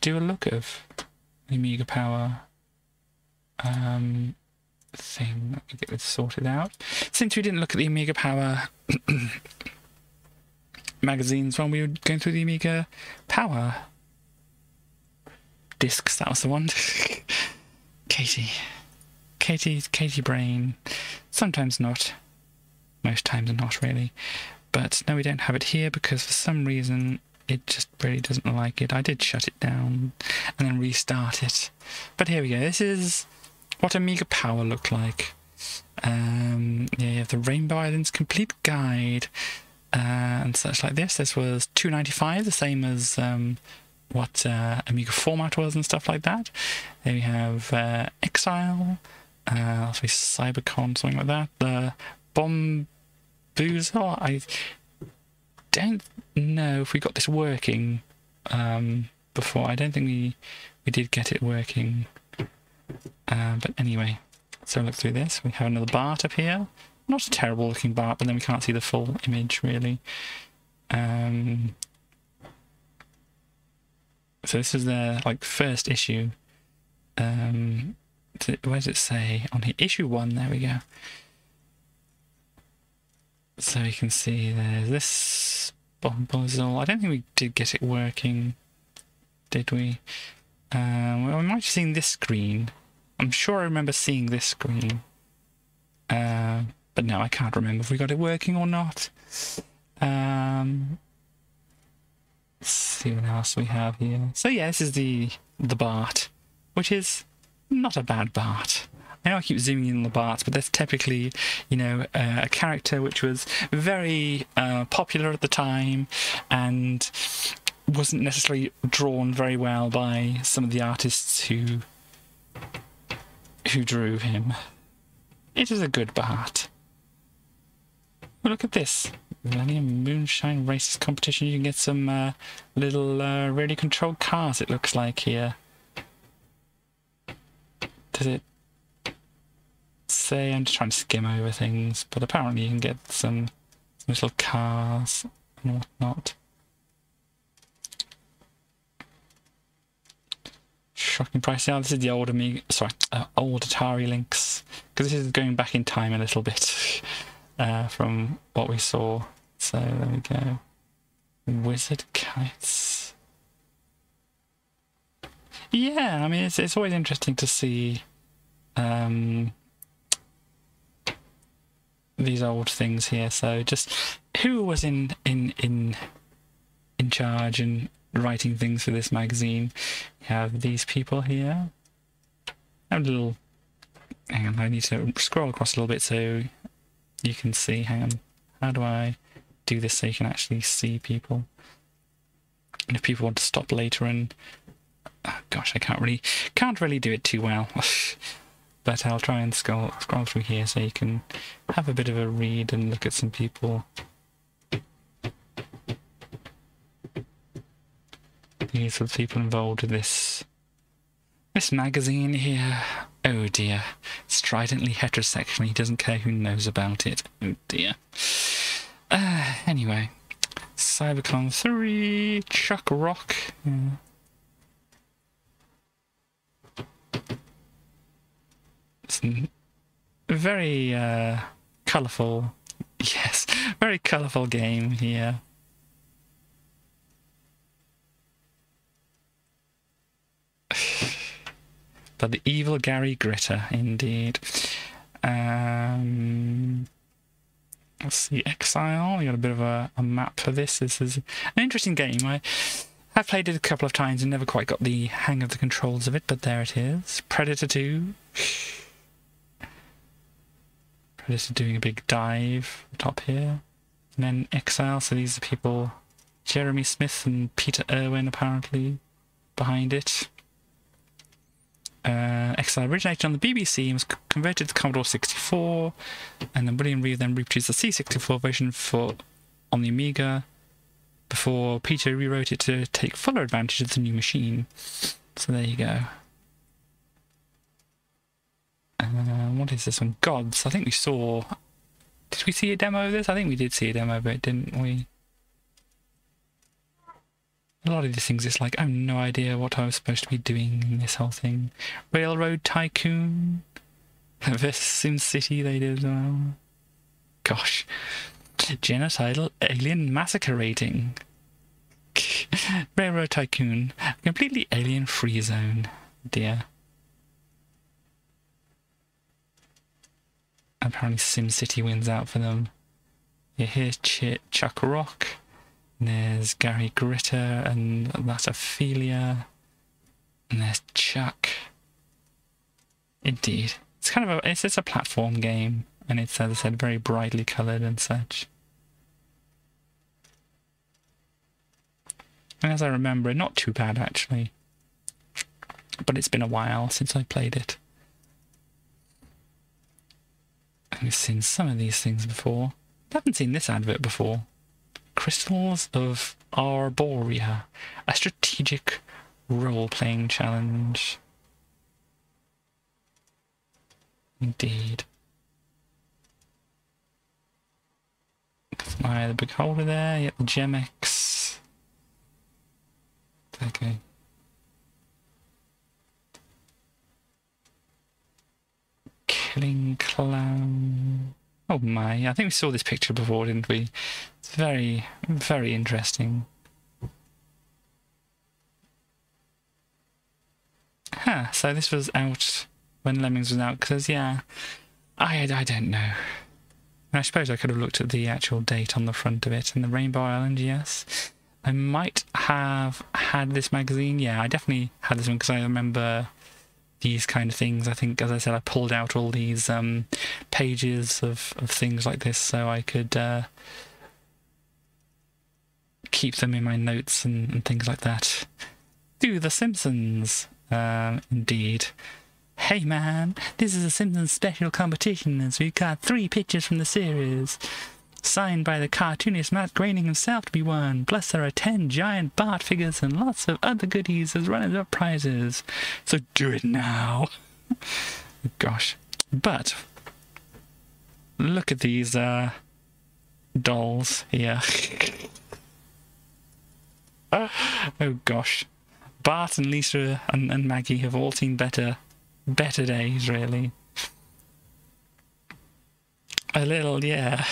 do a look of the Amiga Power thing. Let me get this sorted out. Since we didn't look at the Amiga Power magazines when we were going through the Amiga Power discs, that was the one. Katie Brain. Sometimes not. Most times not, really. But no, we don't have it here because for some reason it just really doesn't like it. I did shut it down and then restart it. But here we go. This is what Amiga Power looked like. Yeah, you have the Rainbow Islands Complete Guide and such like this. This was $2.95, the same as what Amiga Format was and stuff like that. Then we have Exile, also Cybercon, something like that. The Bomboozle. I don't know if we got this working before. I don't think we did get it working. But anyway, so look through this. We have another Bart up here. Not a terrible looking Bart, but then we can't see the full image really. So this is their like first issue. Where does it say on here? Issue 1. There we go. So you can see there's this Bomboozle. I don't think we did get it working, did we? Well, we might have seen this screen. I'm sure I remember seeing this screen. But no, I can't remember if we got it working or not. Let's see what else we have here. So yeah, this is the Bart, which is not a bad Bart. I know I keep zooming in on the Barts, but that's typically, you know, a character which was very popular at the time and wasn't necessarily drawn very well by some of the artists who drew him. It is a good Bart. Oh, look at this. Millennium Moonshine Races competition. You can get some little radio controlled cars, it looks like here. Does it say? I'm just trying to skim over things, but apparently you can get some little cars and whatnot. Shocking price. Yeah, this is the old Amiga, sorry, old Atari Lynx, because this is going back in time a little bit from what we saw. So there we go. Wizard Kites. Yeah, I mean it's always interesting to see these old things here. So just who was in charge and writing things for this magazine. You have these people here. I have a little, hang on, I need to scroll across a little bit so you can see. Hang on, how do I do this so you can actually see people? And if people want to stop later and oh gosh, I can't really do it too well. But I'll try and scroll through here so you can have a bit of a read and look at some people. These are the people involved in this magazine here. Oh dear. Stridently heterosexual. He doesn't care who knows about it. Oh dear. Anyway. Cybercon 3. Chuck Rock. Yeah. It's a very colourful, yes, very colourful game here. But the evil Gary Gritter, indeed. Let's see, Exile. We got a bit of a map for this. This is an interesting game. I've played it a couple of times and never quite got the hang of the controls of it, but there it is. Predator 2. Predator doing a big dive top here. And then Exile, so these are people, Jeremy Smith and Peter Irwin apparently behind it. Exile originated on the BBC and was converted to Commodore 64, and then William Reeve then reproduced the C64 version on the Amiga before Peter rewrote it to take fuller advantage of the new machine. So there you go. What is this one? Gods. I think we saw... Did we see a demo of this? I think we did see a demo of it, didn't we? A lot of these things, it's like, I have no idea what I was supposed to be doing in this whole thing. Railroad Tycoon. Versus SimCity they did as well. Gosh. Genocidal alien massacre rating. Railroad Tycoon. Completely alien free zone. Dear. Apparently SimCity wins out for them. Yeah, here's Chuck Rock. And there's Gary Gritter, and that's Ophelia. And there's Chuck. Indeed. It's kind of it's a platform game, and it's, as I said, very brightly coloured and such. And as I remember it, not too bad actually. But it's been a while since I played it. I've seen some of these things before. I haven't seen this advert before. Crystals of Arborea, a strategic role-playing challenge. Indeed. The Beholder there, yep, the Gemex. Okay. Killing Clown. Oh my, I think we saw this picture before, didn't we? It's very, very interesting. Huh, so this was out when Lemmings was out, because, yeah, I don't know. I suppose I could have looked at the actual date on the front of it, and the Rainbow Island, yes. I might have had this magazine, yeah, I definitely had this one, because I remember these kind of things. I think, as I said, I pulled out all these pages of things like this so I could keep them in my notes and things like that. Do The Simpsons, indeed. Hey man, this is a Simpsons special competition as we got 3 pictures from the series. Signed by the cartoonist Matt Groening himself to be won, plus there are 10 giant Bart figures and lots of other goodies as runners-up prizes. So do it now. Gosh. But look at these dolls here. Oh gosh. Bart and Lisa and Maggie have all seen better days, really. A little, yeah.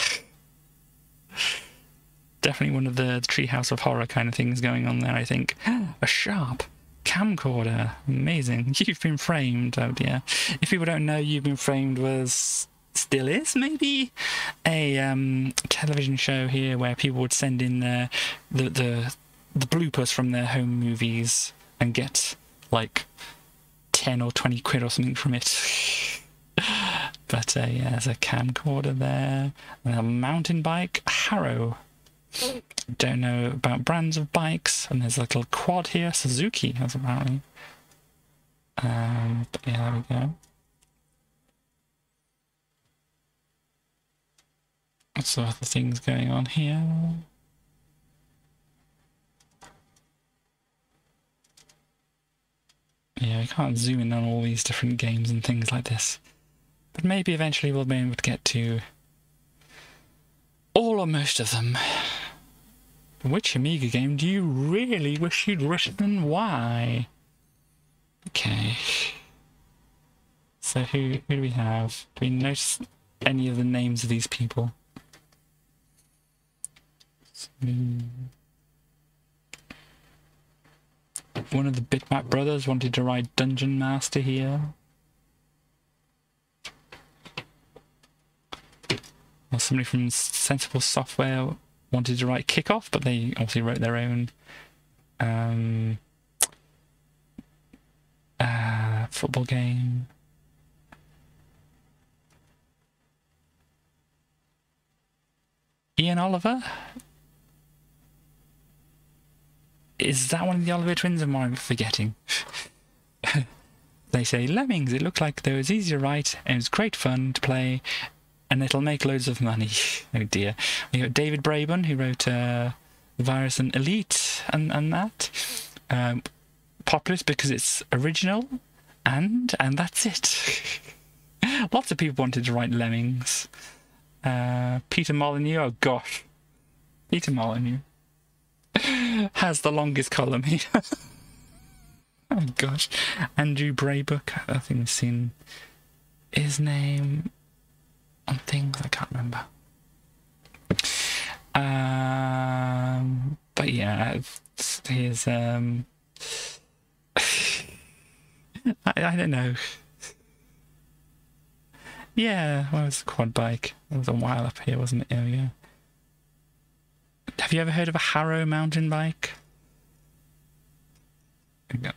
Definitely one of the Treehouse of Horror kind of things going on there, I think. A sharp camcorder. Amazing. You've Been Framed. Oh dear. If people don't know, You've Been Framed still is, maybe, a television show here where people would send in the bloopers from their home movies and get, like, 10 or 20 quid or something from it. But yeah, there's a camcorder there, and a mountain bike, Harrow. Don't know about brands of bikes, and there's a little quad here, Suzuki, as apparently. But yeah, there we go. Lots of other things going on here. Yeah, we can't zoom in on all these different games and things like this. But maybe eventually we'll be able to get to all or most of them. Which Amiga game do you really wish you'd written and why? Okay. So who do we have? Do we notice any of the names of these people? one of the Bitmap brothers wanted to write Dungeon Master here. Or somebody from Sensible Software wanted to write Kickoff, but they obviously wrote their own football game. Ian Oliver? Is that one of the Oliver twins, or am I forgetting? They say, Lemmings, it looked like it was easy to write, and it was great fun to play, and it'll make loads of money. Oh dear. We got David Braben, who wrote Virus and Elite, and that. Populous because it's original, and that's it. Lots of people wanted to write Lemmings. Peter Molyneux, oh gosh. Peter Molyneux has the longest column here. Oh gosh. Andrew Braybook, I think we've seen his name on things, I can't remember. But yeah, here's I don't know. Yeah, well, it was a quad bike. It was a while up here, wasn't it? There we go. Have you ever heard of a Harrow mountain bike? There we go.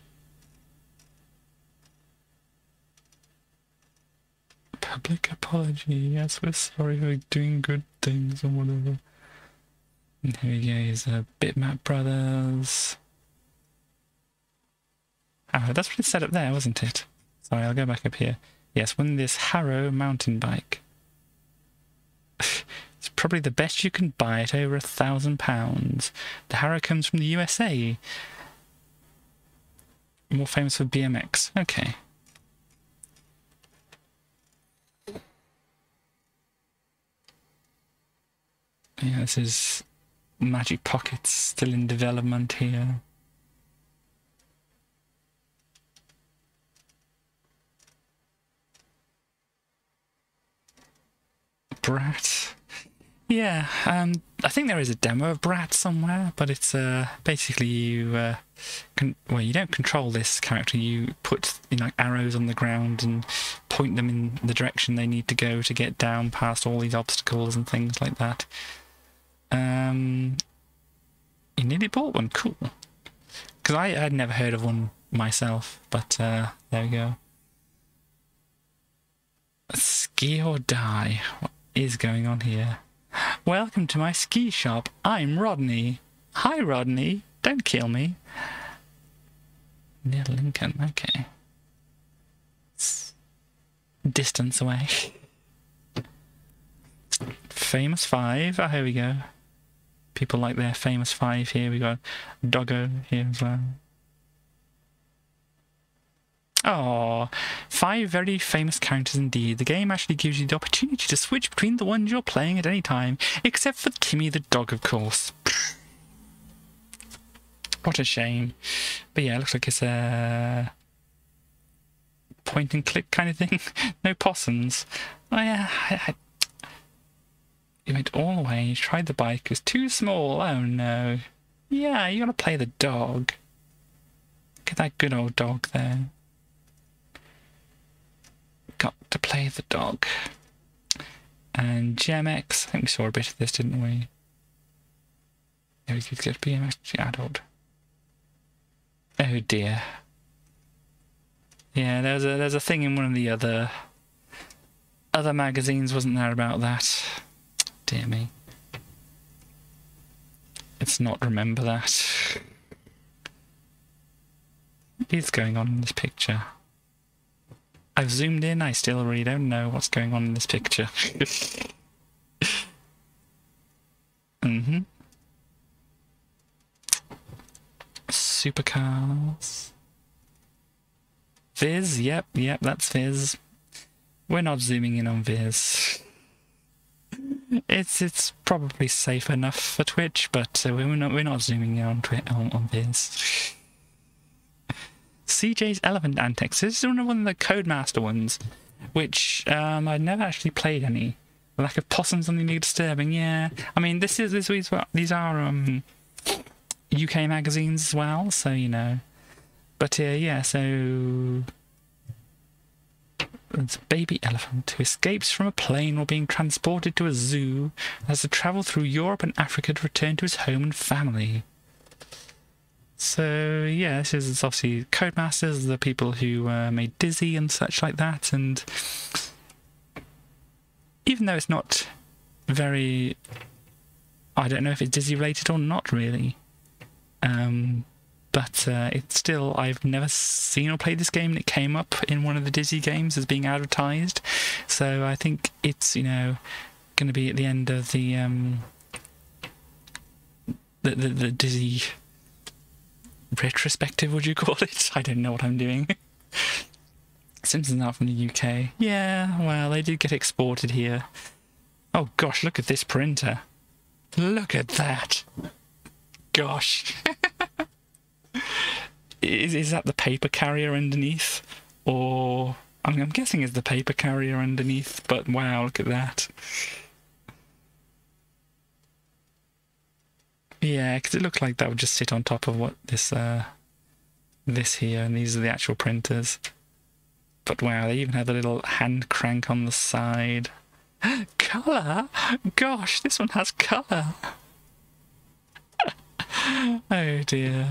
Public apology. Yes, we're sorry for doing good things or whatever. And here we go. Here's Bitmap Brothers. Oh, that's what it said up there, wasn't it? Sorry, I'll go back up here. Yes, won this Harrow mountain bike. It's probably the best you can buy at over £1,000. The Harrow comes from the USA. More famous for BMX. Okay. Yeah, this is Magic Pockets still in development here. Brat. Yeah, I think there is a demo of Brat somewhere, but it's basically you you don't control this character. You put like arrows on the ground and point them in the direction they need to go to get down past all these obstacles and things like that. You nearly bought one, cool. Because I had never heard of one myself, but there we go. Ski or die. What is going on here? Welcome to my ski shop. I'm Rodney. Hi, Rodney. Don't kill me. Near Lincoln. Okay. It's distance away. Famous Five. Oh, here we go. People like their Famous Five here. We got Doggo here as well. Oh, 5 very famous characters indeed. The game actually gives you the opportunity to switch between the ones you're playing at any time, except for Timmy the dog, of course. What a shame. But yeah, it looks like it's a point and click kind of thing. No possums. Oh yeah, you went all the way, you tried the bike, it was too small. Oh no. Yeah, you gotta play the dog. Look at that good old dog there. Got to play the dog. And GMX, I think we saw a bit of this, didn't we? Yeah, we could get BMX adult. Oh dear. Yeah, there's a thing in one of the other magazines, wasn't there, about that? Dear me. Let's not remember that. What is going on in this picture? I've zoomed in, I still really don't know what's going on in this picture. Supercars. Viz, yep, that's Viz. We're not zooming in on Viz. It's probably safe enough for Twitch, but we're not zooming in on Viz. CJ's Elephant Antics. This is one of the Codemaster ones, which I'd never actually played any. The lack of possums on the disturbing. Yeah, I mean these are UK magazines as well, so you know. But yeah, so it's a baby elephant who escapes from a plane while being transported to a zoo and has to travel through Europe and Africa to return to his home and family. So yeah, this is obviously Codemasters, the people who made Dizzy and such like that, and even though it's not very, I don't know if it's Dizzy related or not really, but it's still, I've never seen or played this game, and it came up in one of the Dizzy games as being advertised, so I think it's, you know, going to be at the end of the Dizzy retrospective, would you call it? I don't know what I'm doing. Simpsons are from the UK. Yeah, well, they did get exported here. Oh gosh, look at this printer. Look at that. Gosh. Is that the paper carrier underneath? Or I'm guessing it's the paper carrier underneath, but wow, look at that. Yeah, because it looked like that would just sit on top of what this this here, and these are the actual printers. But wow, they even have the little hand crank on the side. Colour? Gosh, this one has colour. Oh dear.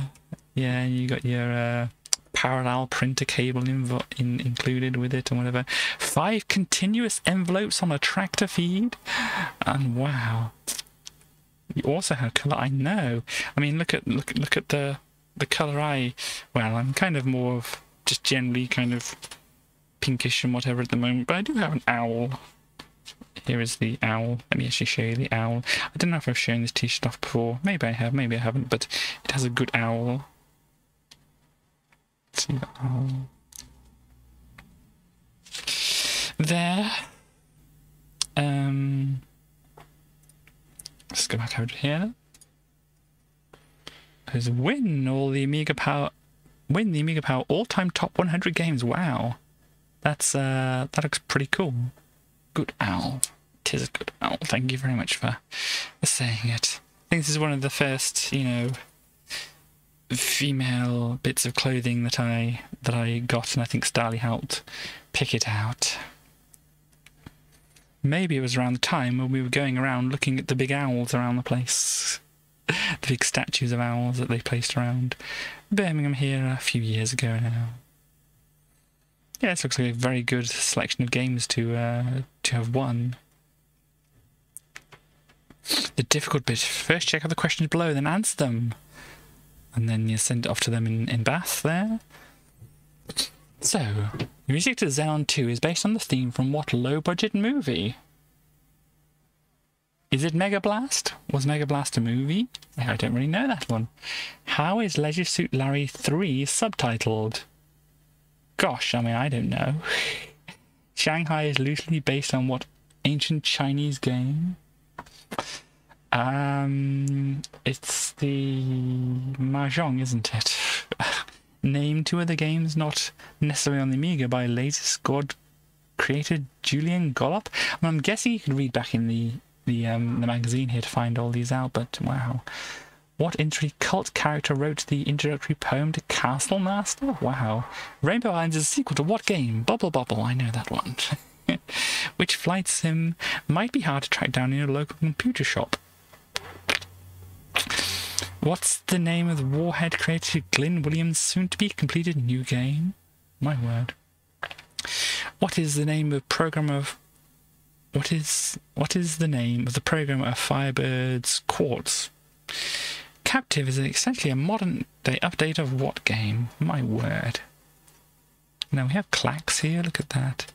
Yeah, and you got your parallel printer cable included with it and whatever. 5 continuous envelopes on a tractor feed. And wow. You also have colour, I know. I mean, look at the colour well, I'm kind of more of just generally kind of pinkish and whatever at the moment, but I do have an owl. Here is the owl. Let me actually show you the owl. I don't know if I've shown this t-shirt off before. Maybe I have, maybe I haven't, but it has a good owl. Let's see the owl. There. Let's go back over to here. There's win the Amiga Power all-time top 100 games. Wow. That's that looks pretty cool. Good owl. It is a good owl. Thank you very much for saying it. I think this is one of the first, you know, female bits of clothing that I got, and I think Starly helped pick it out. Maybe it was around the time when we were going around looking at the big owls around the place. The big statues of owls that they placed around Birmingham here a few years ago now. Yeah, this looks like a very good selection of games to have won. The difficult bit. First check out the questions below, then answer them. And then you send it off to them in Bath there. So, the music to Xenon 2 is based on the theme from what low-budget movie? Is it Mega Blast? Was Mega Blast a movie? I don't really know that one. How is Leisure Suit Larry 3 subtitled? Gosh, I mean, I don't know. Shanghai is loosely based on what ancient Chinese game? It's the Mahjong, isn't it? Name 2 other games not necessarily on the Amiga by Laser Squad creator Julian Gollop. I'm guessing you can read back in the magazine here to find all these out, but wow. What interest cult character wrote the introductory poem to Castle Master? Wow. Rainbow Islands is a sequel to what game? Bubble Bobble, I know that one. Which flight sim might be hard to track down in a local computer shop? What's the name of the Warhead creator Glyn Williams' soon-to-be completed new game? My word. What is the name of program of... What is the name of the program of Firebird's Quartz? Captive is essentially a modern-day update of what game? My word. Now we have Clax here, look at that.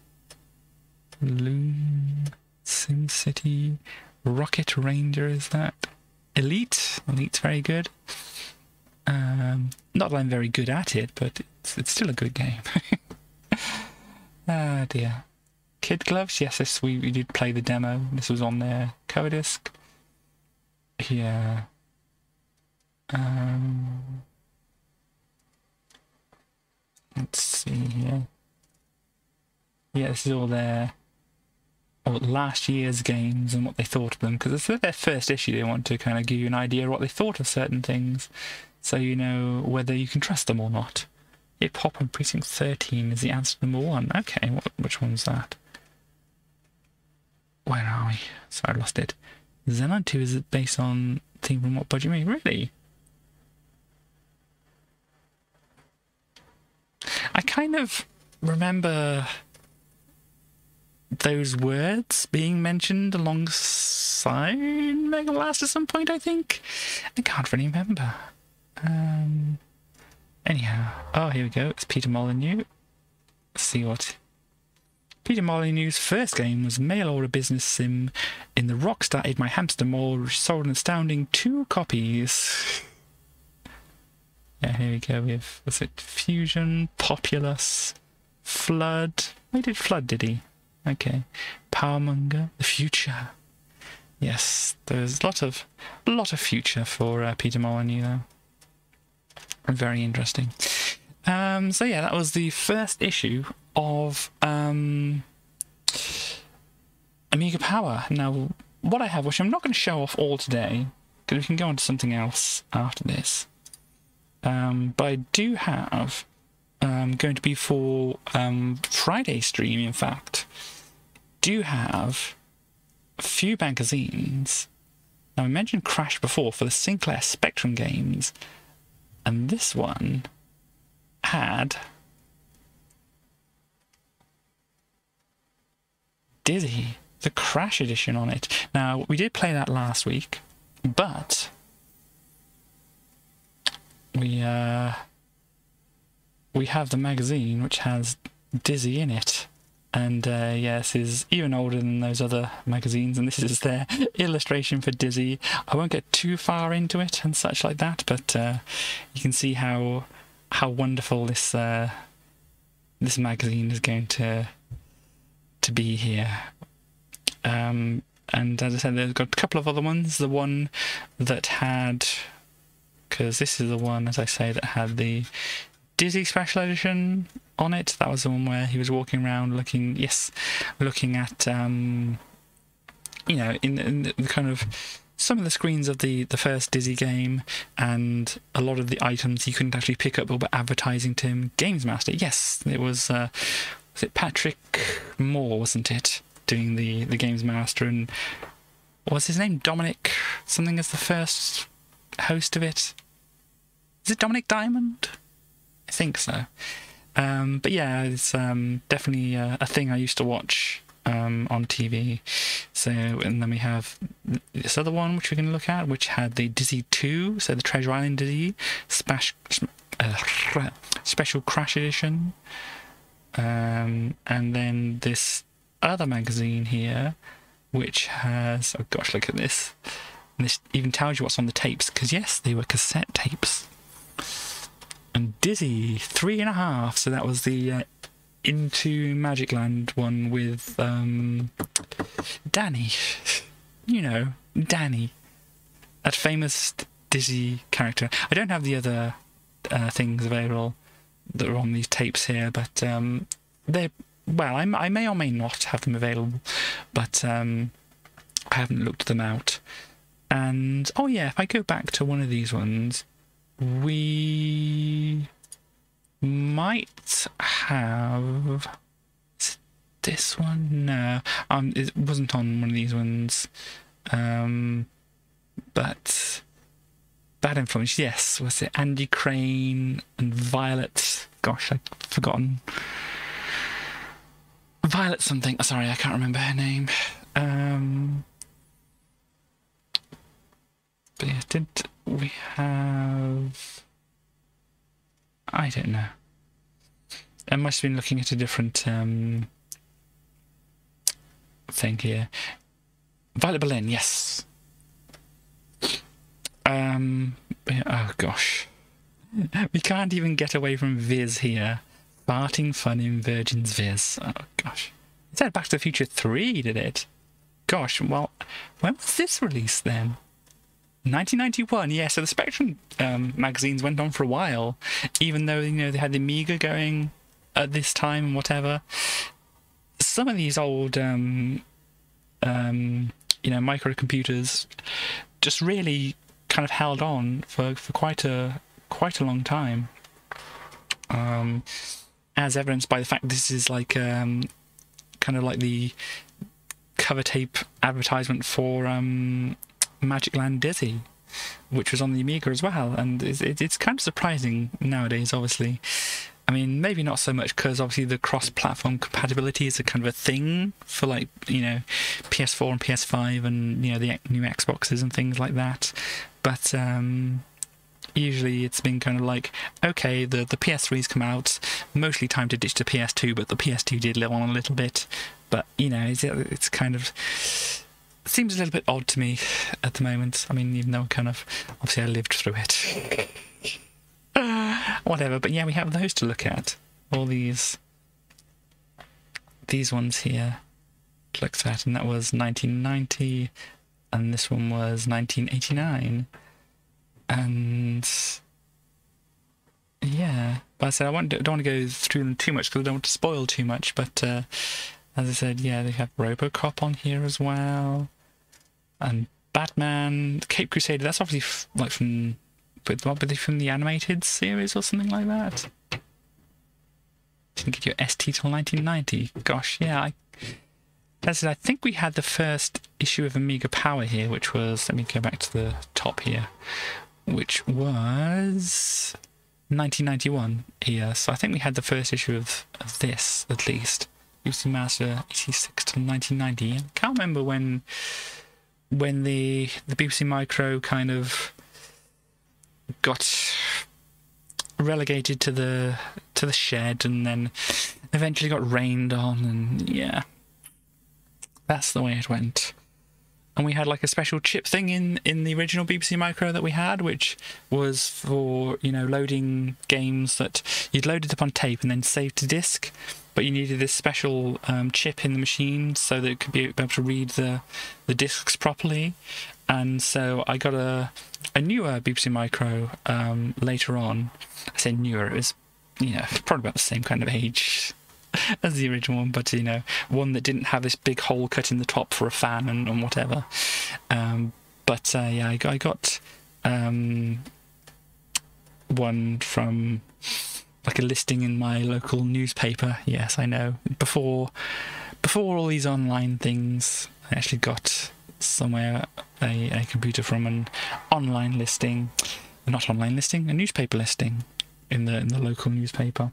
Loon, SimCity, Rocket Ranger, is that? Elite? Elite's very good. Not that I'm very good at it, but it's still a good game. Ah dear. Kid Gloves? Yes, we did play the demo. This was on their Codisc. Yeah. Let's see here. Yeah, this is all their last year's games and what they thought of them, because it's their first issue. They want to kind of give you an idea of what they thought of certain things, so you know whether you can trust them or not. Hip Hop and Precinct 13 is the answer to number 1. Okay, which one's that? Where are we? Sorry, I lost it. Xenon 2 is based on theme from What Budgie Made? Really? I kind of remember those words being mentioned alongside Mega Blast at some point, I think. I can't really remember. Anyhow. Oh, here we go. It's Peter Molyneux. Let's see what... Peter Molyneux's first game was mail order business sim in the Rockstar Ate My Hamster Mall, which sold an astounding 2 copies. Yeah, here we go with, was it Fusion, Populous, Flood? He did Flood, did he? Okay. Powermonger, The Future. Yes, there's a lot of future for Peter Molyneux though. Very interesting. So yeah, that was the first issue of Amiga Power. Now, what I have, which I'm not going to show off all today, because we can go on to something else after this. But I do have, going to be for Friday stream, in fact, do have a few magazines. Now, I mentioned Crash before for the Sinclair Spectrum games, and this one had Dizzy, the Crash edition on it. Now, we did play that last week, but we have the magazine which has Dizzy in it, and yeah, this is even older than those other magazines, and this is their illustration for Dizzy. I won't get too far into it and such like that, but you can see how wonderful this this magazine is going to be here. And as I said, they've got a couple of other ones. The one that had, because this is the one, as I say, that had the Dizzy Special Edition on it. That was the one where he was walking around looking at, you know, in the kind of some of the screens of the first Dizzy game, and a lot of the items he couldn't actually pick up but were advertising to him. Games Master, yes, it was it Patrick Moore, wasn't it, doing the Games Master, and what was his name? Dominic something as the first host of it. Is it Dominic Diamond? I think so. But yeah, it's definitely a thing I used to watch on TV. So, and then we have this other one which we're going to look at, which had the Dizzy 2, so the Treasure Island Dizzy Special Crash Edition. And then this other magazine here, which has, oh gosh, look at this. And this even tells you what's on the tapes, because yes, they were cassette tapes. And Dizzy 3.5, so that was the Into Magic Land one with Danny. You know, Danny. That famous Dizzy character. I don't have the other things available that are on these tapes here, but they're, well, I may or may not have them available, but I haven't looked them out. And, oh yeah, if I go back to one of these ones, we might have this one. No, it wasn't on one of these ones. But Bad Influence, yes. Was it Andy Crane and Violet? Gosh, I've forgotten. Violet something. Oh, sorry, I can't remember her name. But yeah, did we have... I don't know. I must have been looking at a different thing here. Violet Berlin, yes. Oh gosh. We can't even get away from Viz here. Farting fun in Virgin's Viz. Oh gosh. It said Back to the Future 3, did it? Gosh, well, when was this released then? 1991, yeah, so the Spectrum magazines went on for a while, even though, you know, they had the Amiga going at this time and whatever. Some of these old, you know, microcomputers just really kind of held on for quite a long time. as evidenced by the fact this is like kind of like the cover tape advertisement for Magic Land Dizzy, which was on the Amiga as well, and it's kind of surprising nowadays, obviously. I mean, maybe not so much because obviously the cross-platform compatibility is a kind of a thing for, like, you know, PS4 and PS5 and, you know, the new Xboxes and things like that. But usually it's been kind of like, okay, the PS3's come out, mostly time to ditch the PS2, but the PS2 did live on a little bit. But, you know, it's kind of... seems a little bit odd to me at the moment. I mean, even though kind of... obviously I lived through it. Whatever, but yeah, we have those to look at. All these ones here to look at, and that was 1990, and this one was 1989. And yeah, but I said don't want to go through them too much because I don't want to spoil too much. But as I said, yeah, they have RoboCop on here as well, and Batman, Cape Crusader. That's obviously like from. But what were they from the animated series or something like that? Didn't get your ST till 1990. Gosh, yeah. I think we had the first issue of Amiga Power here, which was, let me go back to the top here, which was 1991 here. So I think we had the first issue of this, at least. BBC Master 86 till 1990. I can't remember when the BBC Micro kind of got relegated to the shed and then eventually got rained on, and yeah, that's the way it went. And we had like a special chip thing in the original BBC Micro that we had, which was for, you know, loading games that you'd loaded up on tape and then saved to disk, but you needed this special chip in the machine so that it could be able to read the discs properly. And so I got a newer BBC Micro later on. I say newer, it was, you know, probably about the same kind of age as the original one, but, you know, one that didn't have this big hole cut in the top for a fan and whatever. Yeah, I got one from like a listing in my local newspaper. Yes, I know. Before all these online things, I actually got somewhere a computer from an online listing, not online listing, a newspaper listing in the local newspaper.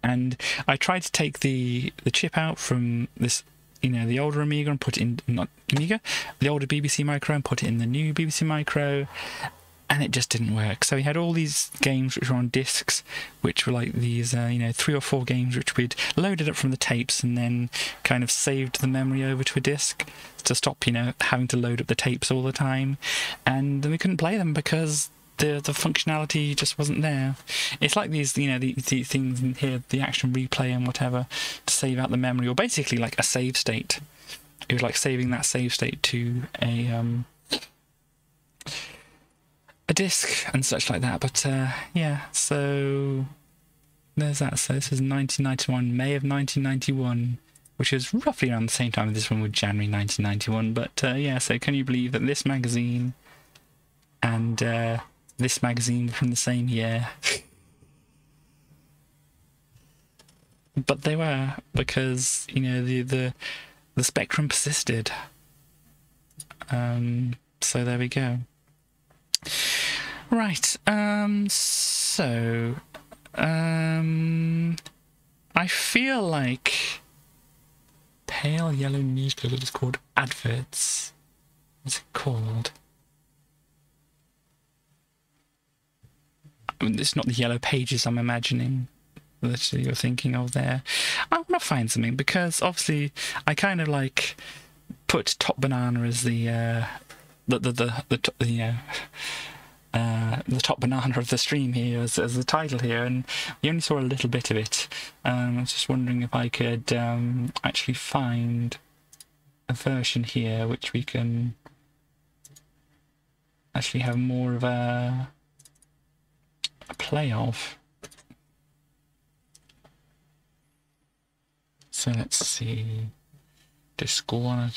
And I tried to take the chip out from this, you know, the older Amiga and put it in, not Amiga, the older BBC Micro, and put it in the new BBC Micro, and it just didn't work. So we had all these games which were on discs, which were like these, you know, 3 or 4 games which we'd loaded up from the tapes and then kind of saved the memory over to a disc to stop, you know, having to load up the tapes all the time. And then we couldn't play them because the functionality just wasn't there. It's like these, you know, the things in here, the action replay and whatever, to save out the memory, or basically like a save state. It was like saving that save state to a disc and such like that. But yeah, so there's that. So this is 1991, May of 1991, which is roughly around the same time as this one, with January 1991. But yeah, so can you believe that this magazine and this magazine were from the same year? But they were, because, you know, the spectrum persisted. So there we go. Right, so I feel like pale yellow newspaper is called adverts. What's it called? I mean, it's not the yellow pages I'm imagining that you're thinking of there. I want to find something, because obviously I kind of like put Top Banana as the top banana of the stream here as the title here, and we only saw a little bit of it. I was just wondering if I could actually find a version here which we can actually have more of a play of. So let's see. Disc 1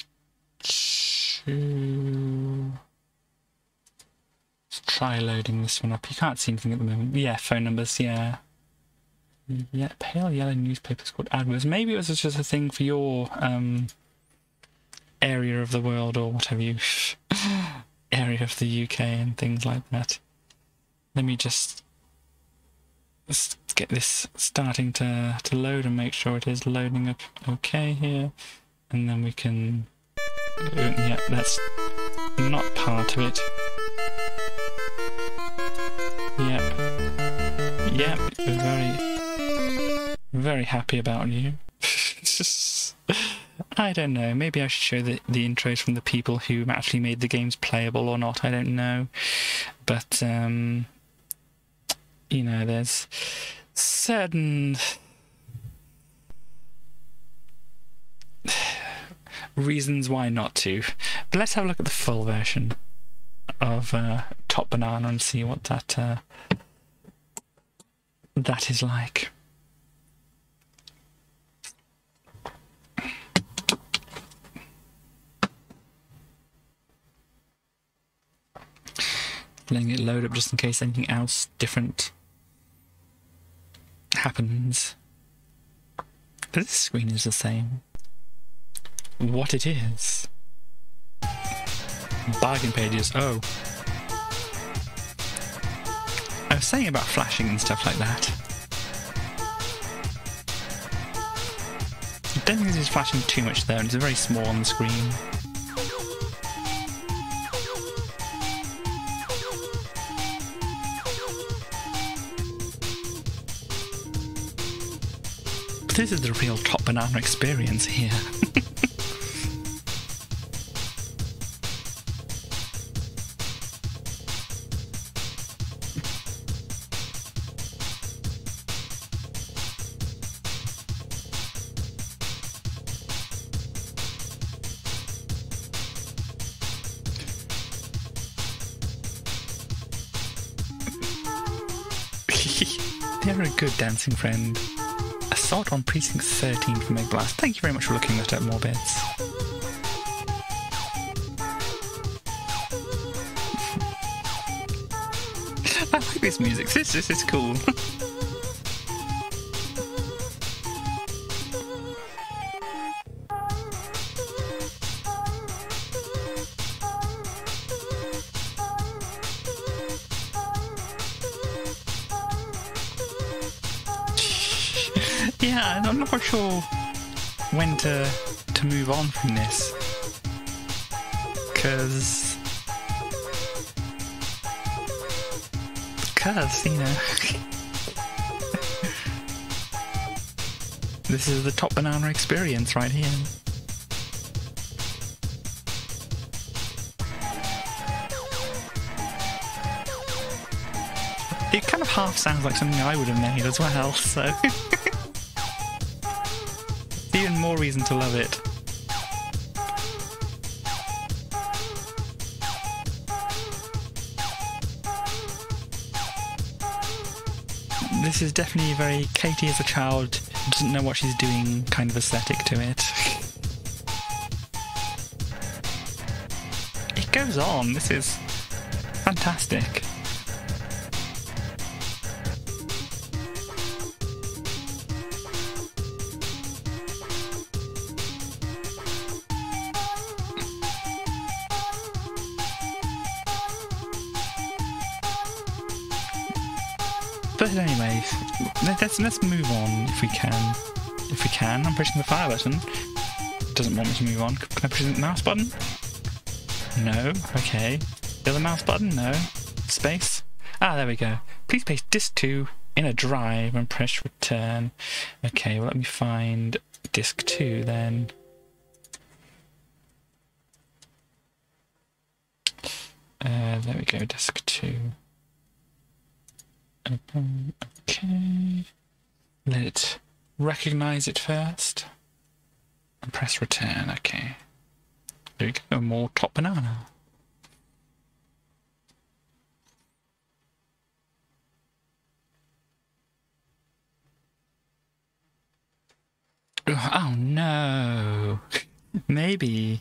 2. Let's try loading this one up. You can't see anything at the moment. Yeah, phone numbers, yeah. Yeah, pale yellow newspapers called adverts. Maybe it was just a thing for your area of the world or whatever you area of the UK and things like that. Let me just get this starting to load and make sure it is loading up okay here, and then we can. Yeah, that's not part of it. Yep, very happy about you. I don't know, maybe I should show the intros from the people who actually made the games playable or not, I don't know. But, you know, there's certain reasons why not to. But let's have a look at the full version of Top Banana and see what that is like. Letting it load up just in case anything else different happens. But this screen is the same. What it is. Bargain pages, oh. I was saying about flashing and stuff like that. I don't think this is flashing too much though, and it's very small on the screen. But this is the real Top Banana experience here. They're a good dancing friend. Assault on Precinct 13 from Egg Blast. Thank you very much for looking that up, Morbits. I like this music. This is cool. Yeah, I'm not quite sure when to move on from this, because you know, this is the Top Banana experience right here. It kind of half sounds like something I would have made as well, so even more reason to love it. This is definitely a very Katie as a child doesn't know what she's doing kind of aesthetic to it. It goes on, this is fantastic. But anyway, let's move on if we can. If we can, I'm pushing the fire button. Doesn't want me to move on. Can I push the mouse button? No. Okay. The other mouse button? No. Space? Ah, there we go. Please paste disk 2 in a drive and press return. Okay, well let me find disk 2 then. There we go, disk 2. Okay. Let it recognize it first. And press return, okay. There we go, more Top Banana. Oh no. Maybe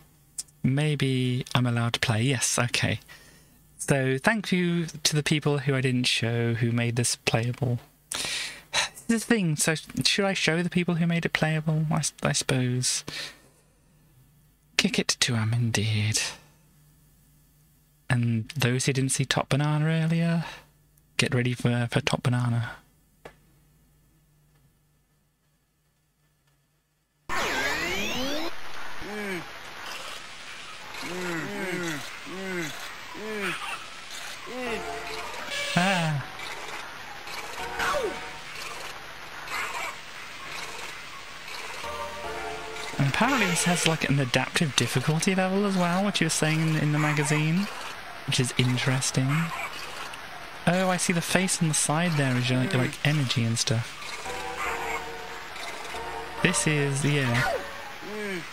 I'm allowed to play. Yes, okay. So thank you to the people who I didn't show who made this playable. This the thing. So should I show the people who made it playable? I suppose. Kick it to 'em, indeed. And those who didn't see Top Banana earlier, get ready for Top Banana. Ah. And apparently this has like an adaptive difficulty level as well, which you were saying in the magazine, which is interesting. Oh, I see the face on the side there is your, like energy and stuff. This is, yeah.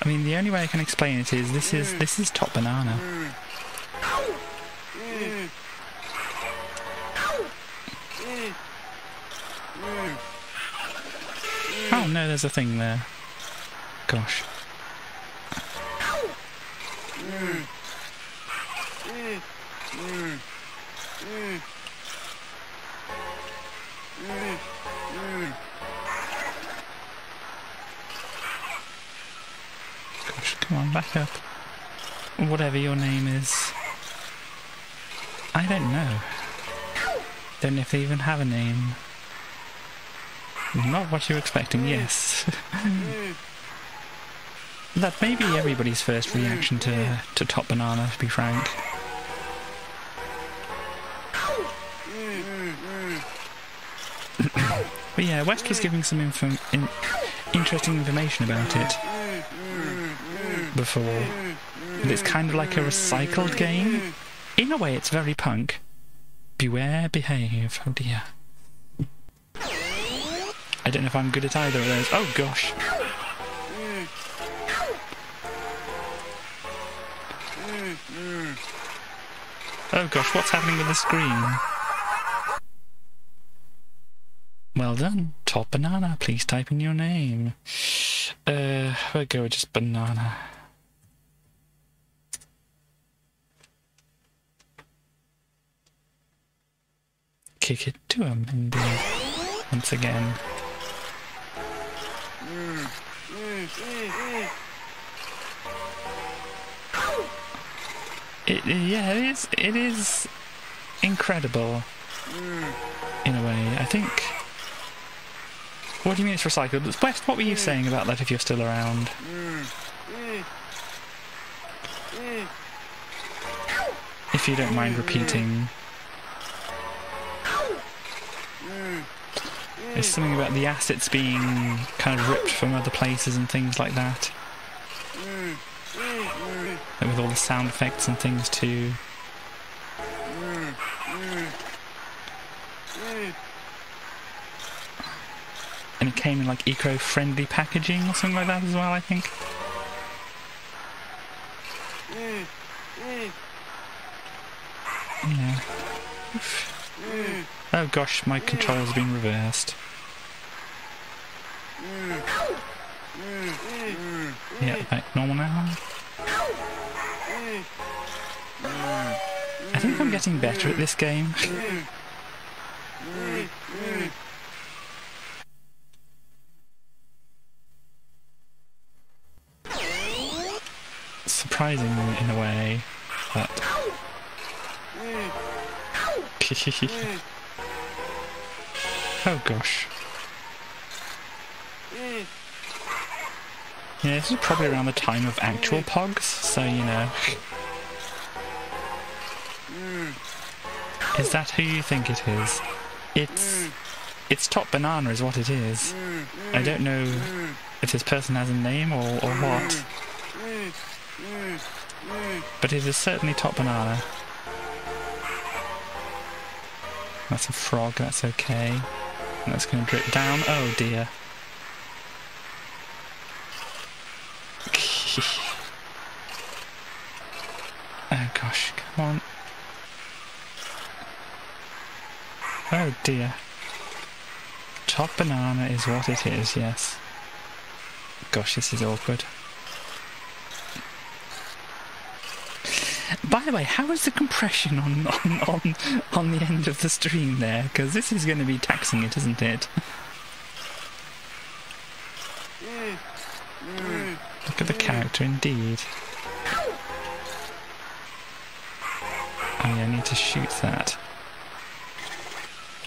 I mean, the only way I can explain it is this is Top Banana. Oh no, there's a thing there. Gosh. Gosh, come on, back up. Whatever your name is. I don't know. Don't know if they even have a name. Not what you're expecting, yes. That may be everybody's first reaction to Top Banana, to be frank. But yeah, West was giving some interesting information about it before. It's kind of like a recycled game. In a way, it's very punk. Beware, behave. Oh dear. I don't know if I'm good at either of those. Oh gosh. Oh gosh, what's happening with the screen? Well done. Top Banana, please type in your name. We'll go with just Banana. Kick it to him, indeed. Once again. Yeah, it is incredible in a way. I think. What do you mean it's recycled? West, what were you saying about that if you're still around? If you don't mind repeating. There's something about the assets being kind of ripped from other places and things like that. Like with all the sound effects and things too. And it came in like eco-friendly packaging or something like that as well, I think. Yeah. Oh gosh, my control's been reversed. Yeah, back normal now. I think I'm getting better at this game. Surprising in a way, but... Oh gosh. Yeah, this is probably around the time of actual Pogs, so you know. Is that who you think it is? It's Top Banana is what it is. I don't know if this person has a name or what. But it is certainly Top Banana. That's a frog, that's okay. And that's going to drip down. Oh dear. Oh gosh, come on. Oh dear. Top Banana is what it is, yes. Gosh, this is awkward. By the way, how is the compression on the end of the stream there? Because this is going to be taxing it, isn't it? Look at the character, indeed. Oh yeah, I need to shoot that.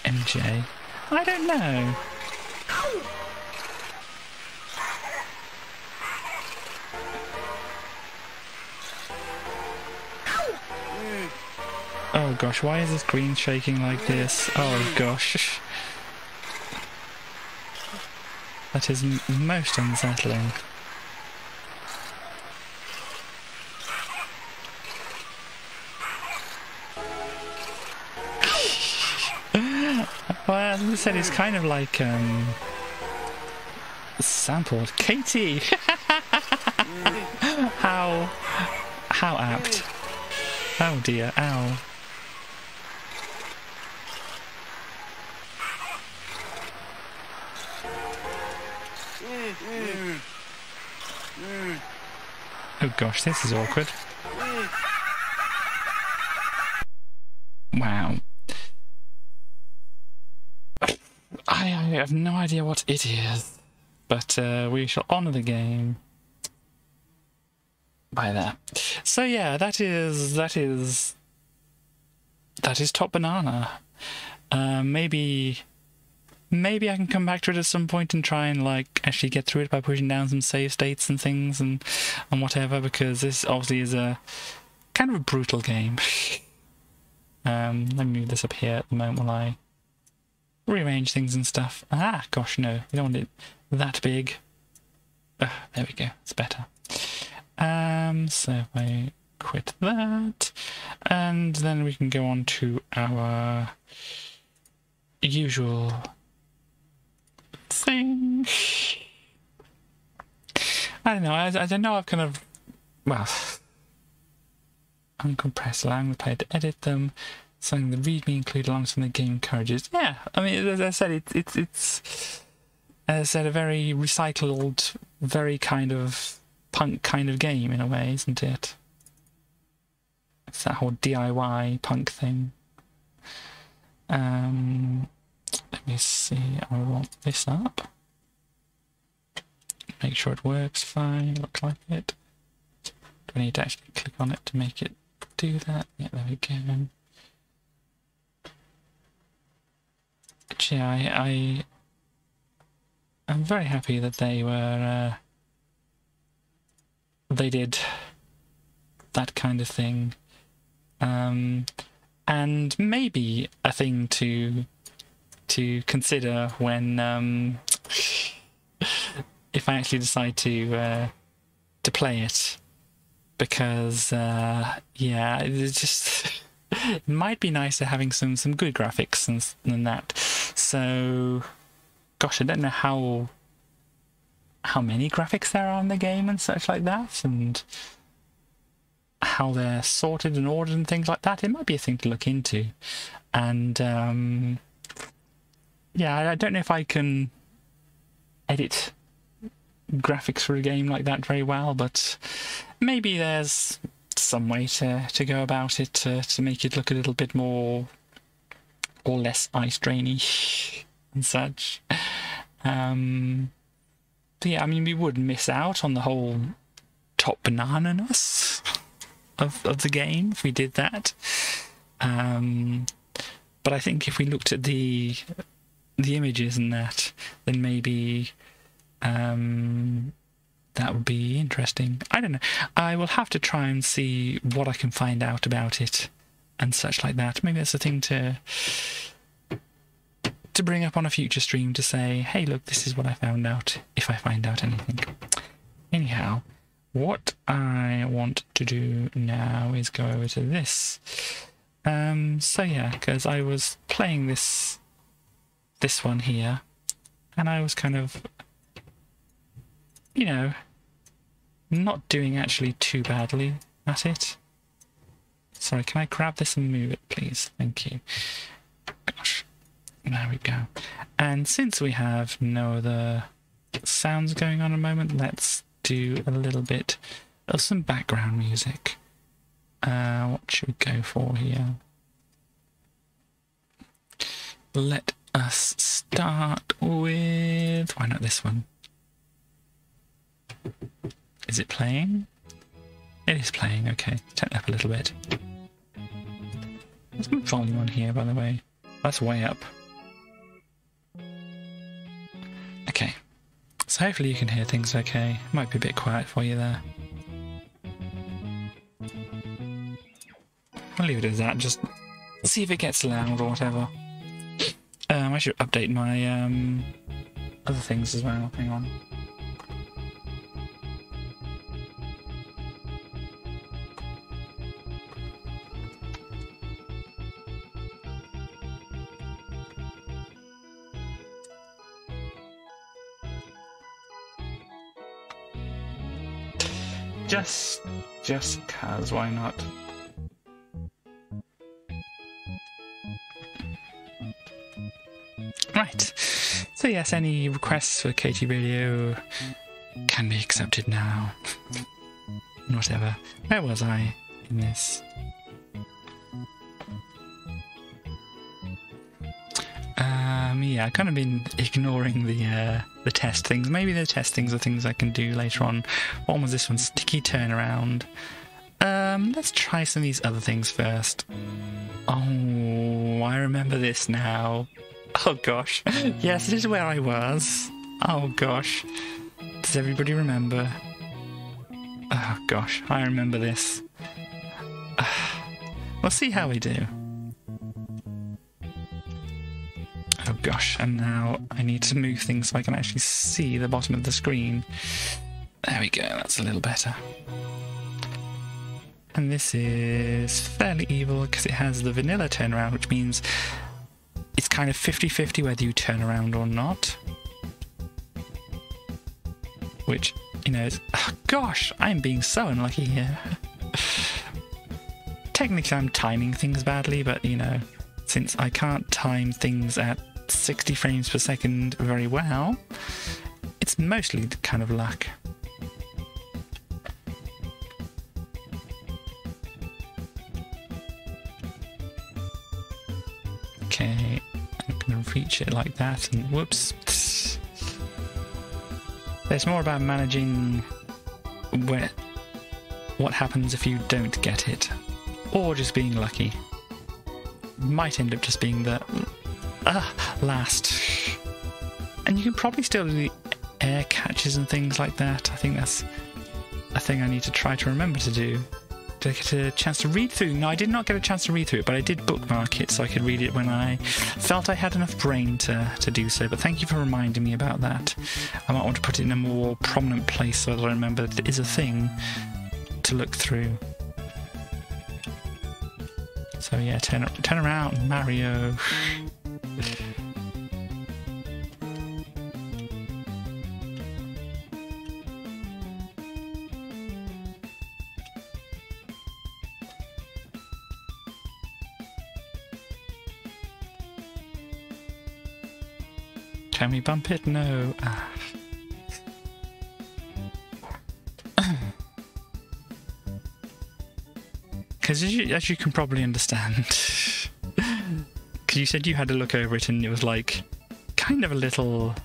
MJ? I don't know. Oh gosh, why is the screen shaking like this? Oh gosh. That is most unsettling. Well, as I said, it's kind of like sampled. Katie! How apt. Oh dear, ow. Oh gosh, this is awkward. Wow. I have no idea what it is, but we shall honour the game by that. So yeah, that is Top Banana. Maybe I can come back to it at some point and try and like actually get through it by pushing down some save states and things and whatever, because this obviously is a kind of a brutal game. Let me move this up here at the moment while I rearrange things and stuff. Ah, gosh, no, we don't want it that big. There we go, it's better. So if I quit that, and then we can go on to our usual thing. I don't know, I don't know, I've kind of, well, uncompressed, allowing the player to edit them, something the readme include alongside the game encourages. Yeah, I mean, as I said, it's as I said, a very recycled, very kind of punk kind of game in a way, isn't it? It's that whole DIY punk thing. Let me see, I want this up. Make sure it works fine, looks like it. Do I need to actually click on it to make it do that? Yeah, there we go. Actually, I'm very happy that they were they did that kind of thing, and maybe a thing to consider when if I actually decide to play it, because yeah, it's just it might be nicer having some good graphics and that. So gosh, I don't know how many graphics there are in the game and such like that, and how they're sorted and ordered and things like that. It might be a thing to look into. And yeah, I don't know if I can edit graphics for a game like that very well, but maybe there's some way to go about it to make it look a little bit more or less ice drainy and such. But yeah, I mean, we would miss out on the whole Top Banana-ness of the game if we did that. But I think if we looked at the images and that, then maybe that would be interesting. I don't know. I will have to try and see what I can find out about it and such like that. Maybe that's a thing to bring up on a future stream, to say, hey, look, this is what I found out, if I find out anything. Anyhow, what I want to do now is go over to this. So yeah, because I was playing this one here, and I was kind of, you know, not doing actually too badly at it. Sorry, can I grab this and move it, please? Thank you. Gosh, there we go. And since we have no other sounds going on at the moment, let's do a little bit of some background music. What should we go for here? Let us start with... why not this one? Is it playing? It is playing, okay. Turn it up a little bit. What's my volume on here, by the way? That's way up. Okay. So hopefully you can hear things okay. Might be a bit quiet for you there. I'll leave it as that, just see if it gets loud or whatever. I should update my other things as well. Hang on. Just cause, why not? Right. So yes, any requests for KT Radio can be accepted now. Whatever. Where was I in this? Yeah, I've kind of been ignoring the test things. Maybe the test things are things I can do later on. What was this one? Sticky turnaround. Let's try some of these other things first. Oh, I remember this now. Oh gosh. Yes, this is where I was. Oh gosh. Does everybody remember? Oh gosh, I remember this. We'll see how we do. Oh gosh, and now I need to move things so I can actually see the bottom of the screen. There we go, that's a little better. And this is fairly evil because it has the vanilla turnaround, which means it's kind of 50-50 whether you turn around or not. Which, you know, is, oh gosh, I'm being so unlucky here. Technically I'm timing things badly, but you know, since I can't time things at 60 frames per second very well, it's mostly kind of luck. Okay, I'm going to reach it like that, and whoops. It's more about managing what happens if you don't get it, or just being lucky. Might end up just being the last. And you can probably still do the air catches and things like that. I think that's a thing I need to try to remember to do. Did I get a chance to read through? No, I did not get a chance to read through it, but I did bookmark it so I could read it when I felt I had enough brain to do so. But thank you for reminding me about that. I might want to put it in a more prominent place so that I remember that it is a thing to look through. So yeah, turn around, Mario. Can we bump it? No. Because as you can probably understand, because you said you had to look over it and it was like kind of a little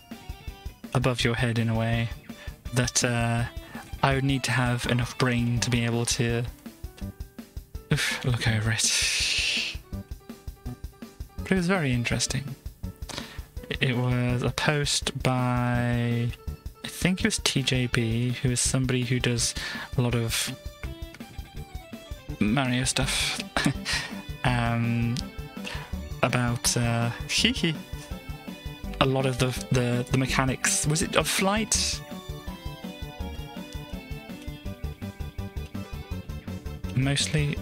above your head in a way, that I would need to have enough brain to be able to look over it. But it was very interesting. It was a post by, I think it was TJB, who is somebody who does a lot of Mario stuff. About a lot of the mechanics. Was it of flight? Mostly.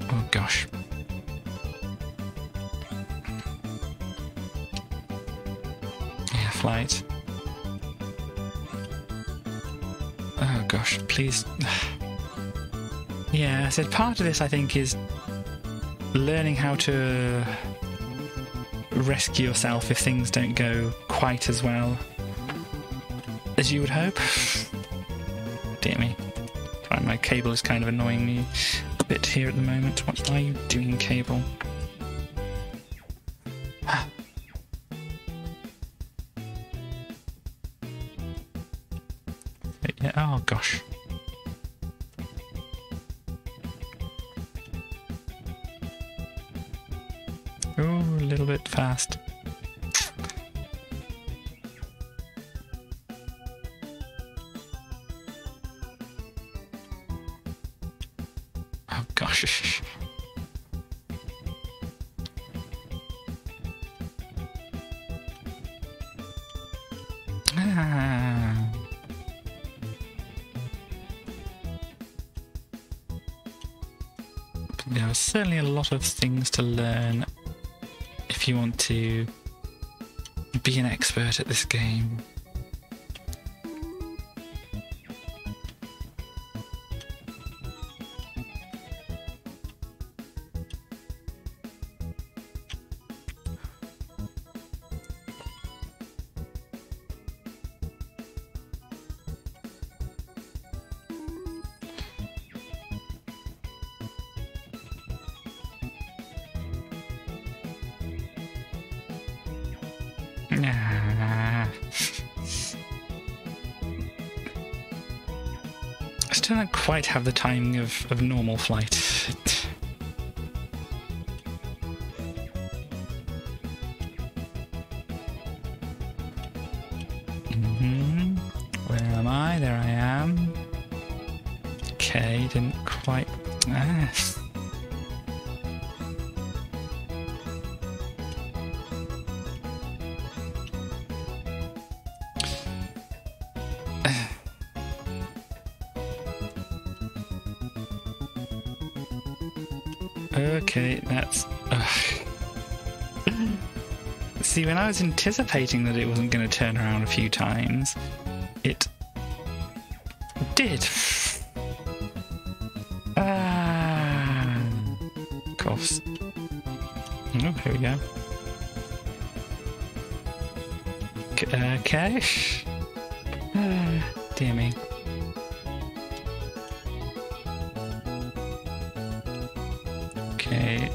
Oh gosh. Flight. Oh gosh, please. Yeah, I said part of this I think is learning how to rescue yourself if things don't go quite as well as you would hope. Dear me. Right, my cable is kind of annoying me a bit here at the moment. What are you doing, cable? Yeah, oh gosh. Oh, a little bit fast. Oh gosh. There are certainly a lot of things to learn if you want to be an expert at this game. I still don't quite have the timing of normal flight. Where am I? There I am. Okay, didn't quite... Okay, that's... See, when I was anticipating that it wasn't going to turn around a few times, it did. Of course. Oh, here we go. Okay. Dear me. Okay.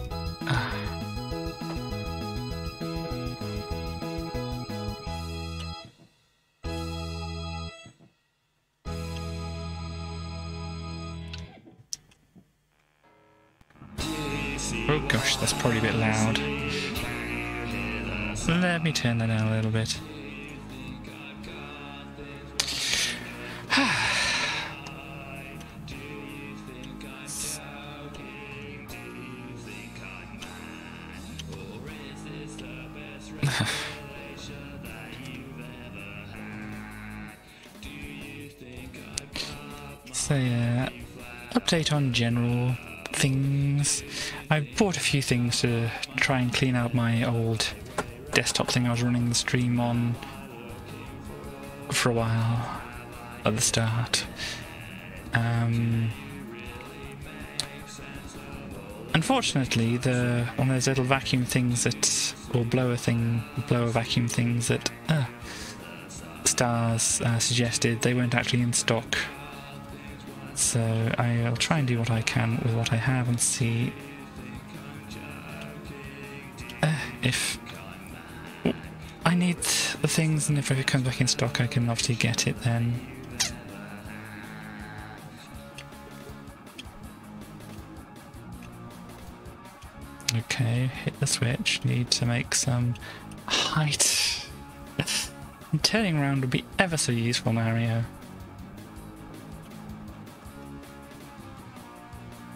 Oh gosh, that's probably a bit loud. Let me turn that down a little bit. So yeah, update on general things. I bought a few things to try and clean out my old desktop thing I was running the stream on for a while at the start. Unfortunately, one of those little vacuum things that, or blower vacuum things that Stars suggested, they weren't actually in stock. So I'll try and do what I can with what I have and see if I need the things, and if it comes back in stock I can obviously get it then. Okay, hit the switch, need to make some height. And turning around would be ever so useful, Mario.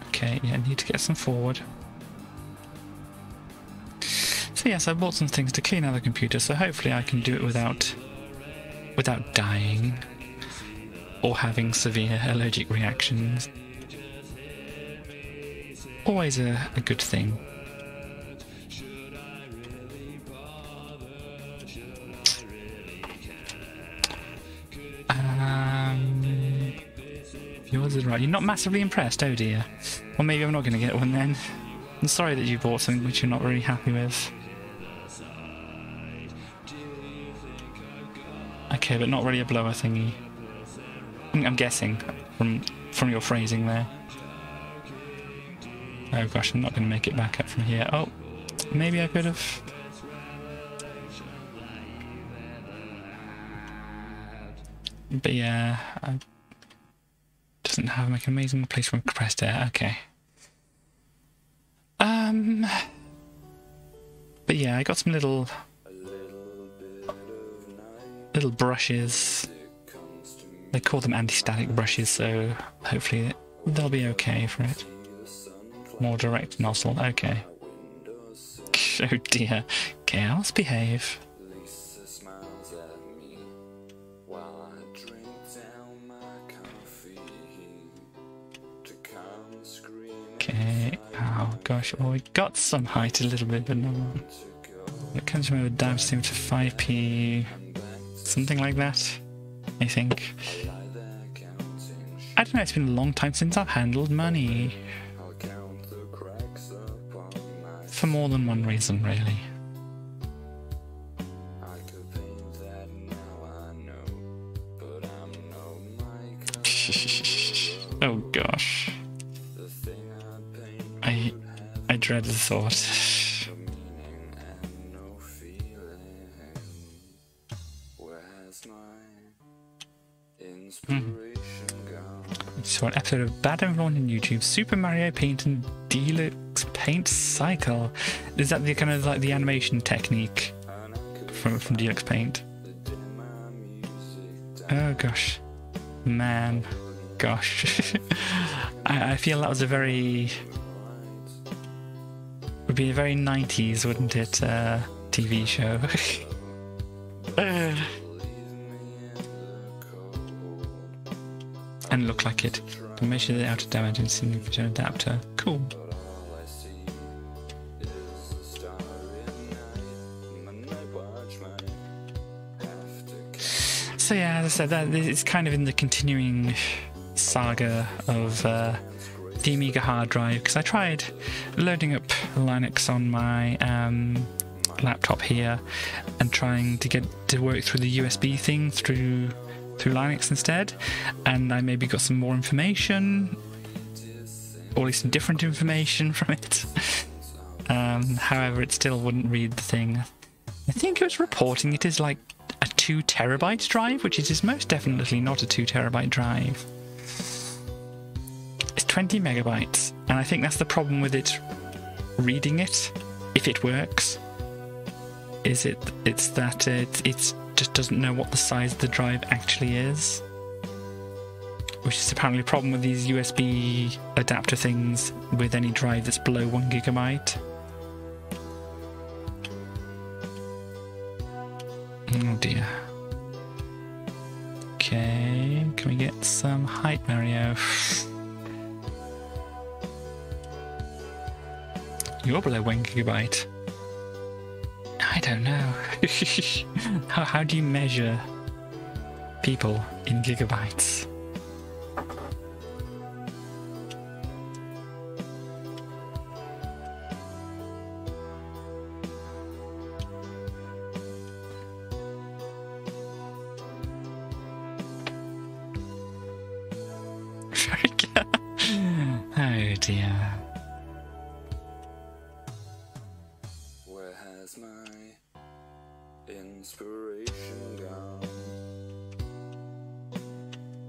Okay, yeah, need to get some forward. So yes, I bought some things to clean out the computer, so hopefully I can do it without dying or having severe allergic reactions. Always a good thing. Yours is right. You're not massively impressed, oh dear. Well, maybe I'm not going to get one then. I'm sorry that you bought something which you're not really happy with. Okay, but not really a blower thingy. I'm guessing from your phrasing there. Oh gosh, I'm not going to make it back up from here. Oh, maybe I could have. But yeah, doesn't have like an amazing place for compressed air. Okay. But yeah, I got some little brushes. They call them anti-static brushes, so hopefully they'll be okay for it. More direct nozzle, okay. Oh dear. Okay, I'll behave. Okay, oh gosh, well we got some height a little bit, but no more. It comes from a down to 5p, something like that, I think. I don't know, it's been a long time since I've handled money. For more than one reason, really. Oh gosh. I dread the thought. So an episode of Bad Everyone on YouTube, Super Mario Paint and Deluxe Paint Cycle. Is that the kind of like the animation technique from Deluxe Paint? Oh gosh. Man. Gosh. I feel that was would be a very 90s, wouldn't it, TV show. And look like it. Measure the outer dimensions in the adapter. Cool. So yeah, as I said, that it's kind of in the continuing saga of the Amiga hard drive, because I tried loading up Linux on my laptop here and trying to get to work through the USB thing through Linux instead, and I maybe got some more information, or at least some different information from it. However, it still wouldn't read the thing. I think it was reporting it is like a 2 terabyte drive, which it is most definitely not a 2 terabyte drive. It's 20 megabytes, and I think that's the problem with it reading it, if it works. It's that it's just doesn't know what the size of the drive actually is, which is apparently a problem with these USB adapter things with any drive that's below 1 gigabyte. Oh dear. Okay, can we get some height, Mario? You're below 1 gigabyte. I don't know. How do you measure people in gigabytes? Oh dear. Inspiration gone.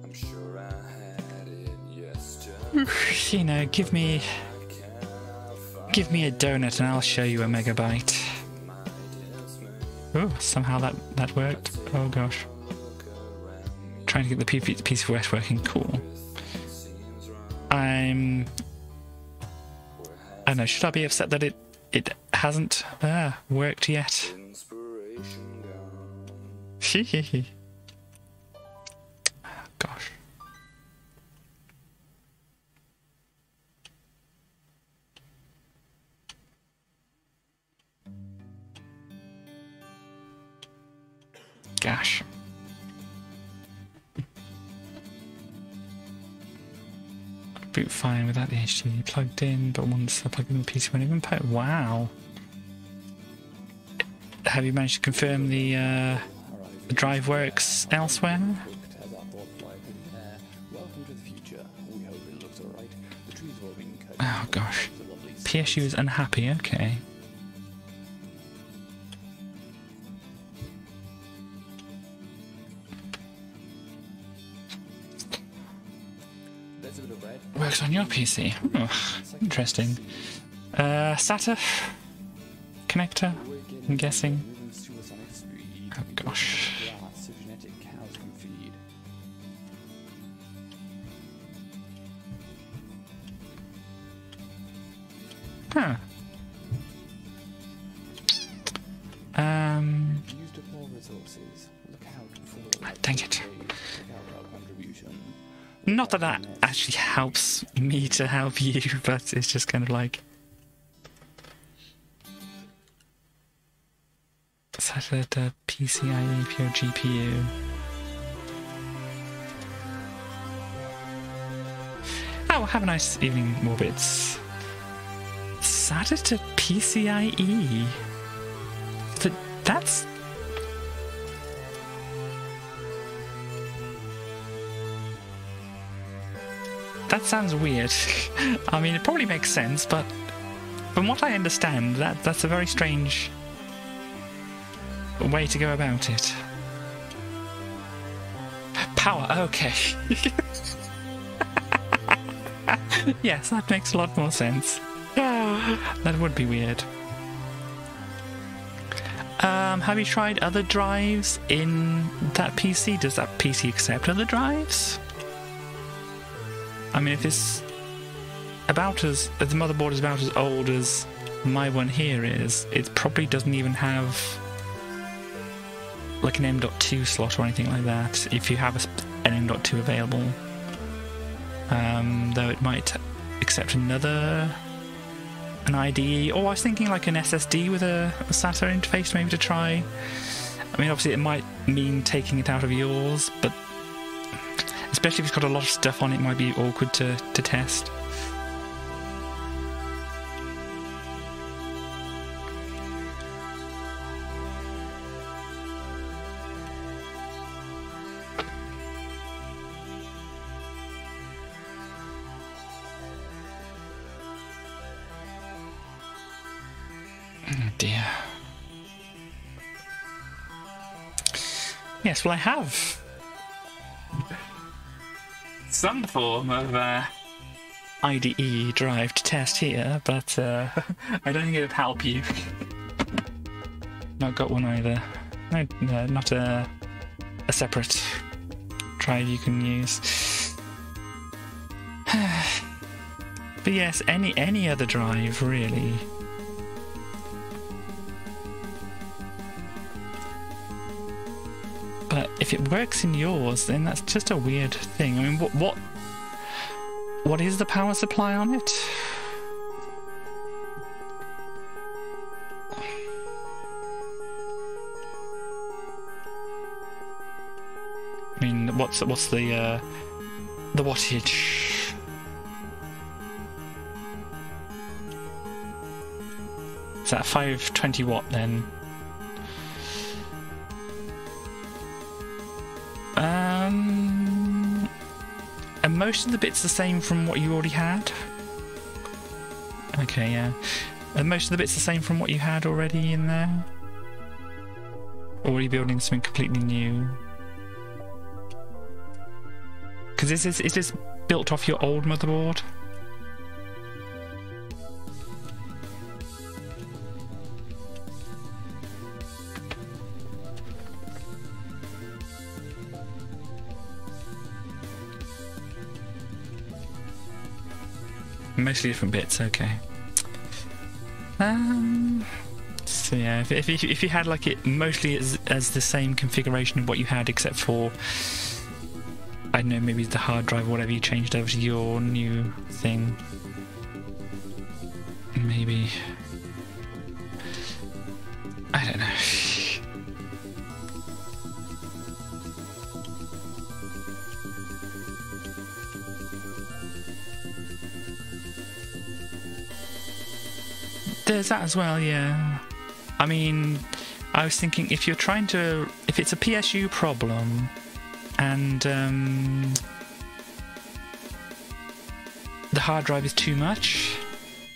I'm sure I had it yesterday. You know, give me a donut and I'll show you a megabyte. Oh, somehow that worked. Oh gosh. Trying to get the piece of wet working. Cool. I don't know, should I be upset that it hasn't worked yet? Gosh. Gosh. Boot fine without the HDMI plugged in, but once the plug in the PC won't even put. Wow. Have you managed to confirm the drive works elsewhere? Oh gosh. PSU is unhappy, okay. Works on your PC. Oh, interesting. SATA connector, I'm guessing. Oh gosh. Huh. Dang it. Not that that actually helps me to help you, but it's just kind of like... SATA PCIe for your GPU. Oh, have a nice evening, Morbits. SATA to PCIe? That's... That sounds weird. I mean, it probably makes sense, but from what I understand, that's a very strange way to go about it. Power, okay. Yes, that makes a lot more sense. That would be weird. Have you tried other drives in that PC? Does that PC accept other drives? I mean, if it's about as... if the motherboard is about as old as my one here is, it probably doesn't even have like an M.2 slot or anything like that, if you have an M.2 available. Though it might accept an IDE, or I was thinking like an SSD with a SATA interface maybe to try. I mean, obviously it might mean taking it out of yours, but especially if it's got a lot of stuff on it, might be awkward to test. Oh dear. Yes, well I have some form of IDE drive to test here, but I don't think it would help you. Not got one either. No, not a separate drive you can use. But yes, any other drive really. But if it works in yours, then that's just a weird thing. I mean, what is the power supply on it? I mean, what's the wattage? Is that 520 watt then? Are most of the bits the same from what you already had? Okay, yeah. Are most of the bits the same from what you had already in there? Or are you building something completely new? Because is this built off your old motherboard? Mostly different bits, okay. So yeah, if you had like it mostly as the same configuration of what you had, except for, I don't know, maybe the hard drive or whatever you changed over to your new thing. Maybe. I don't know. There's that as well, yeah. I mean, I was thinking if you're trying to... if it's a PSU problem and the hard drive is too much...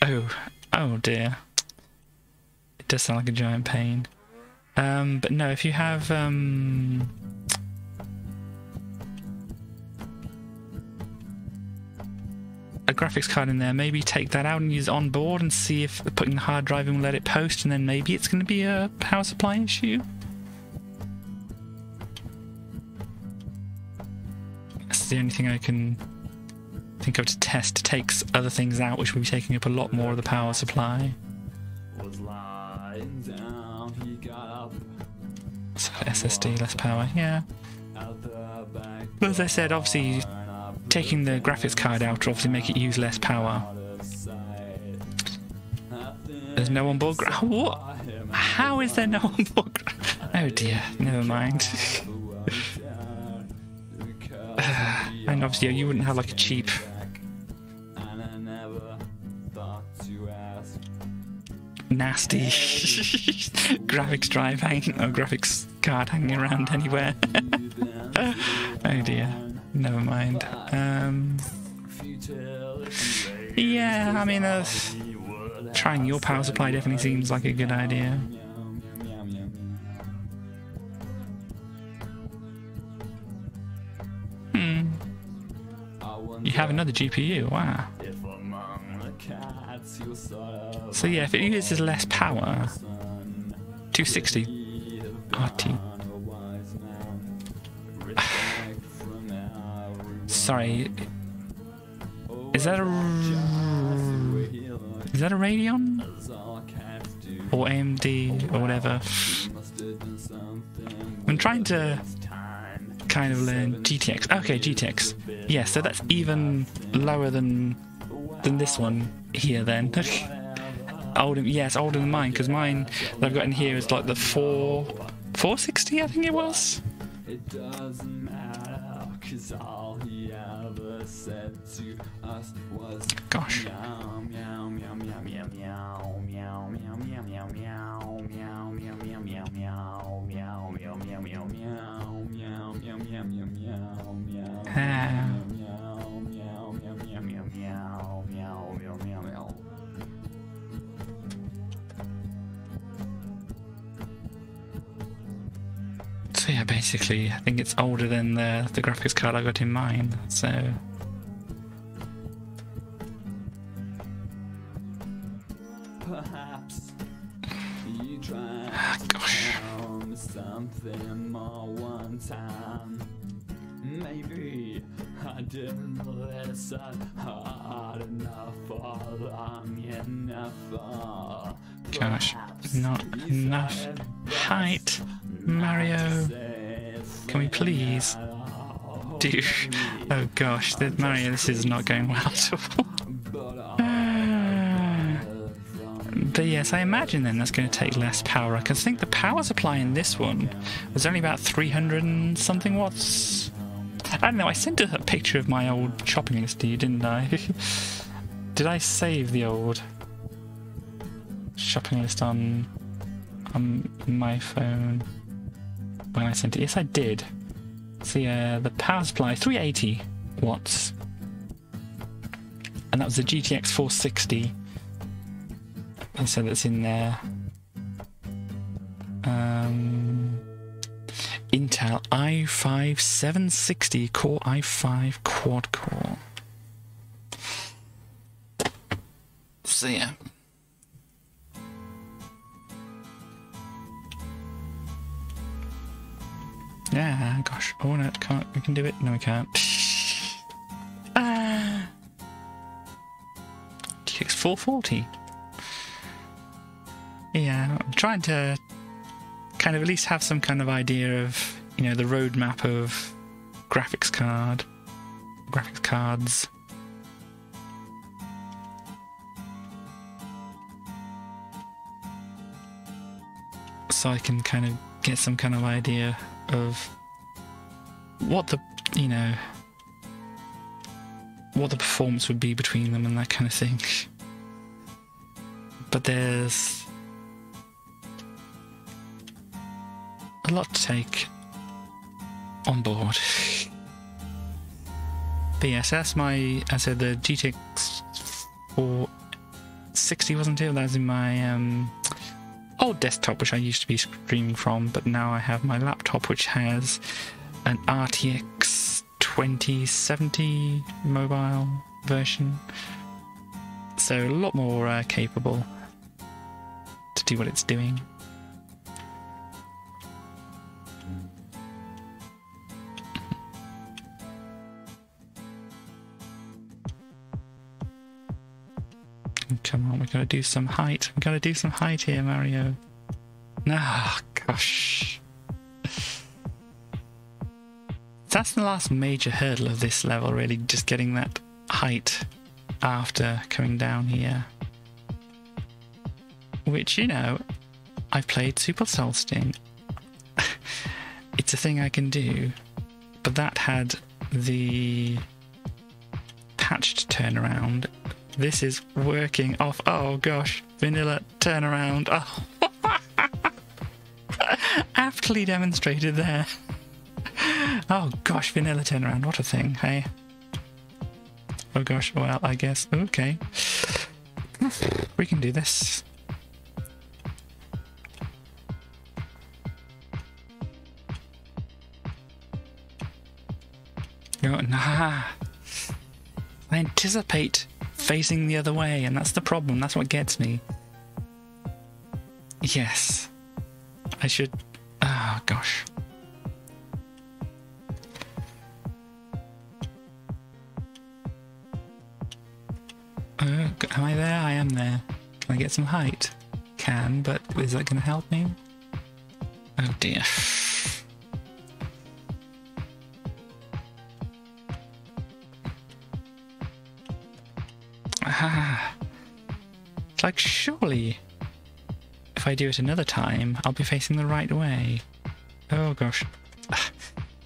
Oh dear. It does sound like a giant pain. But no, if you have... a graphics card in there, maybe take that out and use it on board and see if putting the hard drive in will let it post, and then maybe it's going to be a power supply issue. That's the only thing I can think of to test. It takes other things out, which will be taking up a lot more of the power supply. So SSD, less power, yeah. But as I said, obviously, taking the graphics card out will obviously make it use less power. There's no onboard what? How is there no onboard oh dear, never mind. And obviously you wouldn't have like a cheap nasty graphics drive hanging, or graphics card hanging around anywhere. Oh dear, never mind. Yeah, I mean, trying your power supply definitely seems like a good idea. You have another GPU, wow. So yeah, if it uses less power, 260 RT. Sorry, is that a Radeon or AMD or whatever? I'm trying to kind of learn GTX. Okay, GTX. Yeah, so that's even lower than this one here then. Older, yeah, it's older than mine, because mine that I've got in here is like the 460, I think it was. It doesn't matter, 'cause all he ever said to us was gosh. So yeah, basically, I think it's older than the graphics card I got in mine, so... Perhaps you try gosh. Something more one time. Maybe I didn't listen hard enough or long enough. Gosh, not enough height. Mario, can we please do... Oh gosh, Mario, this is not going well at all. But yes, I imagine then that's going to take less power. I can think the power supply in this one was only about 300 and something watts. I don't know, I sent a picture of my old shopping list to you, didn't I? Did I save the old shopping list on my phone when I sent it? Yes, I did. See, the power supply, 380 watts. And that was the GTX 460. And so that's in there. Intel i5 760 Core i5 quad core. So yeah. Yeah, gosh. Oh no, can't. We can do it. No, we can't. GTX 440. Yeah, I'm trying to kind of at least have some kind of idea of, you know, the roadmap of graphics cards. So I can kind of get some kind of idea of what the, you know, what the performance would be between them and that kind of thing. But there's a lot to take on board. But yes, that's my, I said the GTX 460, wasn't it? That was in my old desktop, which I used to be streaming from, but now I have my laptop, which has an RTX 2070 mobile version. So a lot more capable to do what it's doing. Come on, we've got to do some height. We've got to do some height here, Mario. Ah, gosh. That's the last major hurdle of this level, really, just getting that height after coming down here. Which, you know, I've played Super Soul Sting. It's a thing I can do, but that had the patched turnaround. This is working off. Oh gosh, vanilla turnaround. Oh. Aptly demonstrated there. Oh gosh, vanilla turnaround. What a thing, hey? Oh gosh, well, I guess. Okay. We can do this. Oh, nah. I anticipate facing the other way, and that's the problem. That's what gets me. Yes. I should... Oh, gosh. Am I there? I am there. Can I get some height? Can, but is that going to help me? Oh, dear. It's like, surely, if I do it another time, I'll be facing the right way. Oh gosh.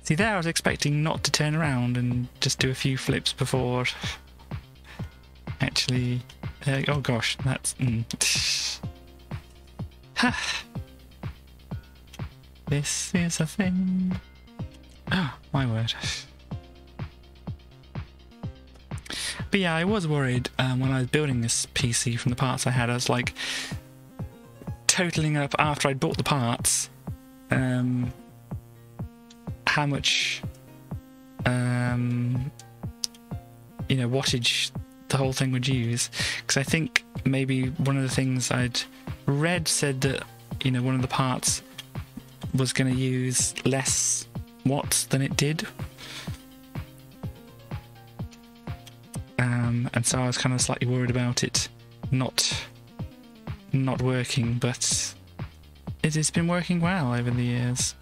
See, there I was expecting not to turn around and just do a few flips before actually... oh gosh, that's... This is a thing. Oh, my word. But yeah, I was worried when I was building this PC from the parts I had. I was like totaling up after I'd bought the parts how much you know, wattage the whole thing would use, because I think maybe one of the things I'd read said that, you know, one of the parts was going to use less watts than it did. And so I was kind of slightly worried about it not working, but it has been working well over the years.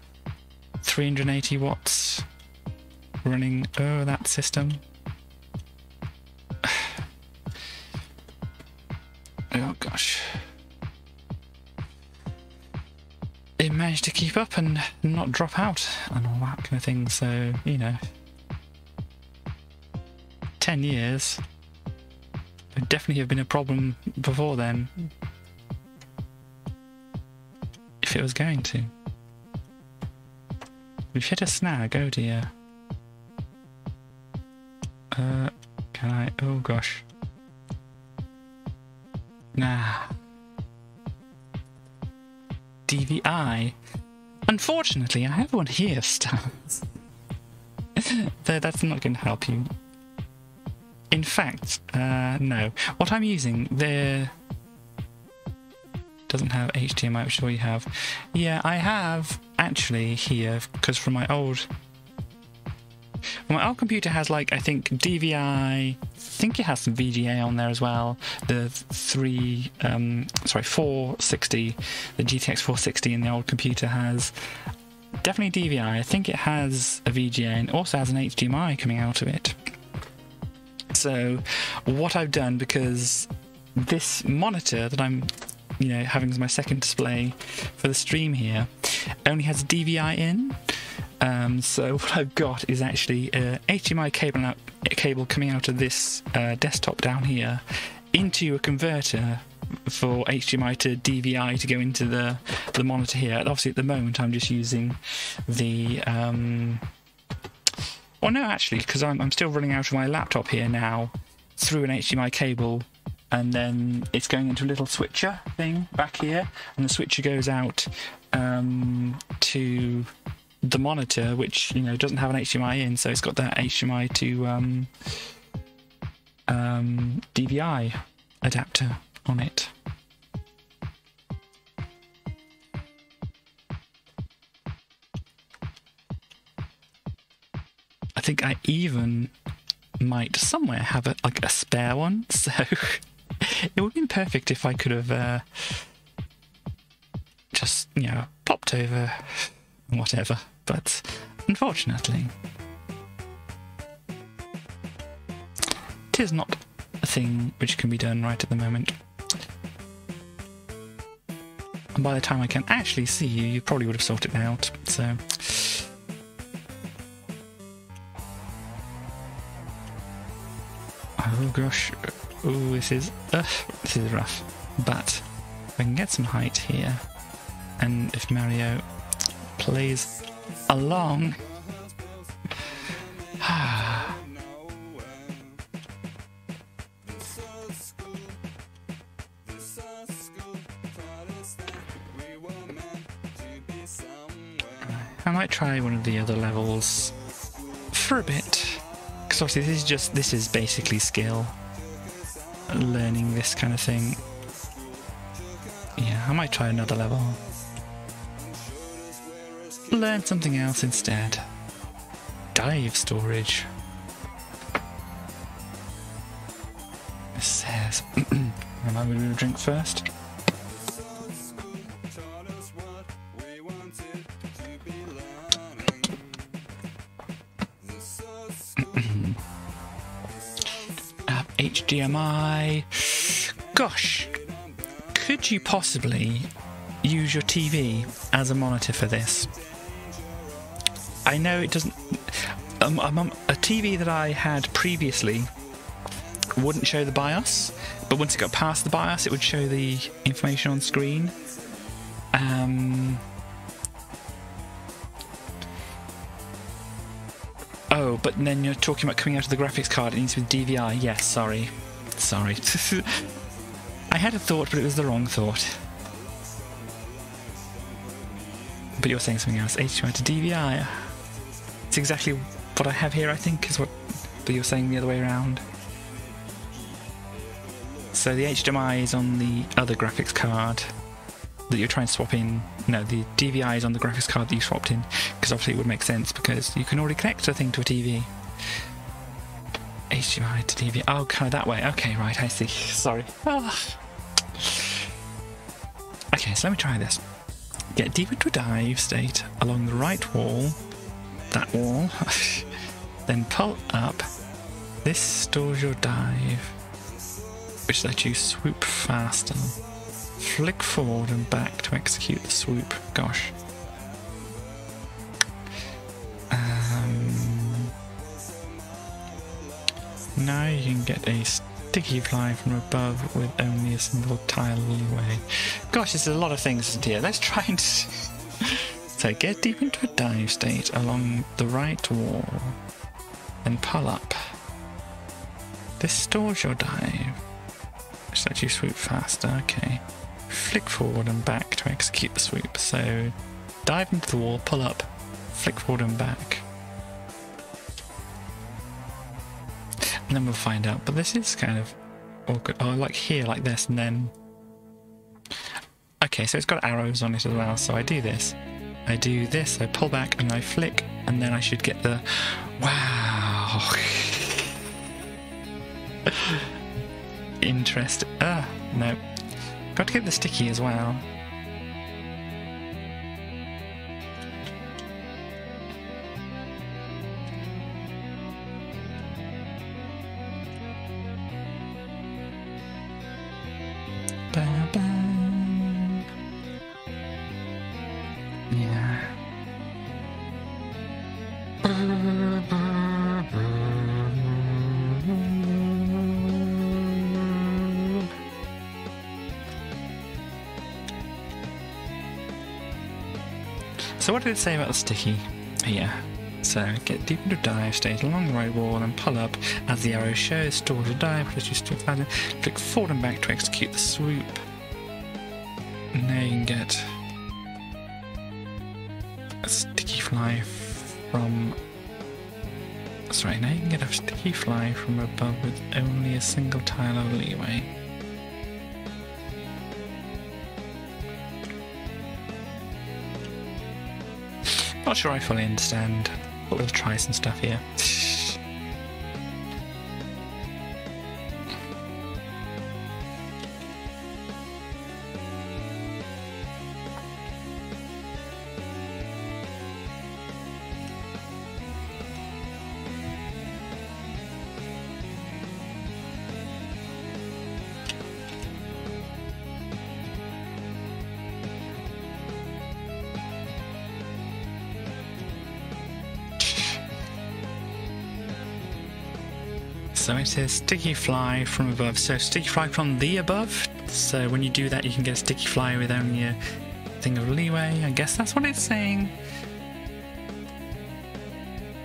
380 watts running that system. Oh gosh. It managed to keep up and not drop out and all that kind of thing, so, you know. 10 years. Would definitely have been a problem before then. If it was going to. We've hit a snag, oh dear. Can I? Oh gosh. Nah. DVI. Unfortunately, I have one here, Stars. That's not going to help you. In fact, no. What I'm using there doesn't have HDMI, which is what you have. Yeah, I have actually here, because from my old computer has, like, I think DVI, I think it has some VGA on there as well. The 460, the GTX 460 in the old computer has definitely DVI. I think it has a VGA and also has an HDMI coming out of it. So what I've done, because this monitor that I'm, you know, having as my second display for the stream here only has a DVI in, so what I've got is actually a HDMI cable coming out of this desktop down here into a converter for HDMI to DVI to go into the monitor here. And obviously at the moment I'm just using the well, no, actually, because I'm still running out of my laptop here now through an HDMI cable, and then it's going into a little switcher thing back here, and the switcher goes out to the monitor, which, you know, doesn't have an HDMI in, so it's got that HDMI to DVI adapter on it. I think I even might somewhere have a spare one, so it would have been perfect if I could have just, you know, popped over and whatever, but unfortunately it is not a thing which can be done right at the moment. And by the time I can actually see you, you probably would have sorted it out, so... Oh gosh, oh, this is rough, but I can get some height here, and if Mario plays along, I might try one of the other levels for a bit. Because obviously this is basically skill, learning this kind of thing. Yeah, I might try another level. Learn something else instead. Dive storage. It says... Am I going to do a drink first? HDMI. Gosh, could you possibly use your TV as a monitor for this? I know it doesn't... a TV that I had previously wouldn't show the BIOS, but once it got past the BIOS it would show the information on screen. Oh, but then you're talking about coming out of the graphics card, it needs to be DVI. Yes, sorry. I had a thought, but it was the wrong thought. But you're saying something else. HDMI to DVI. It's exactly what I have here, I think, is what... But you're saying the other way around. So the HDMI is on the other graphics card that you're trying to swap in. No, the DVI is on the graphics card that you swapped in, because obviously it would make sense because you can already connect a thing to a TV. HDMI to DVI. Oh, kind of that way. Okay, right, I see. Sorry. Oh. Okay, so let me try this. Get deep into a dive state along the right wall. That wall. Then pull up. This stores your dive, which lets you swoop faster. Flick forward and back to execute the swoop. Gosh. Now you can get a sticky fly from above with only a single tile leeway. Gosh, there's a lot of things here. Let's try and... So get deep into a dive state along the right wall. Then pull up. This stores your dive, which lets you swoop faster. Okay. Flick forward and back to execute the swoop. So dive into the wall, pull up, flick forward and back. And then we'll find out. But this is kind of awkward. Oh, like here, like this, and then... Okay, so it's got arrows on it as well. So I do this. I do this, I pull back and I flick, and then I should get the... Wow! Interest. No. Got to get the sticky as well. Yeah. So what did it say about the sticky here? So get deep into dive state along the right wall and pull up as the arrow shows, store the dive, press you still flatten, flick forward and back to execute the swoop. And now you can get a sticky fly from Sorry, now you can get a sticky fly from above with only a single tile of leeway. Not sure I fully understand. But we'll try some stuff here. So it says sticky fly from above. So sticky fly from the above. So when you do that, you can get a sticky fly with only a thing of leeway. I guess that's what it's saying.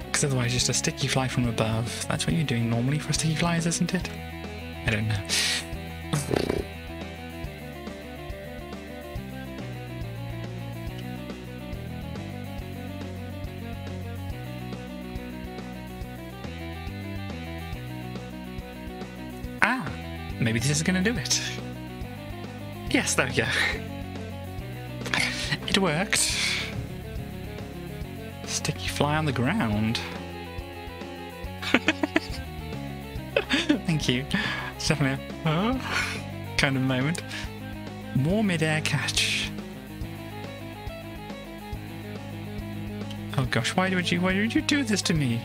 Because otherwise, just a sticky fly from above. That's what you're doing normally for sticky flies, isn't it? I don't know. Maybe this is going to do it. Yes, there we go. It worked. Sticky fly on the ground. Thank you. It's definitely a kind of moment. More mid-air catch. Oh gosh, why did you do this to me?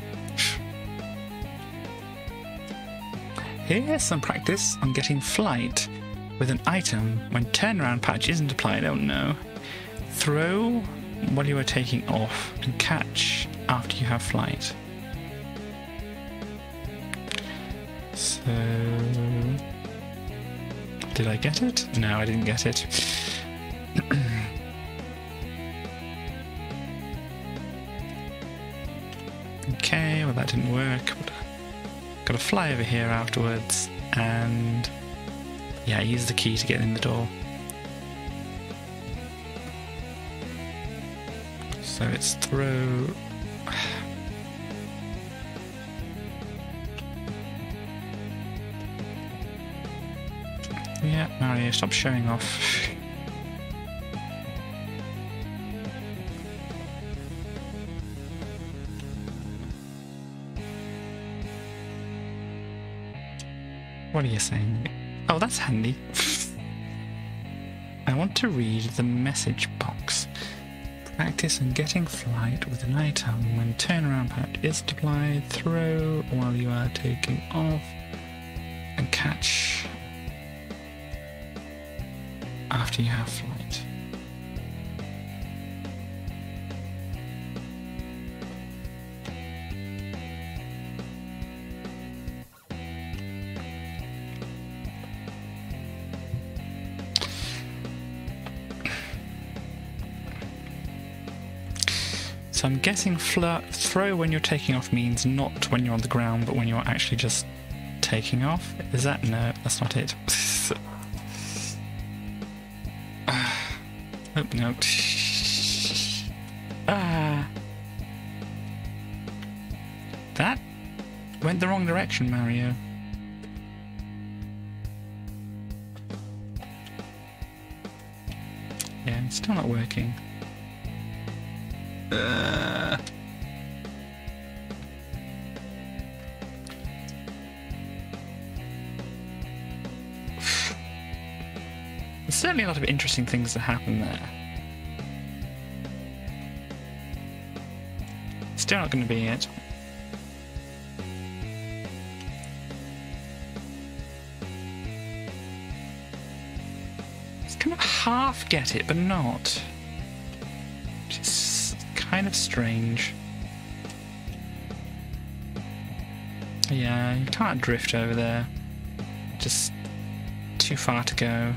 Here's some practice on getting flight with an item when turnaround patch isn't applied. Oh no. Throw while you are taking off and catch after you have flight. So... did I get it? No, I didn't get it. Okay, well that didn't work. Got to fly over here afterwards, and yeah, use the key to get in the door. So it's throw. Yeah, Mario, stop showing off. What are you saying? Oh, that's handy. I want to read the message box. Practice on getting flight with an item when turnaround patch is applied. Throw while you are taking off and catch after you have flight. So I'm guessing throw when you're taking off means not when you're on the ground, but when you're actually just taking off. Is that? No, that's not it. Oh, no. That went the wrong direction, Mario. Yeah, it's still not working. There's certainly a lot of interesting things that happen there. Still not going to be it. It's kind of half get it, but not. Which is kind of strange. Yeah, you can't drift over there. Just too far to go.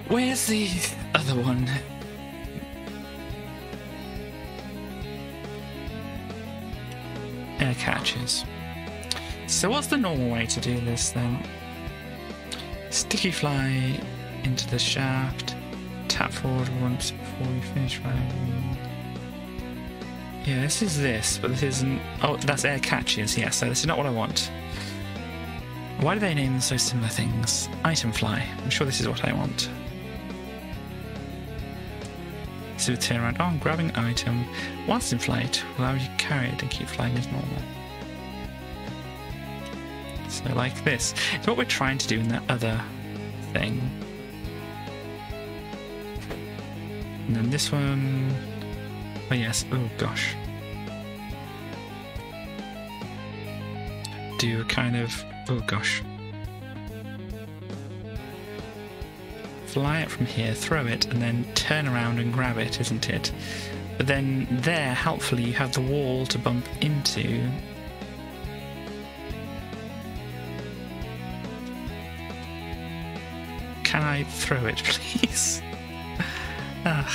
Where's the other one? Air catches. So what's the normal way to do this then? Sticky fly into the shaft, tap forward once before you finish riding. Yeah, this is this, but this isn't... Oh, that's air catches, yeah, so this is not what I want. Why do they name them so similar things? Item fly. I'm sure this is what I want. So turn around on, grabbing item. Once in flight, allow you to carry it and keep flying as normal. So like this. It's what we're trying to do in that other thing. And then this one... Oh yes, oh gosh. Do a kind of... Oh gosh. Fly it from here, throw it, and then turn around and grab it, isn't it? But then there, helpfully, you have the wall to bump into. Can I throw it, please? Ugh.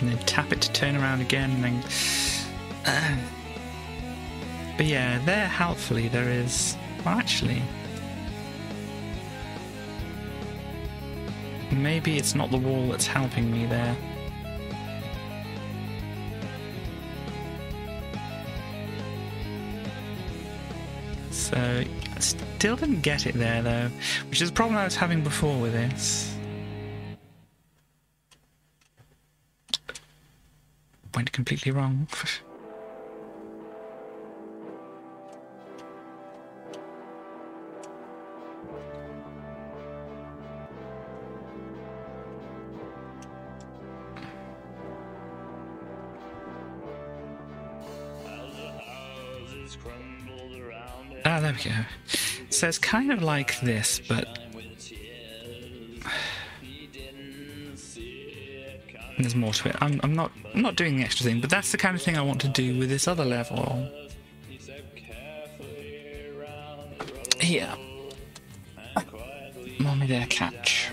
And then tap it to turn around again, and then... But yeah, there, helpfully, there is... Well, actually... Maybe it's not the wall that's helping me there. So, I still didn't get it there, though, which is a problem I was having before with this. Went completely wrong. Ah, there we go. So it's kind of like this, but there's more to it. I'm not doing the extra thing, but that's the kind of thing I want to do with this other level. Here. Mommy there, catch.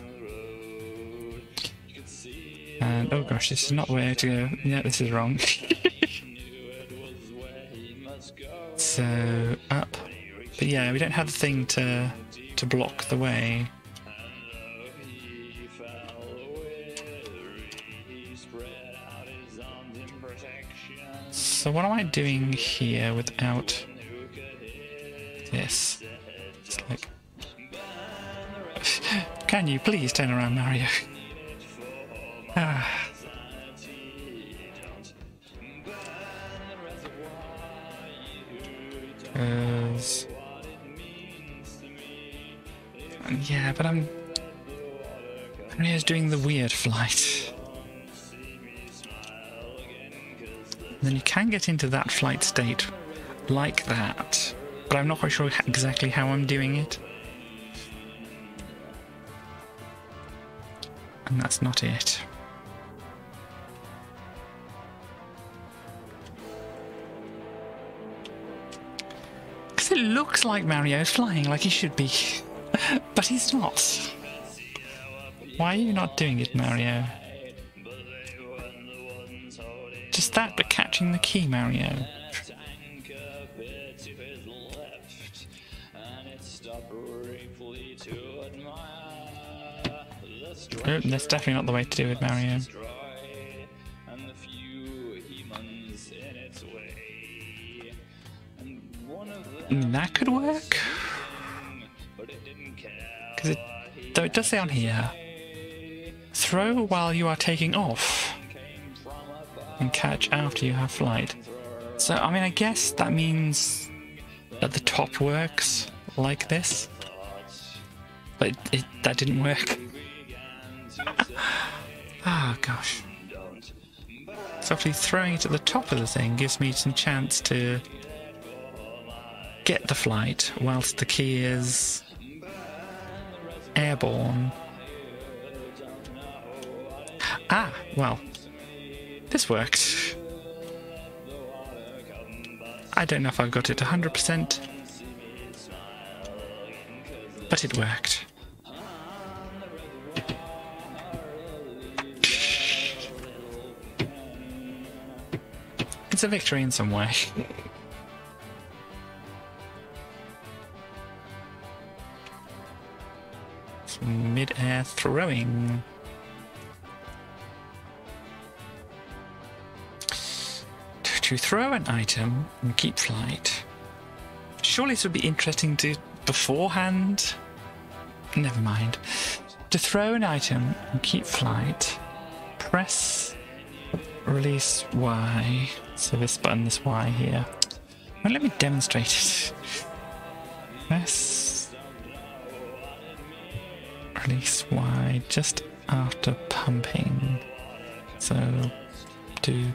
And oh gosh, this is not the way to go. Yeah, this is wrong. So up. But yeah, we don't have the thing to block the way. So what am I doing here without this? It's like... Can you please turn around, Mario? Ah. Yeah, but Mario's doing the weird flight. Then you can get into that flight state like that, but I'm not quite sure exactly how I'm doing it. And that's not it. Because it looks like Mario's flying like he should be, but he's not. Why are you not doing it, Mario? Just that, but catching the key, Mario. Oh, that's definitely not the way to do it, Mario. That could work. Because though it does say on here, throw while you are taking off and catch after you have flight. So, I mean, I guess that means that the top works like this. But that didn't work. Oh, gosh. So actually throwing it at the top of the thing gives me some chance to get the flight whilst the key is airborne. Ah, well, this worked. I don't know if I've got it 100%, but it worked. it's a victory in some way. Mid-air throwing. To throw an item and keep flight. Surely this would be interesting to beforehand. Never mind. To throw an item and keep flight, press release Y. So this button is Y here. Well, let me demonstrate it. Press release Y just after pumping. So do.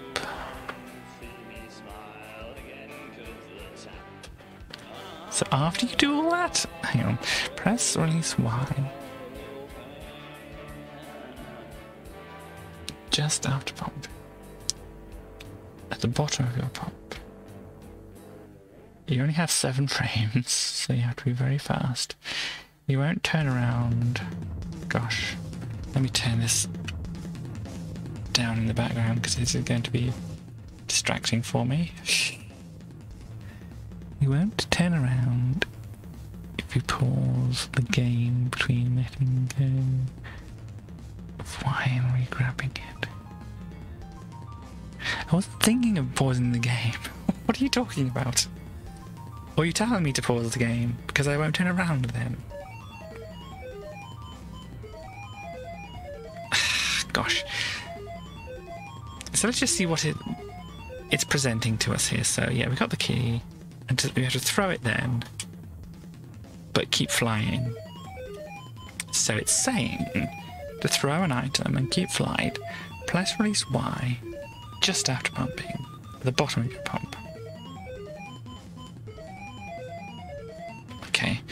So after you do all that, hang on, press release Y. Just after pump. At the bottom of your pump. You only have 7 frames, so you have to be very fast. You won't turn around. Gosh, let me turn this down in the background because this is going to be distracting for me. You won't turn around if you pause the game between letting go of Y and re-grabbing it. I wasn't thinking of pausing the game. What are you talking about? Or are you telling me to pause the game because I won't turn around then? Gosh. So let's just see what it's presenting to us here. So yeah, we got the key. And we have to throw it then, but keep flying. So it's saying to throw an item and keep flight, press release Y just after pumping, at the bottom of your pump. Okay,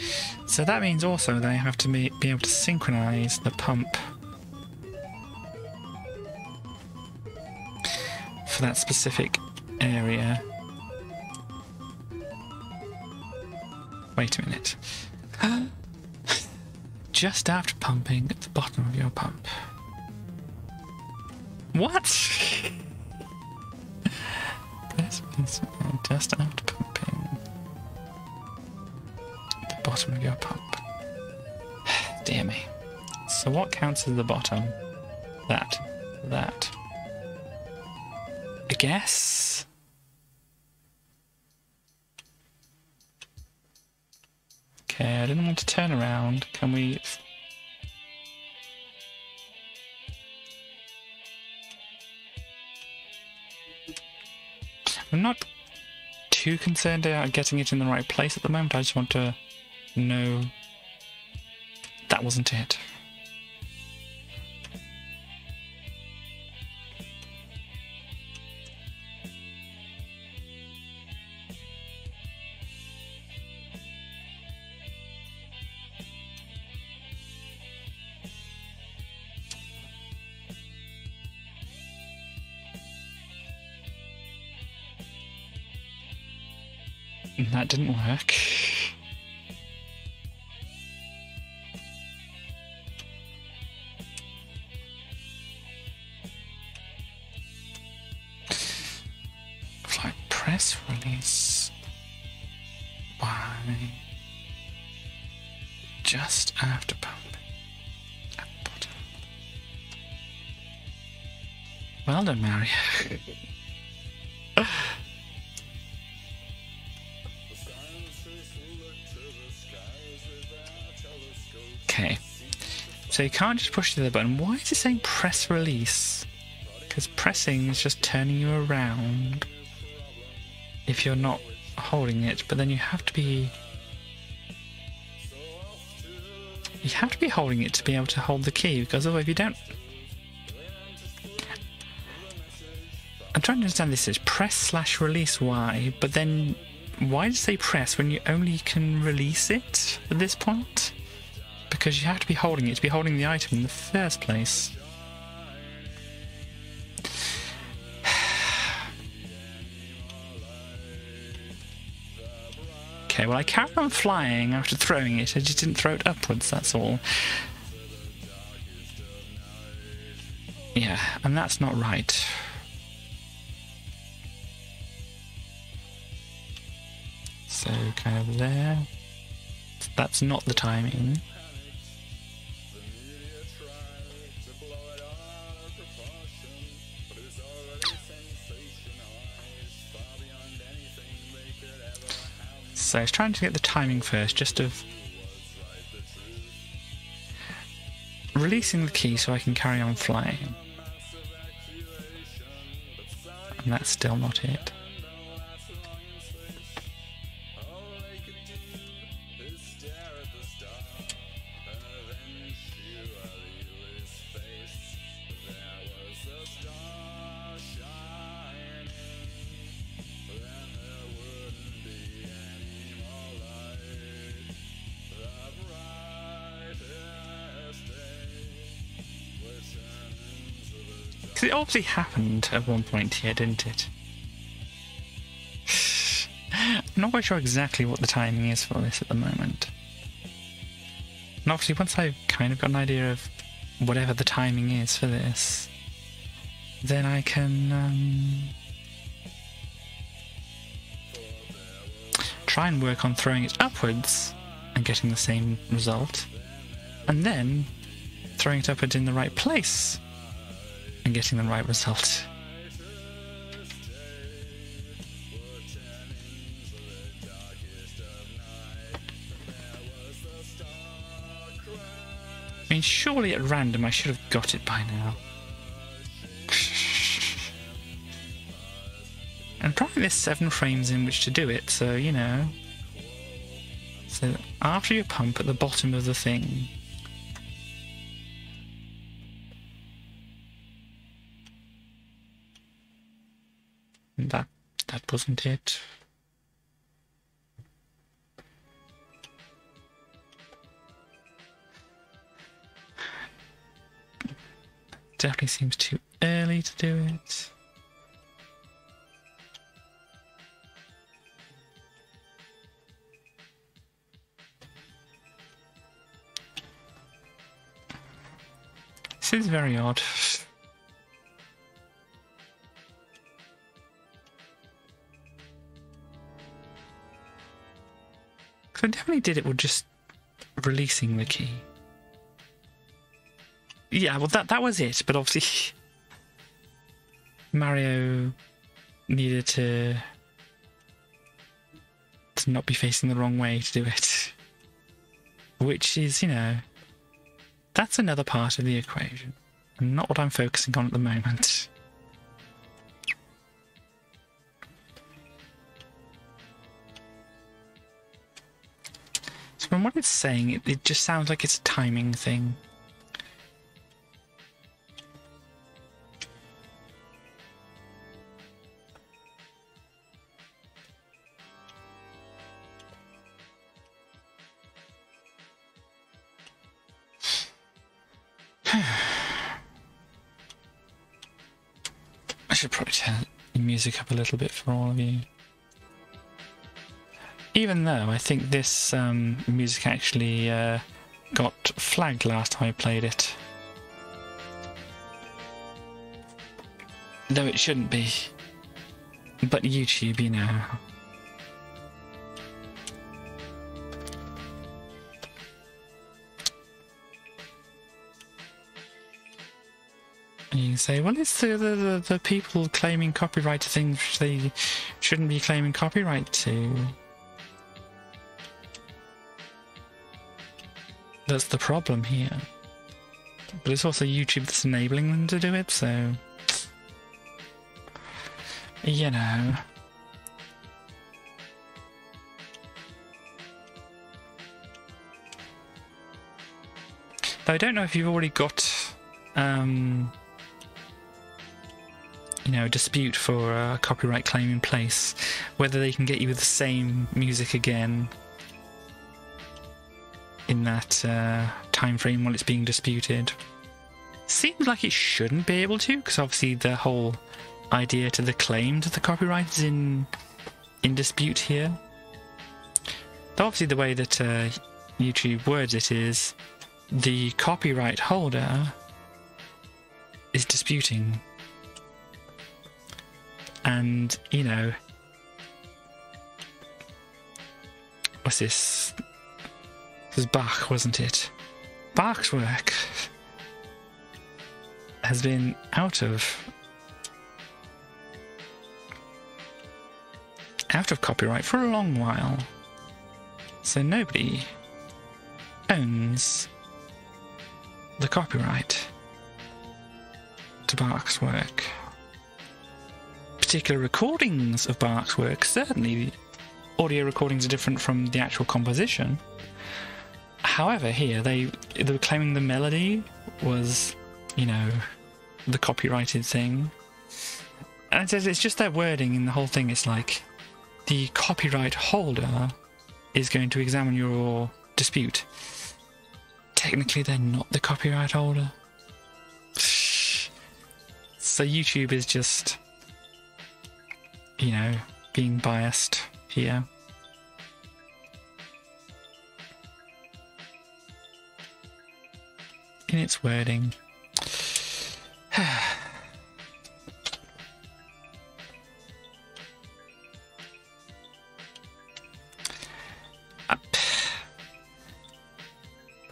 so that means also they have to be able to synchronize the pump for that specific area. Wait a minute. Just after pumping at the bottom of your pump. What? Just after pumping at the bottom of your pump. Dear me. So what counts as the bottom? That. I guess. Okay, I didn't want to turn around. Can we... I'm not too concerned about getting it in the right place at the moment. I just want to know that wasn't it. That didn't work. Flight press release Y just after pumping at the bottom. Well done, Mario. Okay, so you can't just push the other button. Why is it saying press release? Because pressing is just turning you around if you're not holding it, but then you have to be holding it to be able to hold the key, because otherwise if you don't... I'm trying to understand this. Is press/release Y, but then why does it say press when you only can release it at this point? Because you have to be holding it to be holding the item in the first place. Okay, well I carried on flying after throwing it. I just didn't throw it upwards, that's all. Yeah, and that's not right. So kind of there. That's not the timing. So I was trying to get the timing first, just of releasing the key so I can carry on flying. And that's still not it. It obviously happened at one point here, didn't it? I'm not quite sure exactly what the timing is for this at the moment. And obviously once I've kind of got an idea of whatever the timing is for this, then I can try and work on throwing it upwards and getting the same result, and then throwing it upwards in the right place and getting the right result. I mean, surely at random I should have got it by now. And probably there's 7 frames in which to do it, so, you know. So after you pump at the bottom of the thing, that wasn't it. Definitely seems too early to do it. This is very odd. I definitely did it with just releasing the key. Yeah, well that was it, but obviously Mario needed to not be facing the wrong way to do it. Which is, you know, that's another part of the equation, and not what I'm focusing on at the moment. From what it's saying, it just sounds like it's a timing thing. I should probably turn the music up a little bit for all of you. Even though I think this music actually got flagged last time I played it. Though it shouldn't be. But YouTube, you know. And you can say, well, it's the people claiming copyright to things which they shouldn't be claiming copyright to. That's the problem here. But it's also YouTube that's enabling them to do it, so... You know... Though I don't know if you've already got... you know, a dispute for a copyright claim in place, whether they can get you with the same music again in that time frame while it's being disputed. Seems like it shouldn't be able to, because obviously the whole idea to the claim to the copyright is in dispute here. Though obviously the way that YouTube words it is, the copyright holder is disputing. And, you know, was this? It was Bach, wasn't it? Bach's work has been out of copyright for a long while, so nobody owns the copyright to Bach's work. Particular recordings of Bach's work, certainly audio recordings are different from the actual composition. However, here they were claiming the melody was, you know, the copyrighted thing. And it's just that wording in the whole thing. It's like the copyright holder is going to examine your dispute. Technically, they're not the copyright holder. So YouTube is just, you know, being biased here. In its wording.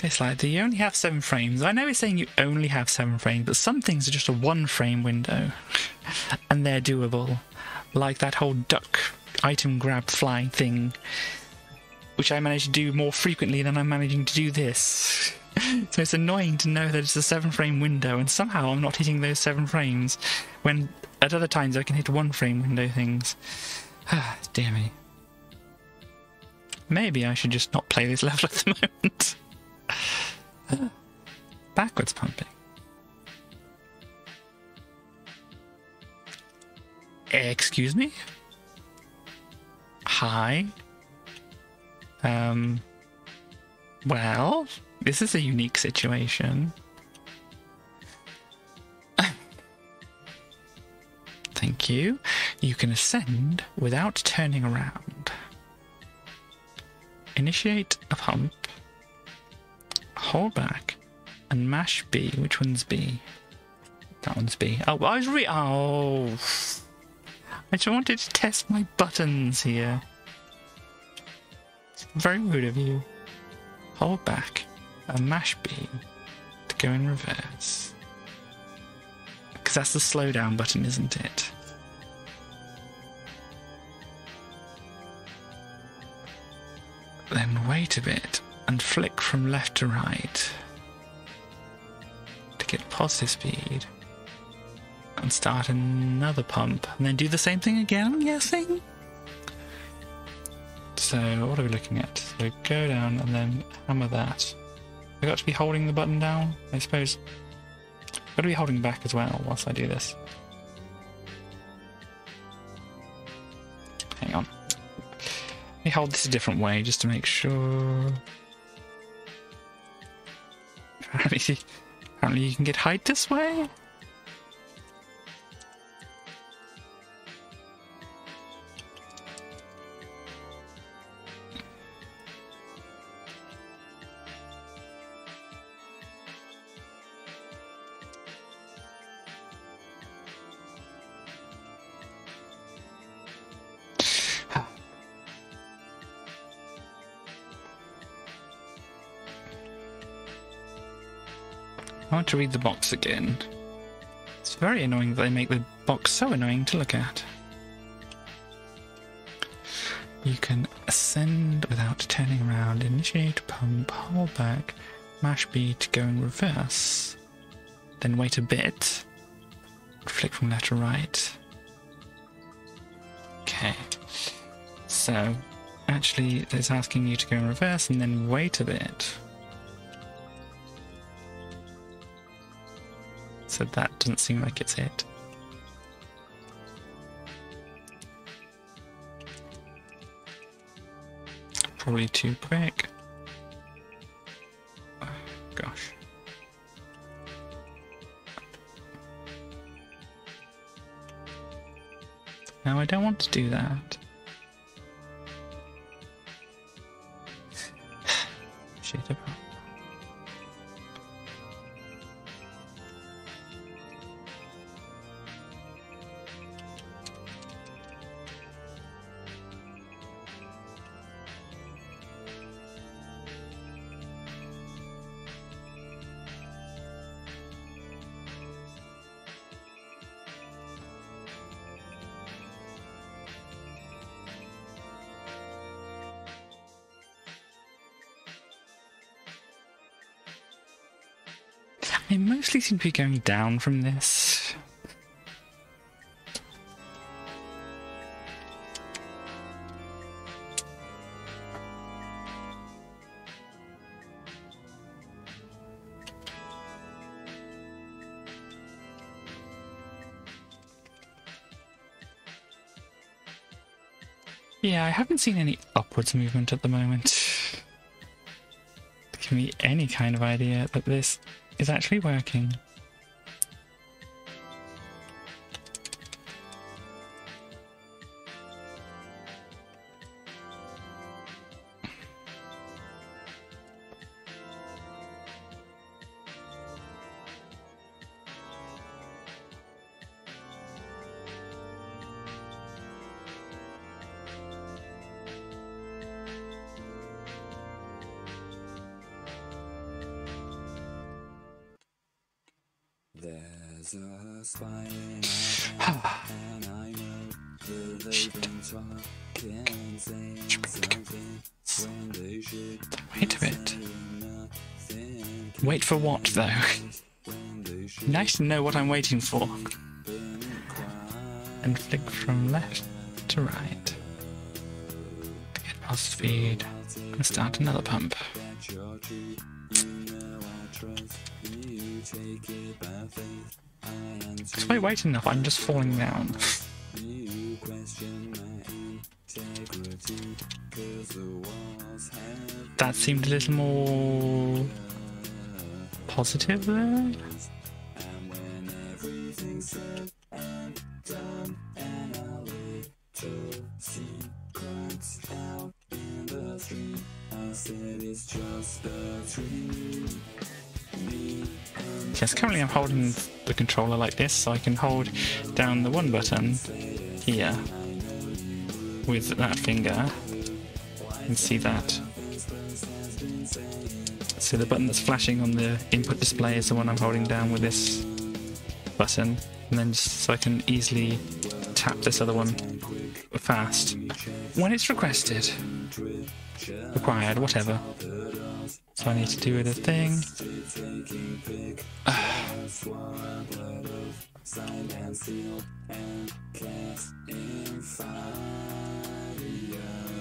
It's like, you only have 7 frames. I know it's saying you only have 7 frames, but some things are just a 1-frame window. And they're doable. Like that whole duck item grab fly thing, which I managed to do more frequently than I'm managing to do this. So it's annoying to know that it's a 7-frame window, and somehow I'm not hitting those 7 frames, when at other times I can hit 1-frame window things. Dear me. Maybe I should just not play this level at the moment. Backwards pumping. Excuse me? Hi? Well, this is a unique situation. Thank you. You can ascend without turning around. Initiate a pump. Hold back and mash B. Which one's B? That one's B. Oh, I just wanted to test my buttons here. Very rude of you. Hold back and mash B to go in reverse. Because that's the slowdown button, isn't it? Then wait a bit and flick from left to right to get positive speed. And start another pump. And then do the same thing again, I'm guessing? So, what are we looking at? So, go down and then hammer that. I got to be holding the button down, I suppose. I've got to be holding back as well whilst I do this. Hang on. Let me hold this a different way just to make sure. Apparently you can get height this way? I want to read the box again. It's very annoying that they make the box so annoying to look at. You can ascend without turning around, initiate pump, hold back, mash B to go in reverse, then wait a bit, flick from left to right. Okay, so actually it's asking you to go in reverse and then wait a bit. So that doesn't seem like it's it. Probably too quick. Oh, gosh. No, I don't want to do that. Shit about. They mostly seem to be going down from this. Yeah, I haven't seen any upwards movement at the moment to give me any kind of idea that this is actually working. There's a spy in our head, and I know that they've been talking, saying something when they should. Wait a bit. Wait for what, though? Nice to know what I'm waiting for. And flick from left to right. To get pulse speed. I'm gonna start another pump. Because if I wait enough, I'm just falling down. That seemed a little more positive there. Yes, currently I'm holding the controller like this, so I can hold down the one button here with that finger and see that. So the button that's flashing on the input display is the one I'm holding down with this button, and then just so I can easily tap this other one fast when it's requested, required, whatever. So I need to do it a thing.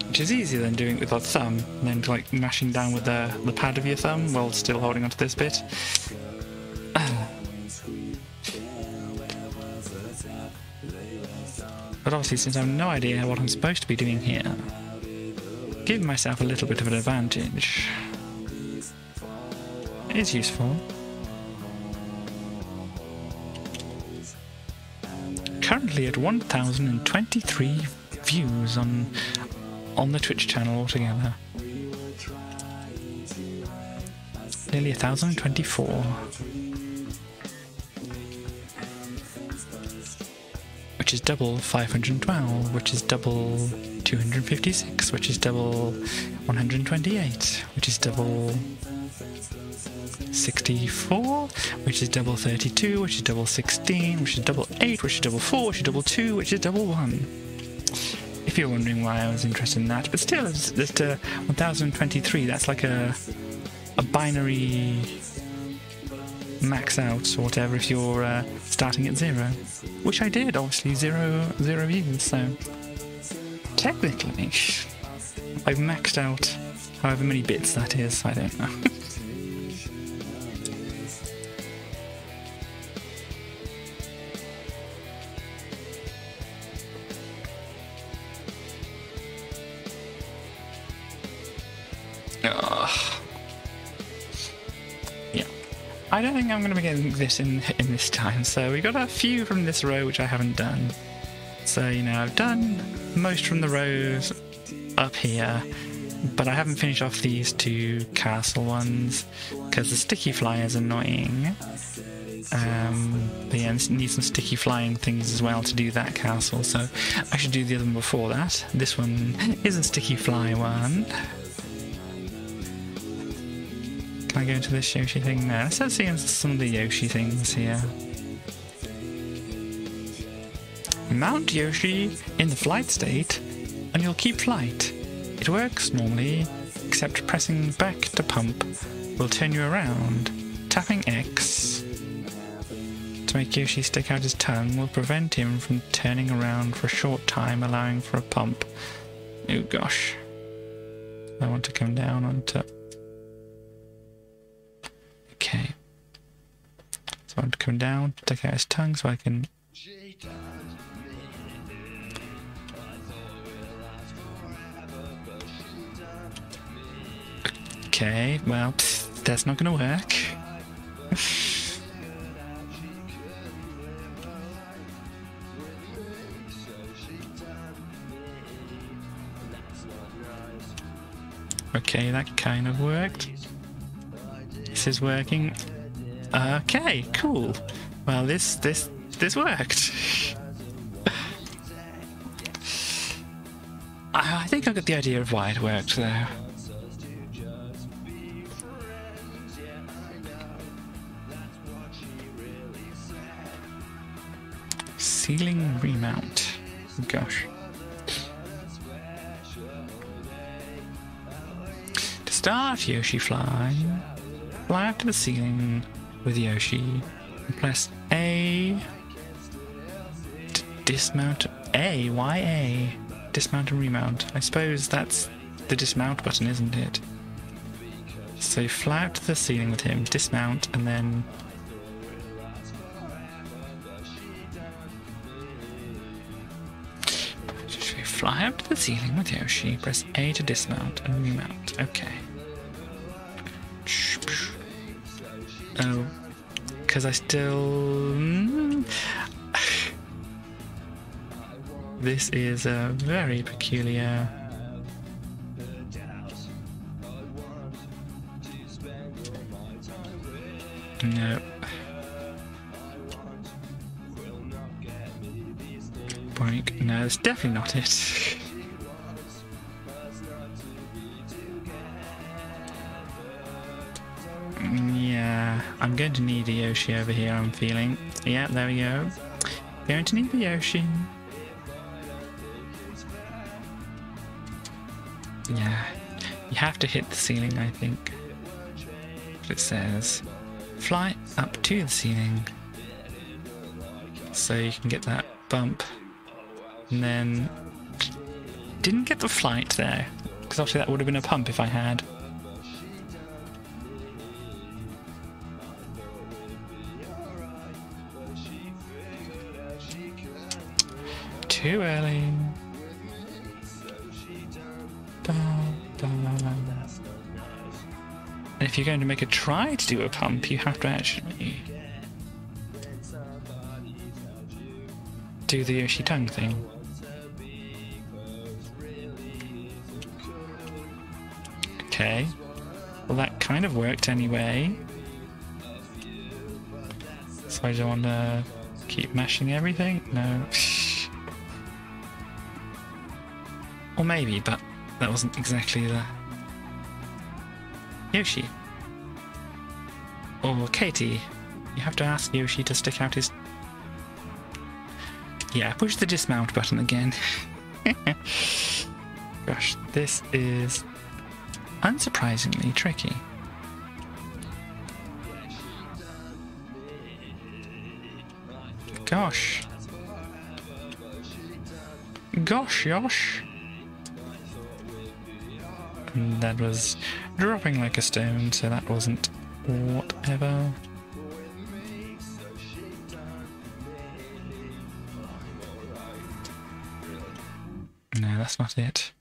Which is easier than doing it with our thumb, and then like mashing down with the pad of your thumb while still holding onto this bit. But obviously, since I have no idea what I'm supposed to be doing here, giving myself a little bit of an advantage is useful. Currently at 1,023 views on the Twitch channel altogether. Nearly 1,024. Which is double 512, which is double 256, which is double 128, which is double 64, which is double 32, which is double 16, which is double 8, which is double 4, which is double 2, which is double 1. If you're wondering why I was interested in that, but still, it's 1023, that's like a binary max out or whatever if you're starting at 0. Which I did, obviously, zero views, so technically I've maxed out however many bits that is, I don't know. Yeah, I don't think I'm going to be getting this in this time, so we got a few from this row which I haven't done. So, you know, I've done most from the rows up here, but I haven't finished off these two castle ones because the sticky fly is annoying. But yeah, need some sticky flying things as well to do that castle, so I should do the other one before that. This one is a sticky fly one. Can I go into this Yoshi thing now? Let's start seeing some of the Yoshi things here. Mount Yoshi in the flight state and you'll keep flight. It works normally, except pressing back to pump will turn you around tapping X to make Yoshi stick out his tongue will prevent him from turning around for a short time, allowing for a pump. Oh gosh. I want to come down onto... Okay. So I want to come down, stick out his tongue so I can... Okay, well, that's not going to work. Okay, that kind of worked. This is working. Okay, cool. Well, this worked. I think I got the idea of why it worked, though. Ceiling remount. Gosh. To start Yoshi fly up to the ceiling with Yoshi and press A to dismount. A? Why A? Dismount and remount. I suppose that's the dismount button, isn't it? So fly up to the ceiling with him, dismount, and then... Fly up to the ceiling with Yoshi, press A to dismount and remount. Okay. Oh, because I still... This is a very peculiar... No. Boink. No, it's definitely not it. Yeah, I'm going to need a Yoshi over here, I'm feeling. Yeah, there we go. Going to need the Yoshi. Yeah, you have to hit the ceiling, I think. What it says. Fly up to the ceiling. So you can get that bump. And then... Didn't get the flight there. Because obviously that would have been a pump if I had. Too early. And if you're going to make a try to do a pump, you have to actually do the Yoshi tongue thing. Okay. Well, that kind of worked anyway. So I don't want to keep mashing everything? No. Or maybe, but that wasn't exactly the... Yoshi. Or Katie. You have to ask Yoshi to stick out his... Yeah, push the dismount button again. Gosh, this is unsurprisingly tricky. Gosh. Gosh, Yosh. And that was dropping like a stone, so that wasn't whatever. No, that's not it.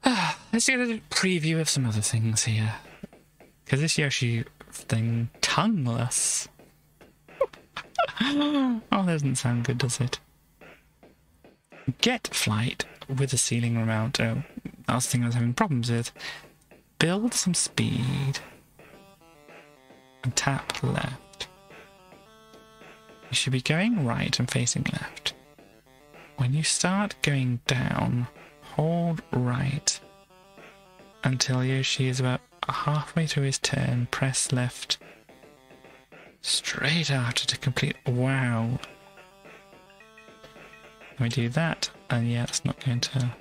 Let's get a preview of some other things here. Because this Yoshi thing, tongueless. Oh, that doesn't sound good, does it? Get flight with a ceiling remount. Oh, that was the thing I was having problems with. Build some speed. And tap left. You should be going right and facing left. When you start going down, hold right until Yoshi is about halfway through his turn. Press left straight after to complete. Wow. Let me do that, and yeah, it's not going to...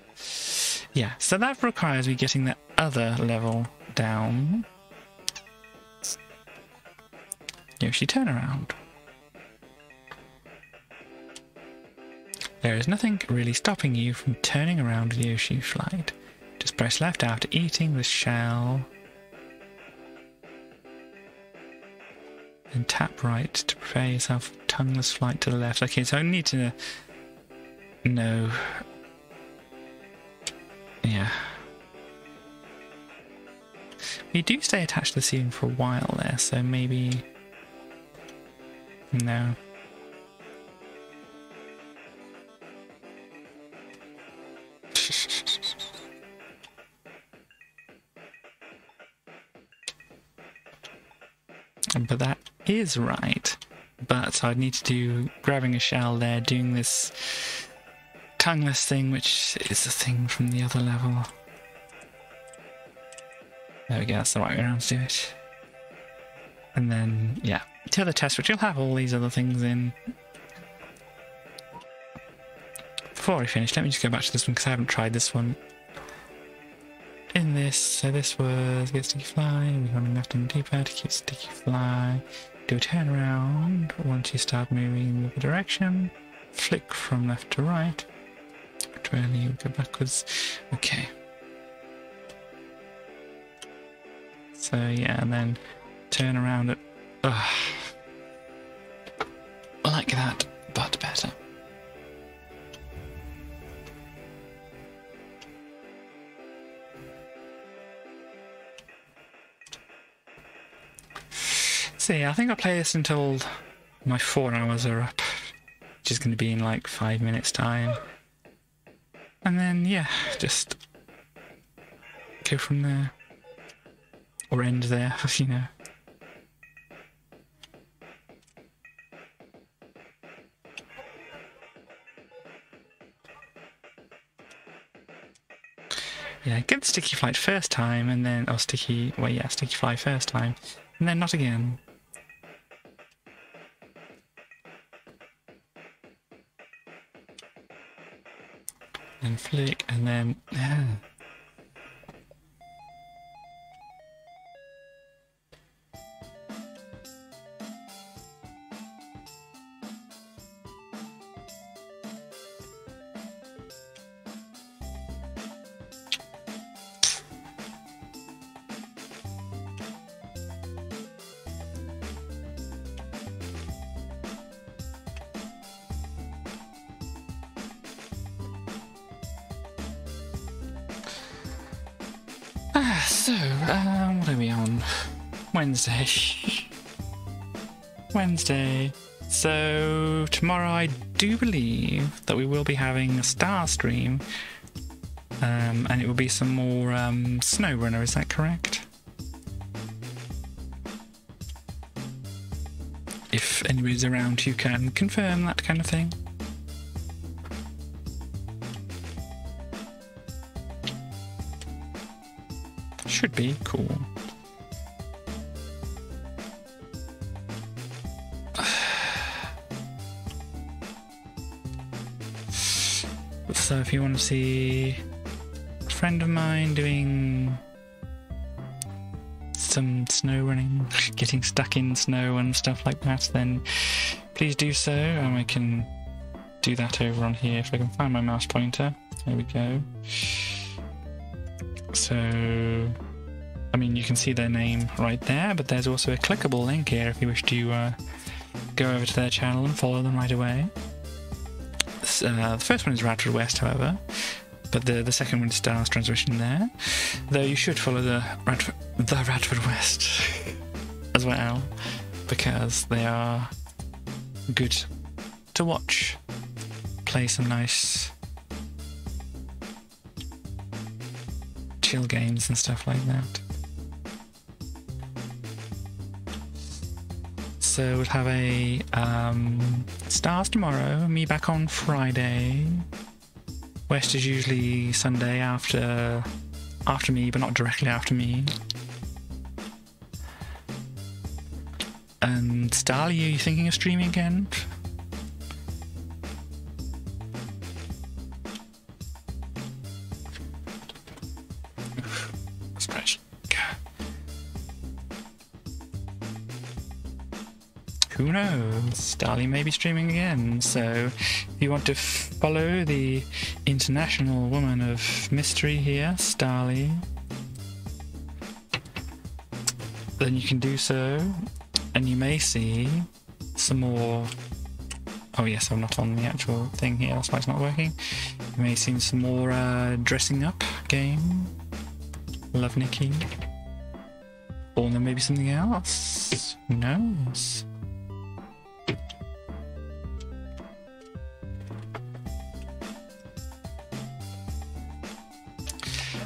Yeah, so that requires me getting that other level down. Yoshi, turn around. There is nothing really stopping you from turning around with Yoshi Flight. Just press left after eating the shell. And tap right to prepare yourself for tongueless flight to the left. Okay, so I need to know. Yeah. You do stay attached to the ceiling for a while there, so maybe... No. But that is right. But I'd need to do grabbing a shell there, doing this tongueless thing, which is the thing from the other level. There we go, that's the right way around to do it. And then, yeah, the other test, which you'll have all these other things in. Before I finish, let me just go back to this one, because I haven't tried this one. In this, so this was get sticky fly, we're going left on the D-pad to keep sticky fly, do a turn around once you start moving in the direction, flick from left to right, twirl you go backwards, okay. So yeah, and then turn around at, like that, but better. See, I think I'll play this until my 4 hours are up, which is going to be in like 5 minutes time. And then, yeah, just go from there. Or end there, you know. Yeah, get the sticky flight first time, and then, oh, sticky fly first time, and then not again. And flick, and then, yeah. So, what are we on? Wednesday. Wednesday. So, tomorrow I do believe that we will be having a star stream. And it will be some more SnowRunner, is that correct? If anybody's around who can confirm that kind of thing. Should be cool. So if you want to see a friend of mine doing some snow running, getting stuck in snow and stuff like that, then please do so, and I can do that over on here if I can find my mouse pointer. There we go. So, I mean, you can see their name right there, but there's also a clickable link here if you wish to go over to their channel and follow them right away. The first one is Radford West, however, but the second one is Stars Transmission there, though you should follow the Radford West as well, because they are good to watch, play some nice chill games and stuff like that. So we'll have a Stars tomorrow, me back on Friday. West is usually Sunday after me, but not directly after me. And Stal, are you thinking of streaming again? who knows? Starly may be streaming again, so if you want to follow the international woman of mystery here, Starly, then you can do so, and you may see some more... Oh yes, I'm not on the actual thing here, that's why it's not working. You may see some more dressing up game. Love Nikki. Or then maybe something else. Who knows?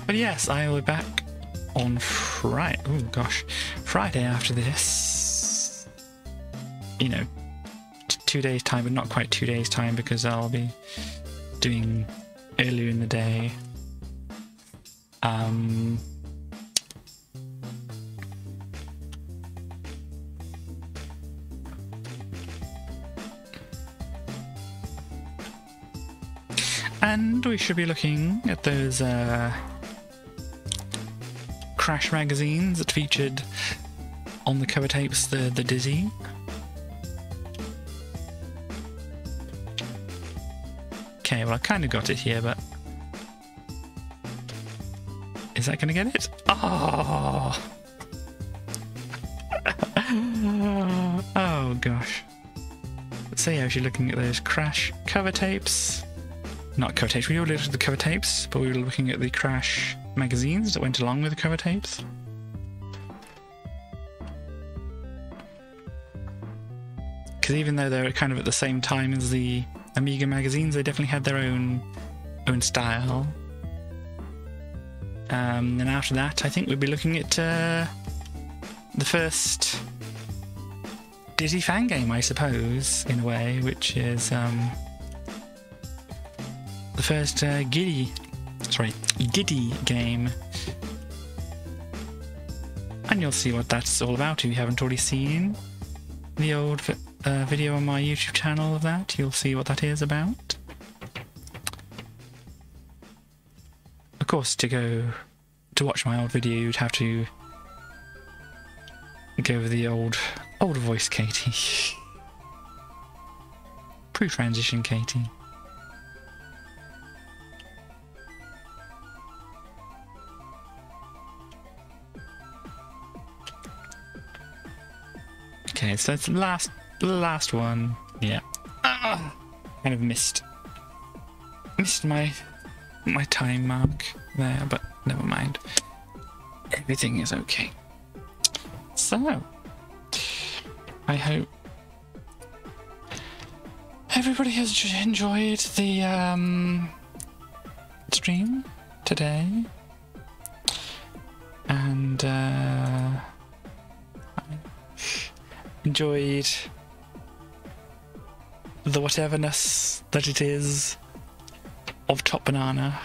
But yes, I will be back on Friday. Oh gosh, Friday after this. You know, 2 days time, but not quite 2 days time because I'll be doing earlier in the day. And we should be looking at those Crash magazines that featured on the cover tapes the Dizzy. Okay, well I kind of got it here, but is that going to get it? Oh! Oh gosh. So yeah, if you're looking at those Crash cover tapes, not cover tapes, we already looked at the cover tapes, but we were looking at the Crash magazines that went along with the cover tapes. Because even though they're kind of at the same time as the Amiga magazines, they definitely had their own style. And after that, I think we'll be looking at the first Dizzy fan game, I suppose, in a way, which is the first Giddy game. And you'll see what that's all about if you haven't already seen the old video on my YouTube channel of that. You'll see what that is about. Of course, to watch my old video, you'd have to go with the old voice Katie. Pre-transition Katie. Okay, so that's the last one. Yeah. Kind of missed my time mark there, but never mind. Everything is okay. So, I hope everybody has enjoyed the stream today, and enjoyed the whateverness that it is of Top Banana,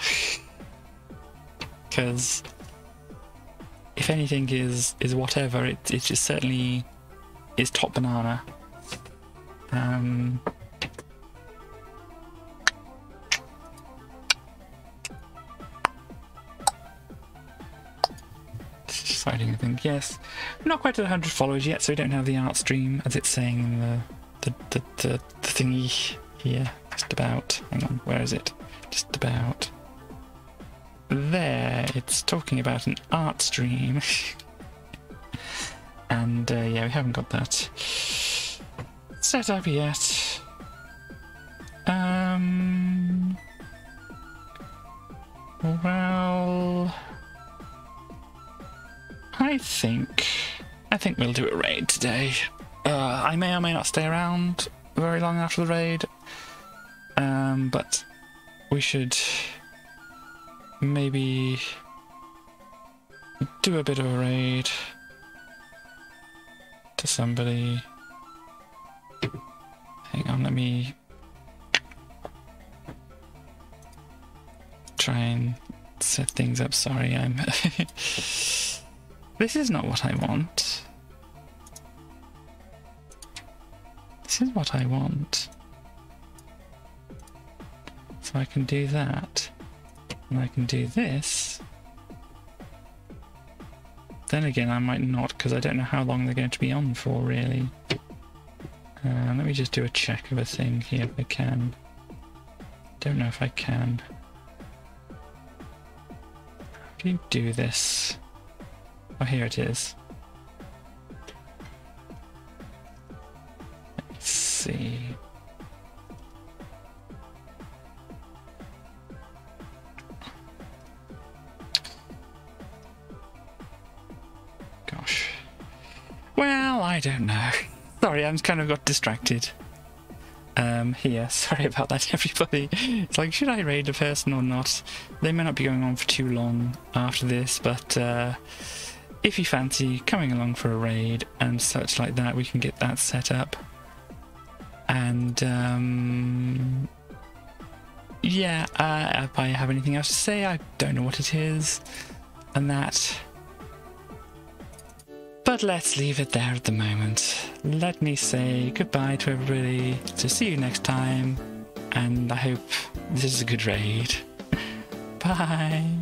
because if anything is whatever, it just certainly is Top Banana. Deciding, I think, yes. Not quite at 100 followers yet, so we don't have the art stream, as it's saying in the thingy here. Just about. Hang on, where is it? Just about. There, it's talking about an art stream. And yeah, we haven't got that set up yet. Well, I think we'll do a raid today. I may or may not stay around very long after the raid, but we should maybe do a bit of a raid to somebody. Hang on, let me try and set things up. Sorry, I'm this is not what I want. This is what I want. So I can do that. And I can do this. Then again, I might not, because I don't know how long they're going to be on for, really. me just do a check of a thing here if I can. Don't know if I can. How do you do this? Oh, here it is. Let's see. Gosh. Well, I don't know. Sorry, I kind of got distracted. Here, sorry about that, everybody. It's like, should I raid a person or not? They may not be going on for too long after this, but if you fancy coming along for a raid and such like that, we can get that set up. And yeah, if I have anything else to say, I don't know what it is, and that. But let's leave it there at the moment. Let me say goodbye to everybody, to see you next time, and I hope this is a good raid. Bye!